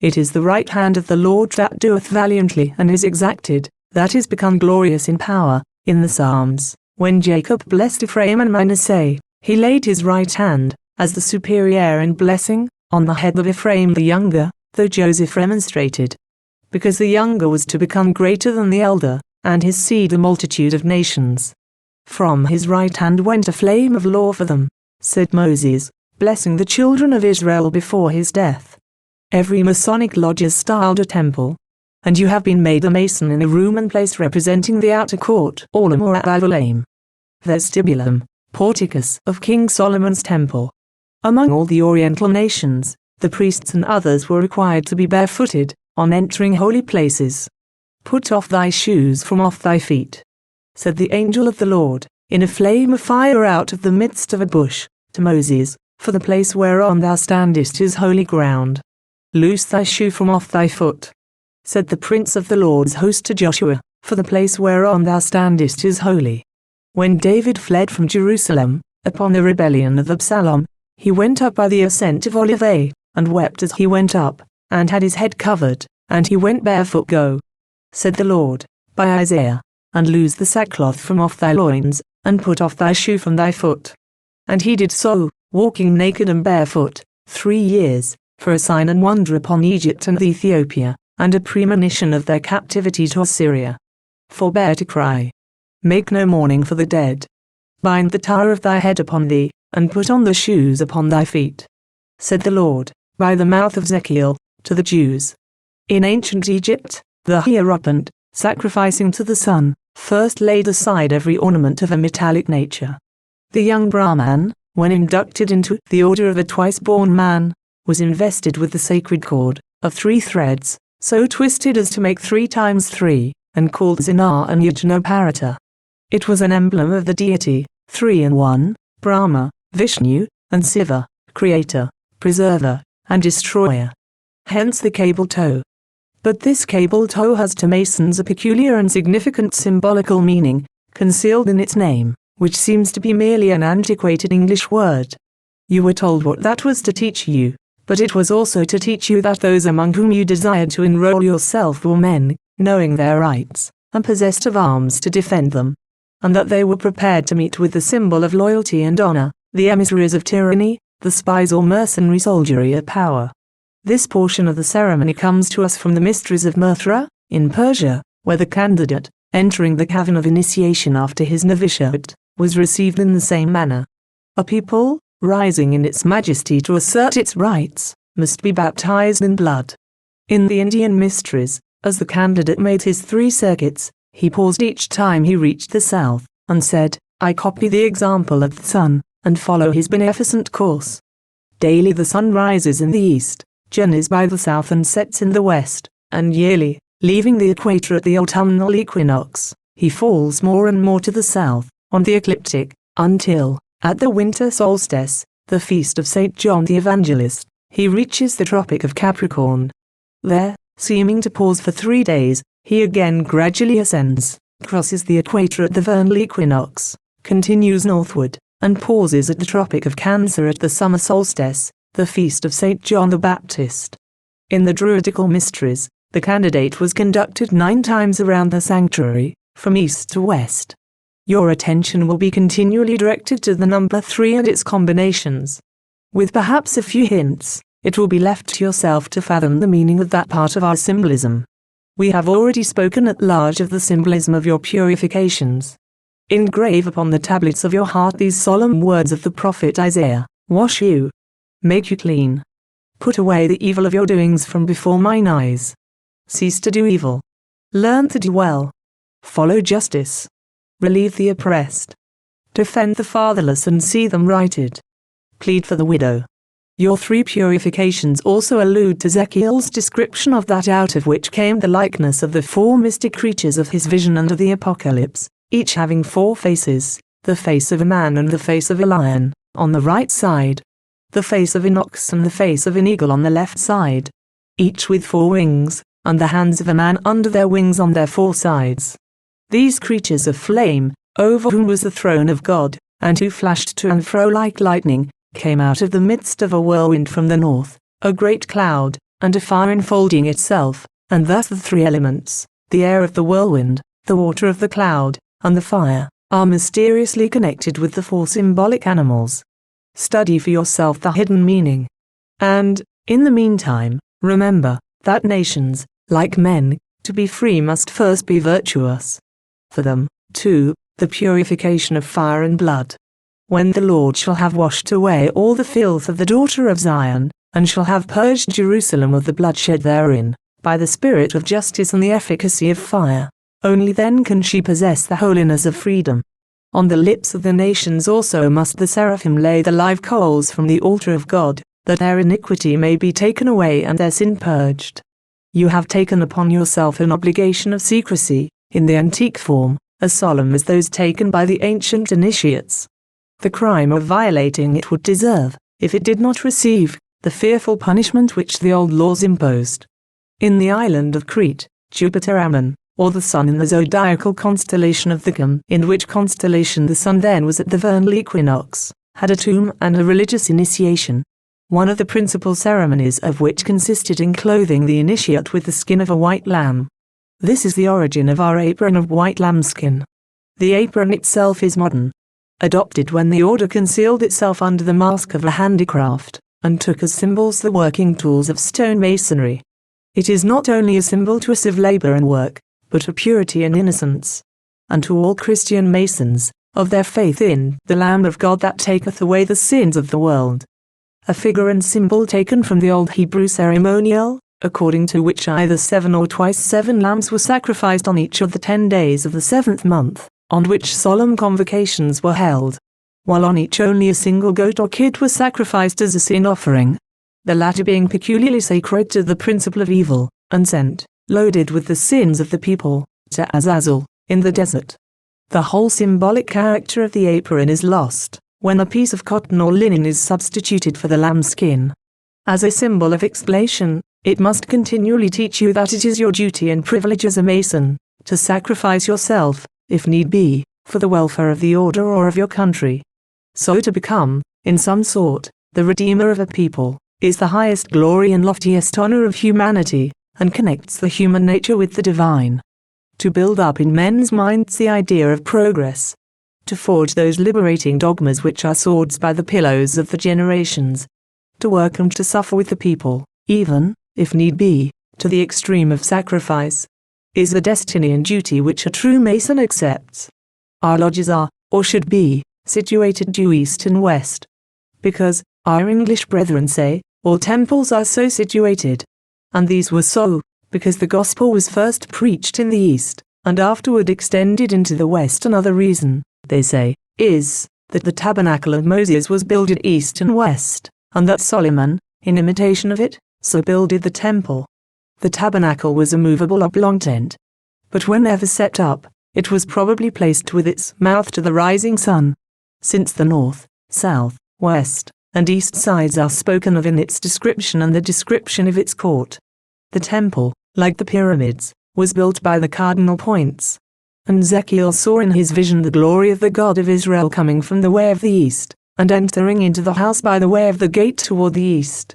It is the right hand of the Lord that doeth valiantly and is exacted, that is become glorious in power. In the Psalms, when Jacob blessed Ephraim and Manasseh, he laid his right hand, as the superior in blessing, on the head of Ephraim the younger, though Joseph remonstrated. Because the younger was to become greater than the elder, and his seed a multitude of nations. From his right hand went a flame of law for them, said Moses, blessing the children of Israel before his death. Every Masonic lodge is styled a temple, and you have been made a Mason in a room and place representing the outer court, Olam or Avalaim. Vestibulum, porticus of King Solomon's temple. Among all the Oriental nations, the priests and others were required to be barefooted, on entering holy places. Put off thy shoes from off thy feet, said the angel of the Lord, in a flame of fire out of the midst of a bush, to Moses, for the place whereon thou standest is holy ground. Loose thy shoe from off thy foot, said the prince of the Lord's host to Joshua, for the place whereon thou standest is holy. When David fled from Jerusalem, upon the rebellion of Absalom, he went up by the ascent of Olivet, and wept as he went up, and had his head covered, and he went barefoot. Go, said the Lord, by Isaiah, and loose the sackcloth from off thy loins, and put off thy shoe from thy foot. And he did so, walking naked and barefoot, 3 years, for a sign and wonder upon Egypt and Ethiopia, and a premonition of their captivity to Assyria. Forbear to cry. Make no mourning for the dead. Bind the tire of thy head upon thee, and put on the shoes upon thy feet, said the Lord, by the mouth of Ezekiel, to the Jews. In ancient Egypt, the hierophant, sacrificing to the sun, first laid aside every ornament of a metallic nature. The young Brahman, when inducted into the order of a twice-born man, was invested with the sacred cord, of 3 threads, so twisted as to make 3 times 3, and called Zinar and Yajnaparata. It was an emblem of the deity, 3 in 1, Brahma, Vishnu, and Siva, creator, preserver, and destroyer. Hence the cable toe. But this cable toe has to Masons a peculiar and significant symbolical meaning, concealed in its name, which seems to be merely an antiquated English word. You were told what that was to teach you, but it was also to teach you that those among whom you desired to enroll yourself were men, knowing their rights, and possessed of arms to defend them, and that they were prepared to meet with the symbol of loyalty and honor, the emissaries of tyranny, the spies or mercenary soldiery of power. This portion of the ceremony comes to us from the mysteries of Mathura, in Persia, where the candidate, entering the cavern of initiation after his novitiate, was received in the same manner. A people, rising in its majesty to assert its rights, must be baptized in blood. In the Indian mysteries, as the candidate made his 3 circuits, he paused each time he reached the south, and said, I copy the example of the sun, and follow his beneficent course. Daily the sun rises in the east, journeys by the south and sets in the west, and yearly, leaving the equator at the autumnal equinox, he falls more and more to the south, on the ecliptic, until, at the winter solstice, the feast of St. John the Evangelist, he reaches the Tropic of Capricorn. There, seeming to pause for 3 days, he again gradually ascends, crosses the equator at the vernal equinox, continues northward, and pauses at the Tropic of Cancer at the summer solstice, the feast of St. John the Baptist. In the Druidical mysteries, the candidate was conducted 9 times around the sanctuary, from east to west. Your attention will be continually directed to the number 3 and its combinations. With perhaps a few hints, it will be left to yourself to fathom the meaning of that part of our symbolism. We have already spoken at large of the symbolism of your purifications. Engrave upon the tablets of your heart these solemn words of the prophet Isaiah, wash you, make you clean. Put away the evil of your doings from before mine eyes. Cease to do evil. Learn to do well. Follow justice. Relieve the oppressed. Defend the fatherless and see them righted. Plead for the widow. Your three purifications also allude to Ezekiel's description of that out of which came the likeness of the four mystic creatures of his vision under the Apocalypse, each having four faces, the face of a man and the face of a lion, on the right side, the face of an ox and the face of an eagle on the left side, each with four wings, and the hands of a man under their wings on their four sides. These creatures of flame, over whom was the throne of God, and who flashed to and fro like lightning, came out of the midst of a whirlwind from the north, a great cloud, and a fire enfolding itself, and thus the three elements, the air of the whirlwind, the water of the cloud, and the fire, are mysteriously connected with the four symbolic animals. Study for yourself the hidden meaning. And, in the meantime, remember that nations, like men, to be free must first be virtuous. For them, too, the purification of fire and blood. When the Lord shall have washed away all the filth of the daughter of Zion, and shall have purged Jerusalem of the bloodshed therein, by the spirit of justice and the efficacy of fire, only then can she possess the holiness of freedom. On the lips of the nations also must the seraphim lay the live coals from the altar of God, that their iniquity may be taken away and their sin purged. You have taken upon yourself an obligation of secrecy, in the antique form, as solemn as those taken by the ancient initiates. The crime of violating it would deserve, if it did not receive, the fearful punishment which the old laws imposed. In the island of Crete, Jupiter Ammon, or the sun in the zodiacal constellation of the Gum, in which constellation the sun then was at the vernal equinox, had a tomb and a religious initiation, one of the principal ceremonies of which consisted in clothing the initiate with the skin of a white lamb. This is the origin of our apron of white lambskin. The apron itself is modern, adopted when the order concealed itself under the mask of a handicraft, and took as symbols the working tools of stone masonry. It is not only a symbol to us of labor and work, but of purity and innocence, and to all Christian Masons, of their faith in the Lamb of God that taketh away the sins of the world. A figure and symbol taken from the old Hebrew ceremonial, according to which either 7 or twice 7 lambs were sacrificed on each of the 10 days of the 7th month, on which solemn convocations were held, while on each only a single goat or kid was sacrificed as a sin offering, the latter being peculiarly sacred to the principle of evil, and sent, loaded with the sins of the people, to Azazel, in the desert. The whole symbolic character of the apron is lost, when a piece of cotton or linen is substituted for the lamb's skin. As a symbol of expiation, it must continually teach you that it is your duty and privilege as a Mason, to sacrifice yourself, if need be, for the welfare of the order or of your country. So to become, in some sort, the Redeemer of a people, is the highest glory and loftiest honor of humanity, and connects the human nature with the divine. To build up in men's minds the idea of progress. To forge those liberating dogmas which are swords by the pillows of the generations. To work and to suffer with the people, even, if need be, to the extreme of sacrifice, is the destiny and duty which a true Mason accepts. Our lodges are, or should be, situated due east and west. Because, our English brethren say, all temples are so situated. And these were so, because the gospel was first preached in the east, and afterward extended into the west. Another reason, they say, is, that the tabernacle of Moses was builded east and west, and that Solomon, in imitation of it, so builded the temple. The tabernacle was a movable oblong tent. But whenever set up, it was probably placed with its mouth to the rising sun, since the north, south, west, and east sides are spoken of in its description and the description of its court. The temple, like the pyramids, was built by the cardinal points. And Ezekiel saw in his vision the glory of the God of Israel coming from the way of the east, and entering into the house by the way of the gate toward the east.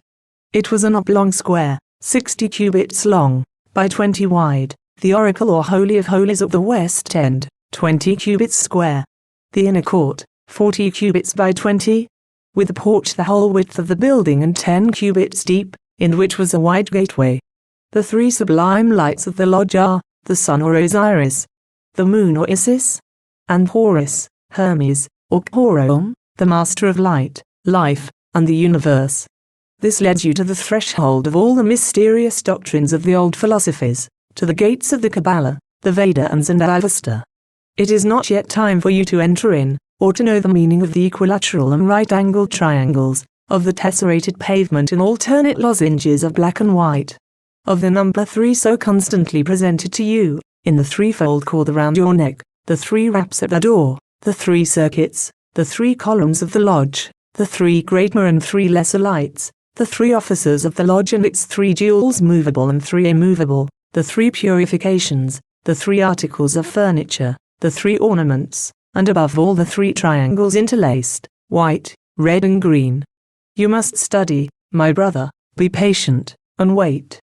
It was an oblong square, 60 cubits long, by 20 wide, the oracle or holy of holies of the west end, 20 cubits square. The inner court, 40 cubits by 20, with a porch the whole width of the building and 10 cubits deep, in which was a wide gateway. The 3 sublime lights of the lodge are, the sun or Osiris, the moon or Isis, and Horus, Hermes, or Horom, the master of light, life, and the universe. This led you to the threshold of all the mysterious doctrines of the old philosophies, to the gates of the Kabbalah, the Veda and Zoroaster. It is not yet time for you to enter in, or to know the meaning of the equilateral and right-angled triangles, of the tesserrated pavement in alternate lozenges of black and white, of the number 3 so constantly presented to you, in the threefold cord around your neck, the 3 raps at the door, the 3 circuits, the 3 columns of the lodge, the 3 greater and 3 lesser lights, the 3 officers of the lodge and its 3 jewels movable and 3 immovable, the 3 purifications, the 3 articles of furniture, the 3 ornaments, and above all the 3 triangles interlaced, white, red and green. You must study, my brother, be patient, and wait.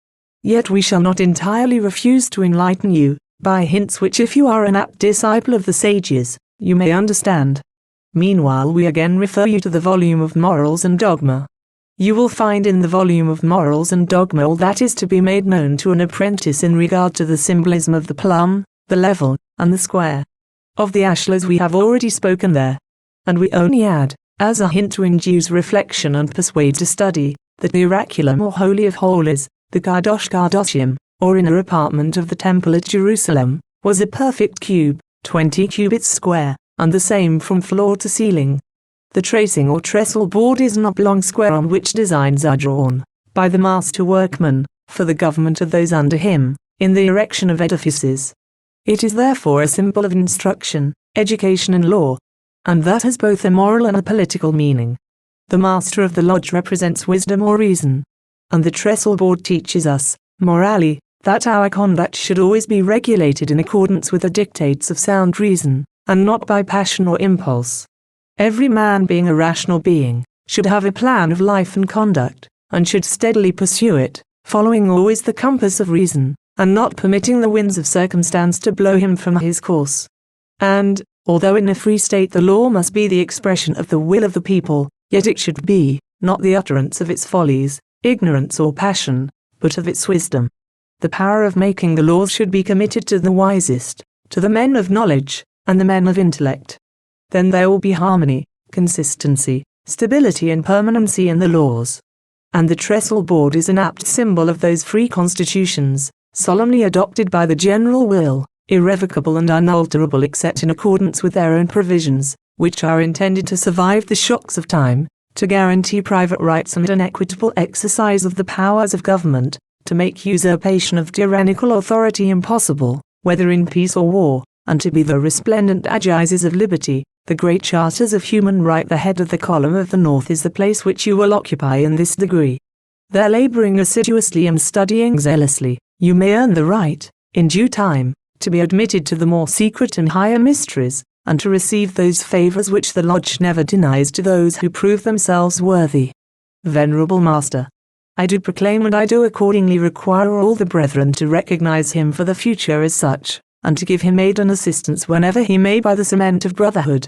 Yet we shall not entirely refuse to enlighten you, by hints which if you are an apt disciple of the sages, you may understand. Meanwhile we again refer you to the volume of Morals and Dogma. You will find in the volume of Morals and Dogma all that is to be made known to an apprentice in regard to the symbolism of the plumb, the level, and the square. Of the ashlars we have already spoken there. And we only add, as a hint to induce reflection and persuade to study, that the oraculum or Holy of Holies, the Kadosh Kadoshim, or inner apartment of the temple at Jerusalem, was a perfect cube, 20 cubits square, and the same from floor to ceiling. The tracing or trestle board is an oblong square on which designs are drawn, by the master workman, for the government of those under him, in the erection of edifices. It is therefore a symbol of instruction, education and law, and that has both a moral and a political meaning. The master of the lodge represents wisdom or reason, and the trestle board teaches us, morally, that our conduct should always be regulated in accordance with the dictates of sound reason, and not by passion or impulse. Every man being a rational being, should have a plan of life and conduct, and should steadily pursue it, following always the compass of reason, and not permitting the winds of circumstance to blow him from his course. And, although in a free state the law must be the expression of the will of the people, yet it should be, not the utterance of its follies, ignorance or passion, but of its wisdom. The power of making the laws should be committed to the wisest, to the men of knowledge, and the men of intellect. Then there will be harmony, consistency, stability and permanency in the laws. And the trestle board is an apt symbol of those free constitutions, solemnly adopted by the general will, irrevocable and unalterable except in accordance with their own provisions, which are intended to survive the shocks of time, to guarantee private rights and an equitable exercise of the powers of government, to make usurpation of tyrannical authority impossible, whether in peace or war, and to be the resplendent aegis of liberty, the great charters of human right. The head of the column of the north is the place which you will occupy in this degree. There, laboring assiduously and studying zealously, you may earn the right, in due time, to be admitted to the more secret and higher mysteries, and to receive those favors which the lodge never denies to those who prove themselves worthy. Venerable Master, I do proclaim and I do accordingly require all the brethren to recognize him for the future as such, and to give him aid and assistance whenever he may by the cement of brotherhood.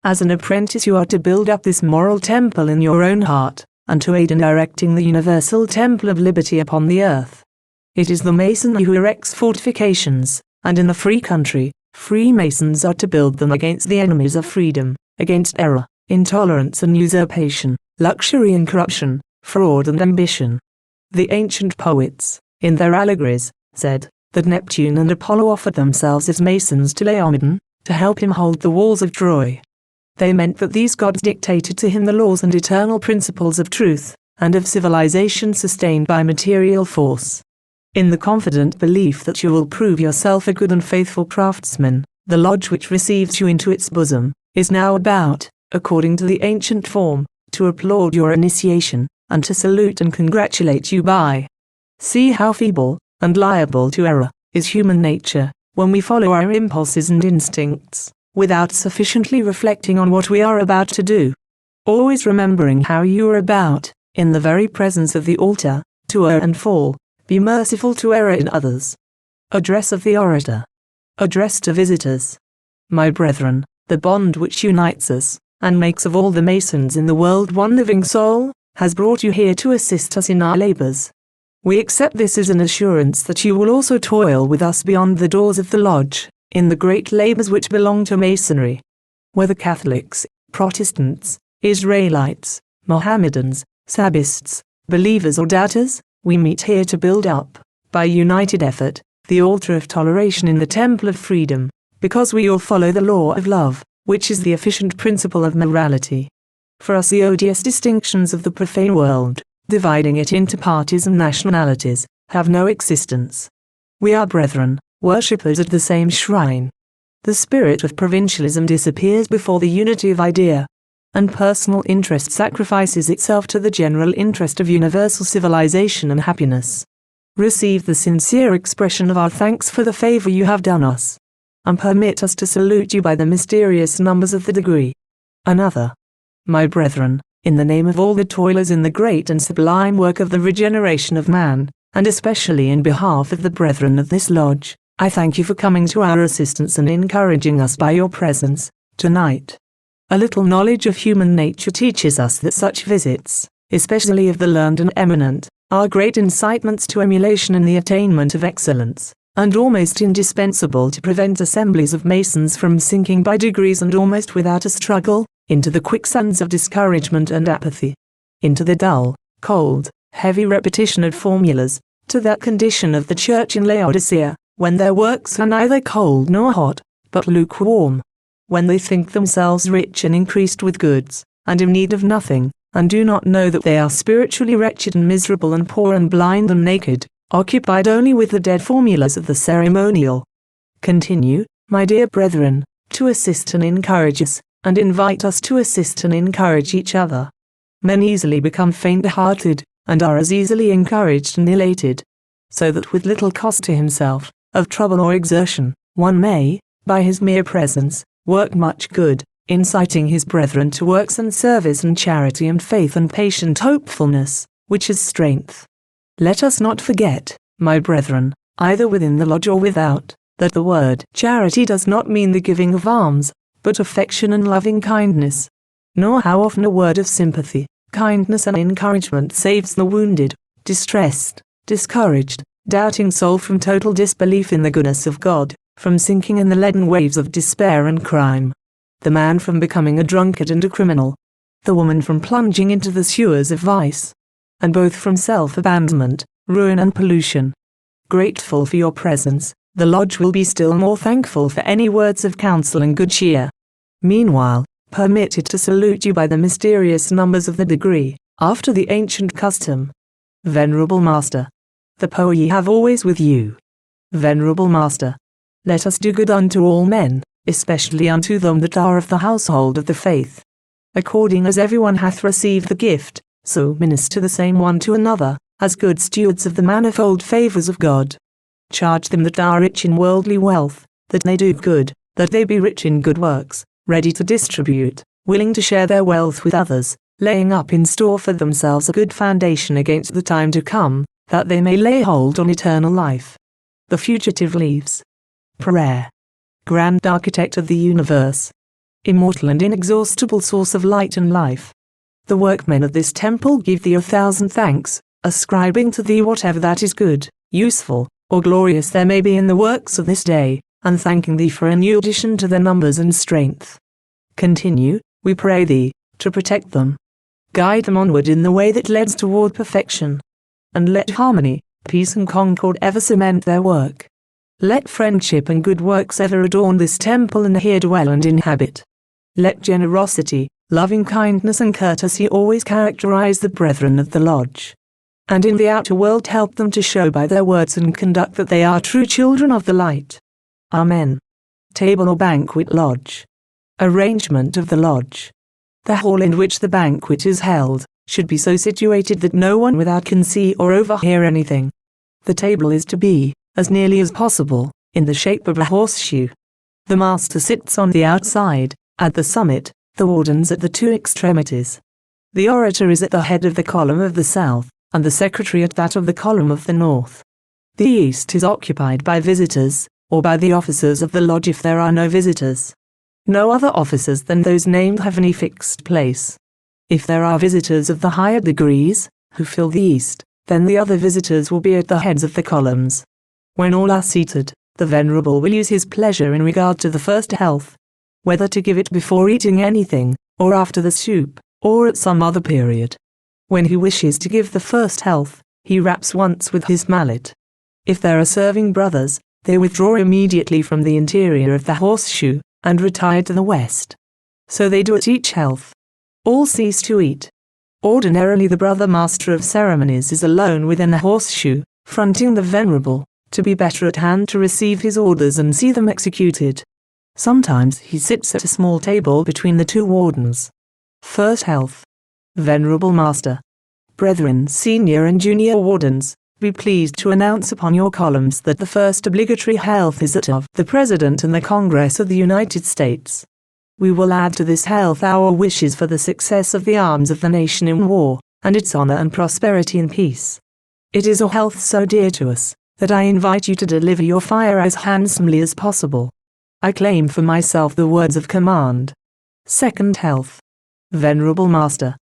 As an apprentice you are to build up this moral temple in your own heart, and to aid in erecting the universal temple of liberty upon the earth. It is the Mason who erects fortifications, and in the free country, Freemasons are to build them against the enemies of freedom, against error, intolerance and usurpation, luxury and corruption, fraud and ambition. The ancient poets, in their allegories, said that Neptune and Apollo offered themselves as masons to Laomedon, to help him hold the walls of Troy. They meant that these gods dictated to him the laws and eternal principles of truth, and of civilization sustained by material force. In the confident belief that you will prove yourself a good and faithful craftsman, the lodge which receives you into its bosom, is now about, according to the ancient form, to applaud your initiation, and to salute and congratulate you by. See how feeble, and liable to error, is human nature, when we follow our impulses and instincts, without sufficiently reflecting on what we are about to do. Always remembering how you are about, in the very presence of the altar, to err and fall. Be merciful to error in others. Address of the orator. Address to visitors. My brethren, the bond which unites us, and makes of all the Masons in the world one living soul, has brought you here to assist us in our labors. We accept this as an assurance that you will also toil with us beyond the doors of the lodge, in the great labors which belong to Masonry. Whether Catholics, Protestants, Israelites, Mohammedans, Sabbists, believers or doubters, we meet here to build up, by united effort, the altar of toleration in the temple of freedom, because we all follow the law of love, which is the efficient principle of morality. For us the odious distinctions of the profane world, dividing it into parties and nationalities, have no existence. We are brethren, worshippers at the same shrine. The spirit of provincialism disappears before the unity of idea, and personal interest sacrifices itself to the general interest of universal civilization and happiness. Receive the sincere expression of our thanks for the favor you have done us, and permit us to salute you by the mysterious numbers of the degree. Another. My brethren, in the name of all the toilers in the great and sublime work of the regeneration of man, and especially in behalf of the brethren of this lodge, I thank you for coming to our assistance and encouraging us by your presence, tonight. A little knowledge of human nature teaches us that such visits, especially of the learned and eminent, are great incitements to emulation in the attainment of excellence, and almost indispensable to prevent assemblies of Masons from sinking by degrees and almost without a struggle, into the quicksands of discouragement and apathy, into the dull, cold, heavy repetition of formulas, to that condition of the Church in Laodicea, when their works are neither cold nor hot, but lukewarm, when they think themselves rich and increased with goods, and in need of nothing, and do not know that they are spiritually wretched and miserable and poor and blind and naked, occupied only with the dead formulas of the ceremonial. Continue, my dear brethren, to assist and encourage us, and invite us to assist and encourage each other. Men easily become faint-hearted, and are as easily encouraged and elated, so that with little cost to himself, of trouble or exertion, one may, by his mere presence, work much good, inciting his brethren to works and service and charity and faith and patient hopefulness, which is strength. Let us not forget, my brethren, either within the lodge or without, that the word charity does not mean the giving of alms, but affection and loving kindness. Nor how often a word of sympathy, kindness and encouragement saves the wounded, distressed, discouraged, doubting soul from total disbelief in the goodness of God, from sinking in the leaden waves of despair and crime, the man from becoming a drunkard and a criminal, the woman from plunging into the sewers of vice, and both from self-abandonment, ruin and pollution. Grateful for your presence, the lodge will be still more thankful for any words of counsel and good cheer. Meanwhile, permit it to salute you by the mysterious numbers of the degree, after the ancient custom. Venerable Master, the power ye have always with you. Venerable Master, let us do good unto all men, especially unto them that are of the household of the faith. According as everyone hath received the gift, so minister the same one to another, as good stewards of the manifold favours of God. Charge them that are rich in worldly wealth, that they do good, that they be rich in good works, ready to distribute, willing to share their wealth with others, laying up in store for themselves a good foundation against the time to come, that they may lay hold on eternal life. The fugitive leaves. Prayer. Grand Architect of the universe, immortal and inexhaustible source of light and life, the workmen of this temple give thee 1,000 thanks, ascribing to thee whatever that is good, useful, or glorious there may be in the works of this day, and thanking thee for a new addition to their numbers and strength. Continue, we pray thee, to protect them. Guide them onward in the way that leads toward perfection. And let harmony, peace and concord ever cement their work. Let friendship and good works ever adorn this temple and here dwell and inhabit. Let generosity, loving kindness and courtesy always characterize the brethren of the lodge. And in the outer world help them to show by their words and conduct that they are true children of the light. Amen. Table or banquet lodge. Arrangement of the lodge. The hall in which the banquet is held should be so situated that no one without can see or overhear anything. The table is to be, as nearly as possible, in the shape of a horseshoe. The master sits on the outside, at the summit, the wardens at the two extremities. The orator is at the head of the column of the south, and the secretary at that of the column of the north. The east is occupied by visitors, or by the officers of the lodge if there are no visitors. No other officers than those named have any fixed place. If there are visitors of the higher degrees, who fill the east, then the other visitors will be at the heads of the columns. When all are seated, the venerable will use his pleasure in regard to the first health, whether to give it before eating anything, or after the soup, or at some other period. When he wishes to give the first health, he raps once with his mallet. If there are serving brothers, they withdraw immediately from the interior of the horseshoe, and retire to the west. So they do at each health. all cease to eat. Ordinarily the brother master of ceremonies is alone within a horseshoe, fronting the venerable, to be better at hand to receive his orders and see them executed. Sometimes he sits at a small table between the two wardens. First health. Venerable Master. Brethren, senior and junior wardens, be pleased to announce upon your columns that the first obligatory health is that of the President and the Congress of the United States. We will add to this health our wishes for the success of the arms of the nation in war, and its honor and prosperity in peace. It is a health so dear to us, that I invite you to deliver your fire as handsomely as possible. I claim for myself the words of command. Second health. Venerable Master.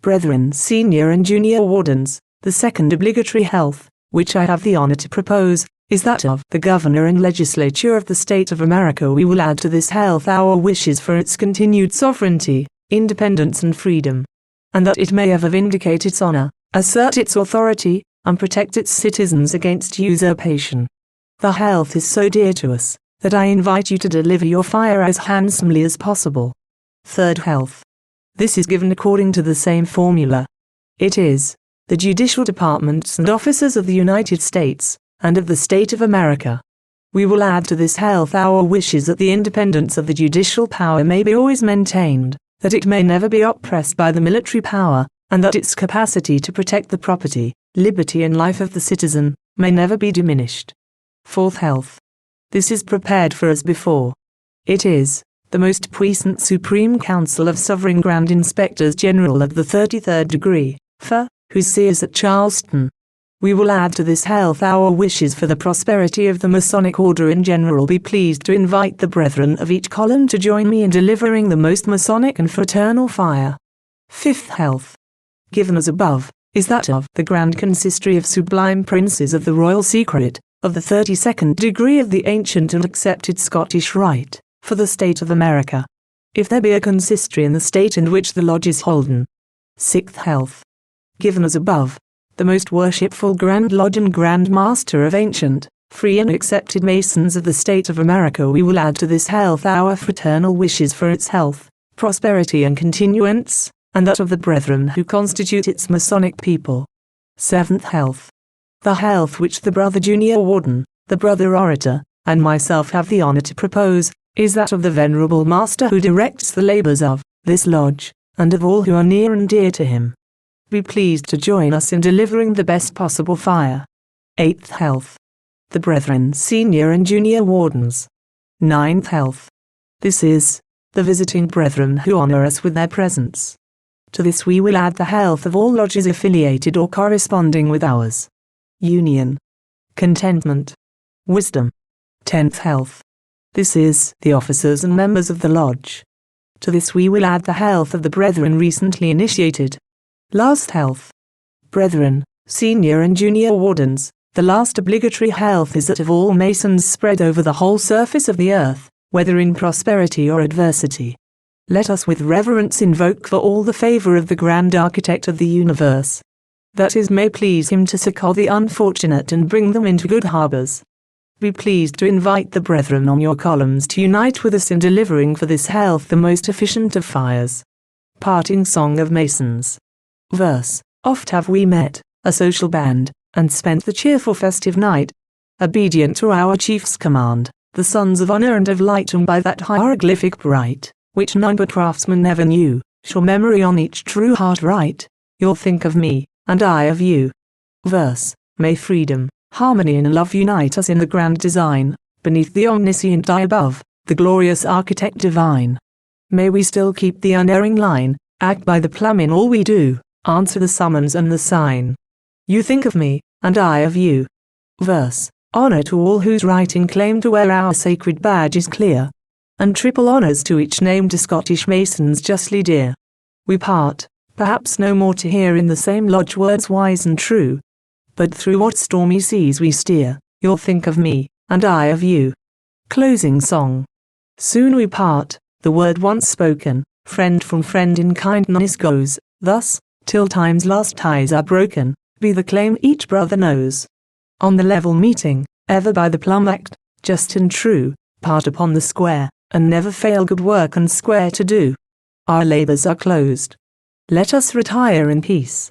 Brethren, senior and junior wardens, the second obligatory health, which I have the honor to propose, is that of the Governor and Legislature of the State of America. We will add to this health our wishes for its continued sovereignty, independence and freedom, and that it may ever vindicate its honor, assert its authority, and protect its citizens against usurpation. The health is so dear to us, that I invite you to deliver your fire as handsomely as possible. Third health. This is given according to the same formula. It is, the judicial departments and officers of the United States, and of the State of America. We will add to this health our wishes that the independence of the judicial power may be always maintained, that it may never be oppressed by the military power, and that its capacity to protect the property, liberty and life of the citizen, may never be diminished. Fourth health. This is prepared for us before. It is, the most puissant Supreme Council of Sovereign Grand Inspectors General of the 33rd degree, whose seers at Charleston. We will add to this health our wishes for the prosperity of the Masonic order in general. Be pleased to invite the brethren of each column to join me in delivering the most Masonic and fraternal fire. Fifth health. Given as above, is that of the Grand Consistory of Sublime Princes of the Royal Secret, of the 32nd degree of the ancient and accepted Scottish Rite, for the State of America. If there be a consistory in the state in which the lodge is holden. Sixth health. Given as above, the most worshipful Grand Lodge and Grand Master of ancient, free and accepted Masons of the State of America. We will add to this health our fraternal wishes for its health, prosperity and continuance, and that of the brethren who constitute its Masonic people. Seventh health. The health which the brother junior warden, the brother orator, and myself have the honor to propose, is that of the venerable master who directs the labors of this lodge, and of all who are near and dear to him. Be pleased to join us in delivering the best possible fire. Eighth health. The brethren senior and junior wardens. Ninth health. This is, the visiting brethren who honor us with their presence. To this we will add the health of all lodges affiliated or corresponding with ours. Union, contentment, wisdom. 10th health. This is the officers and members of the lodge. To this we will add the health of the brethren recently initiated. Last health. Brethren, senior and junior wardens, the last obligatory health is that of all Masons spread over the whole surface of the earth, whether in prosperity or adversity. Let us with reverence invoke for all the favor of the Grand Architect of the universe, that it may please him to succor the unfortunate and bring them into good harbors. Be pleased to invite the brethren on your columns to unite with us in delivering for this health the most efficient of fires. Parting Song of Masons. Verse. Oft have we met, a social band, and spent the cheerful festive night, obedient to our chief's command, the sons of honor and of light, and by that hieroglyphic bright, which none but craftsmen ever knew, shall memory on each true heart write. You'll think of me, and I of you. Verse. May freedom, harmony and love unite us in the grand design, beneath the omniscient eye above, the glorious architect divine. May we still keep the unerring line, act by the plumb in all we do, answer the summons and the sign. You think of me, and I of you. Verse. Honor to all whose writing claim to wear our sacred badge is clear, and triple honors to each name to Scottish Masons justly dear. We part, perhaps no more to hear in the same lodge words wise and true, but through what stormy seas we steer, you'll think of me, and I of you. Closing Song. Soon we part, the word once spoken, friend from friend in kindness goes, thus, till time's last ties are broken, be the claim each brother knows. On the level meeting, ever by the plumb act, just and true, part upon the square, and never fail good work and square to do. Our labors are closed, Let us retire in peace.